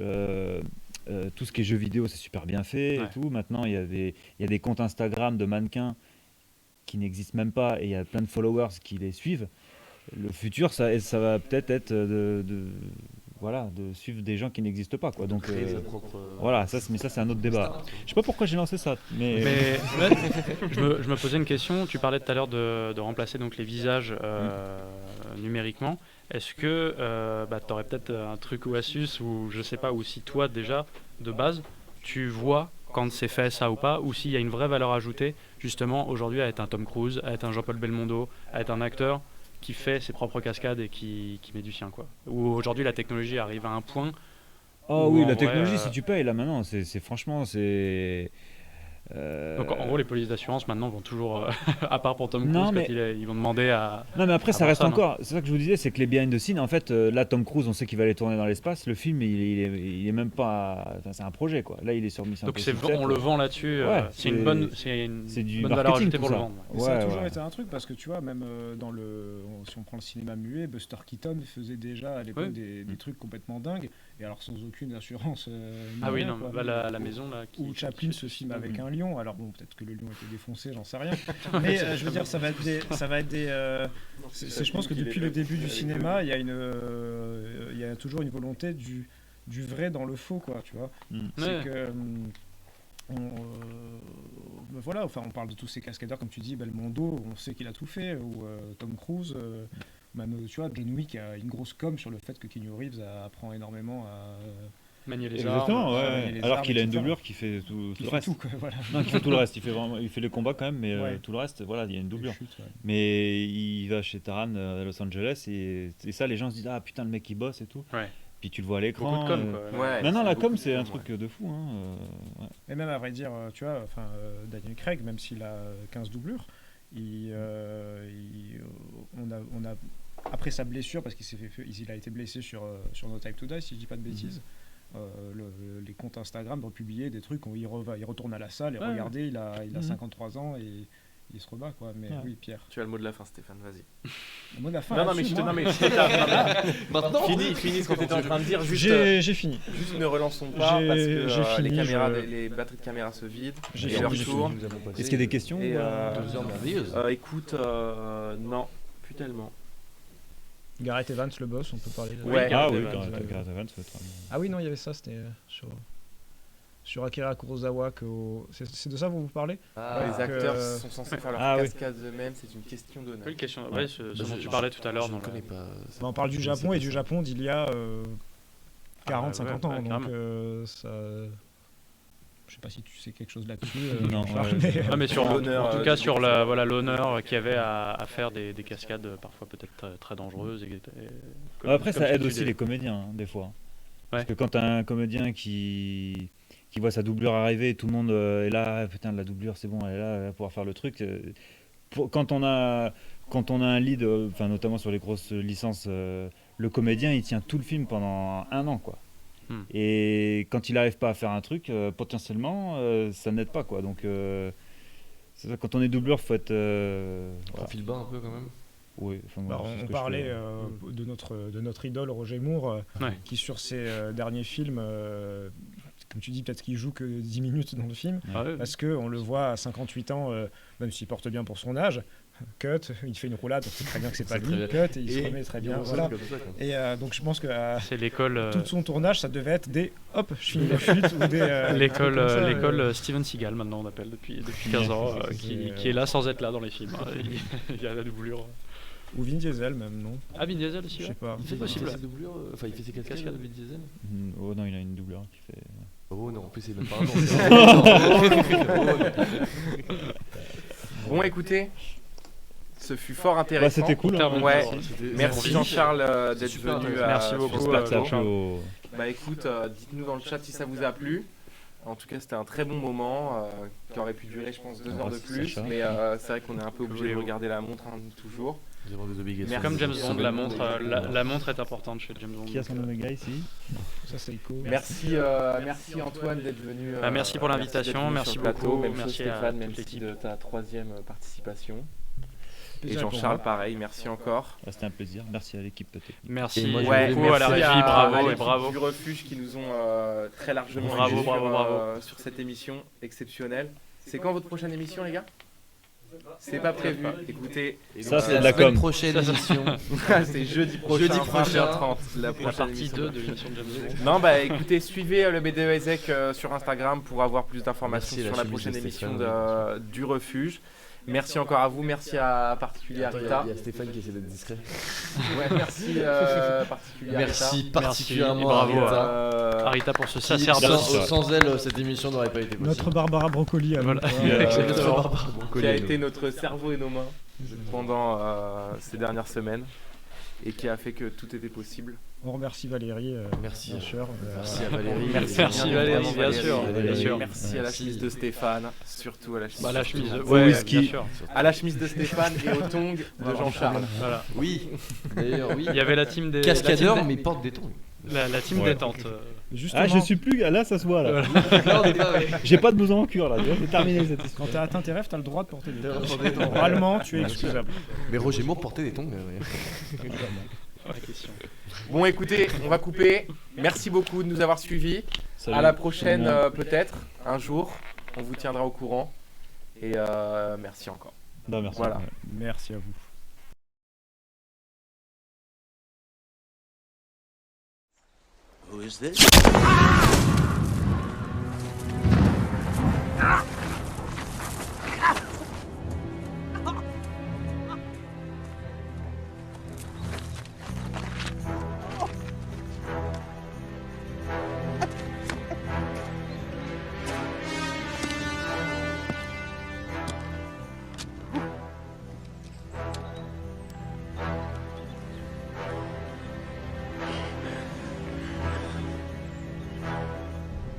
Tout ce qui est jeux vidéo c'est super bien fait et tout. Maintenant il y a des comptes Instagram de mannequins qui n'existent même pas et il y a plein de followers qui les suivent. Le futur, ça va peut-être être de suivre des gens qui n'existent pas, quoi. Donc voilà, mais ça c'est un autre débat. Je sais pas pourquoi j'ai lancé ça, mais
je me posais une question. Tu parlais tout à l'heure de remplacer donc les visages numériquement. Est-ce que tu aurais peut-être un truc ou astuce ou je sais pas, ou si toi déjà de base tu vois quand c'est fait ça ou pas, ou s'il y a une vraie valeur ajoutée justement aujourd'hui à être un Tom Cruise, à être un Jean-Paul Belmondo, à être un acteur qui fait ses propres cascades et qui met du sien, quoi. Où aujourd'hui la technologie arrive à un point.
Oh oui, la technologie, si tu payes là maintenant, c'est franchement, c'est.
Donc en gros, les polices d'assurance maintenant vont toujours, à part pour Tom Cruise, quand ils vont demander à.
Non, mais après, ça reste encore. C'est ça que je vous disais, c'est que les behind the scenes, en fait, là, Tom Cruise, on sait qu'il va aller tourner dans l'espace. Le film, il est même pas. C'est un projet, quoi. Là, il est sur Mission Impossible.
Donc on le vend là-dessus. C'est une bonne valeur ajoutée pour le vendre.
Ça a toujours été un truc parce que tu vois, même si on prend le cinéma muet, Buster Keaton faisait déjà à l'époque des trucs complètement dingues. Et alors sans aucune assurance.
Ah oui, non, la maison là.
Où Chaplin se filme avec un lion. Alors bon, peut-être que le lion était défoncé, j'en sais rien. Mais je veux dire, ça va être des. Je pense que depuis le début du cinéma, il y a toujours une volonté du vrai dans le faux, quoi. Tu vois. C'est que. Voilà, enfin, on parle de tous ces cascadeurs, comme tu dis, Belmondo, on sait qu'il a tout fait, ou Tom Cruise. Même, tu vois, John Wick a une grosse com sur le fait que Keanu Reeves apprend énormément à
manier les
exactement,
armes.
Alors qu'il a une doublure qui fait tout le reste. Non, qui fait tout le reste. Il fait les combats quand même, mais tout le reste, voilà, il y a une doublure. Mais il va chez Taran à Los Angeles et ça, les gens se disent ah putain le mec il bosse et tout.
Ouais.
Puis tu le vois à l'écran.
Beaucoup de com, quoi.
Ouais,
Maintenant,
c'est
la
beaucoup
com,
de
c'est
com,
un truc de fou. Ouais.
Et même à vrai dire, tu vois, Daniel Craig, même s'il a 15 doublures, on a après sa blessure, parce il a été blessé sur No Time to Die, si je dis pas de bêtises. Les comptes Instagram republier des trucs où il retourne à la salle et regardez, il a 53 ans et il se rebat, quoi. Mais oui, Pierre.
Tu as le mot de la fin, Stéphane, vas-y.
Le mot de la fin.
Non, mais maintenant, finis ce que tu étais en train de dire.
J'ai fini.
Juste ne relançons pas parce que
fini,
les batteries de caméra se vident.
J'ai
et l'heure
fini.
tourne.
Est-ce qu'il y a des questions?
2 heures merveilleuses.
Écoute, non, plus tellement.
Gareth Evans, le boss, on peut parler de
Ouais.
Gareth
Evans,
Evans,
Ah oui, non, il y avait ça, c'était sur Akira Kurosawa. C'est de ça vous parlez?
Les acteurs sont censés faire leur cascade eux-mêmes, c'est une question d'honneur.
Oui, une question. Ouais, ce dont tu parlais tout à l'heure.
Je ne connais pas.
On parle du Japon et du Japon d'il y a 40-50 ans. Donc ça. Je sais pas si tu sais quelque chose là-dessus.
Non,
mais sur l'honneur. En tout cas, sur l'honneur qu'il y avait à faire des cascades parfois peut-être très dangereuses.
Après, ça aide aussi les comédiens, des fois. Parce que quand tu as un comédien qui voit sa doublure arriver et tout le monde est là, putain, la doublure, c'est bon, elle va pouvoir faire le truc. Quand on a un lead, notamment sur les grosses licences, le comédien, il tient tout le film pendant 1 an, quoi. Et quand il n'arrive pas à faire un truc, potentiellement, ça n'aide pas, quoi. Donc, c'est ça, quand on est doubleur, faut être.
Profil bas un peu quand même.
Oui.
On parlait de notre idole Roger Moore, qui sur ses derniers films, comme tu dis, peut-être qu'il joue que 10 minutes dans le film, parce qu'on le voit à 58 ans, même s'il porte bien pour son âge. Cut, il fait une roulade, on sait très bien que c'est pas lui. Cut, et il se remet très bien. Voilà. Et donc je pense que
c'est l'école.
Tout son tournage, ça devait être des hop, je finis la chute ou des.
L'école Steven Seagal maintenant on appelle depuis 15 ans, qui est là sans être là dans les films. Il y a la doublure.
Ou Vin Diesel même, non?
Ah, Vin Diesel aussi.
Je sais pas.
Il fait possible ses doublures. Enfin, il fait ses cascades de Vin Diesel.
Oh non, il a une doublure qui fait.
Oh non, en plus c'est même pas un
Bon, écoutez. Ce fut fort intéressant.
C'était cool.
Ouais. Merci Jean-Charles d'être venu.
Merci beaucoup.
Écoute, dites-nous dans le chat si ça vous a plu. En tout cas, c'était un très bon moment qui aurait pu durer, je pense, 2 heures de plus. Mais c'est vrai qu'on est un peu obligé de regarder la montre toujours.
Comme James Bond, la montre est importante chez James Bond.
Qui a son Omega ici?
Ça c'est cool.
Merci Antoine d'être venu.
Merci pour l'invitation, merci beaucoup.
Merci Stéphane, merci de ta 3e participation. Et Jean-Charles, pareil, merci encore.
C'était un plaisir. Merci à l'équipe technique.
Merci beaucoup à la régie, bravo.
Du refuge qui nous ont très largement
bravo.
sur cette émission exceptionnelle. C'est quand votre prochaine émission, les gars? C'est pas prévu. Écoutez,
ça c'est de la com.
Prochaine émission.
C'est jeudi prochain, 20h30.
La partie 2 de l'émission de James Bond.
Non, écoutez, suivez le BD Ezek sur Instagram pour avoir plus d'informations sur la prochaine émission du refuge. Merci encore à vous, merci à particulier Arita.
Il y a Stéphane qui essaie d'être discret.
Ouais, merci particulier
Merci particulièrement
à Arita pour ce sacerdoce.
Sans elle, cette émission n'aurait pas été possible.
Notre Barbara Broccoli,
qui a été notre cerveau et nos mains pendant ces dernières semaines et qui a fait que tout était possible.
On remercie Valérie.
Merci.
Bien sûr.
Merci à Valérie.
Merci Valérie, bien sûr.
Merci à la chemise de Stéphane, surtout à la chemise.
La chemise,
whisky. À la chemise de Stéphane et au tongs de Jean-Charles.
Voilà.
Oui. D'ailleurs, oui.
Il y avait la team des
cascadeurs, mais porte des tongs.
La team détente.
Ah, je suis plus. Là, ça se voit là. J'ai pas de blouson en cuir là. C'est terminé cette histoire.
Quand t'as atteint tes rêves, t'as le droit de porter des tongs. Moralement, tu es excusable.
Mais Roger Moore portait des tongs.
Bon, écoutez, on va couper. Merci beaucoup de nous avoir suivis. À la prochaine, peut-être, un jour. On vous tiendra au courant. Et merci encore.
Merci.
Voilà. Merci à vous.
Who is this?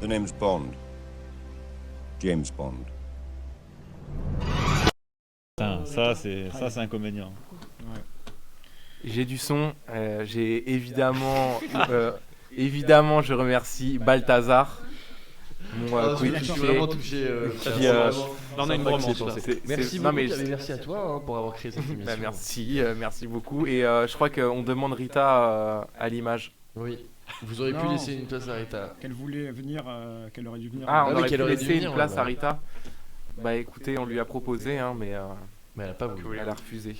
The name's Bond. James Bond.
Putain, ça c'est inconvénient.
J'ai du son. J'ai évidemment, je remercie Balthazar. Mon
Je suis vraiment touché.
Là, on a une bromance.
Merci beaucoup. Merci à toi pour avoir créé cette émission.
Merci beaucoup. Et je crois qu'on demande Rita à l'image.
Oui. Vous auriez pu laisser une place à Rita.
Qu'elle voulait venir, qu'elle aurait dû venir.
Ah, on aurait pu laisser une place à Rita. Bah écoutez, on lui a proposé, hein, mais
elle a pas voulu.
Elle a refusé.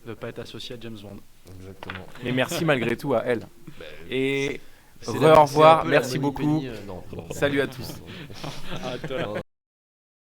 De pas être associée à James Bond.
Exactement.
Mais merci malgré tout à elle. Et
au
revoir, merci
beaucoup.
beaucoup. Salut à tous.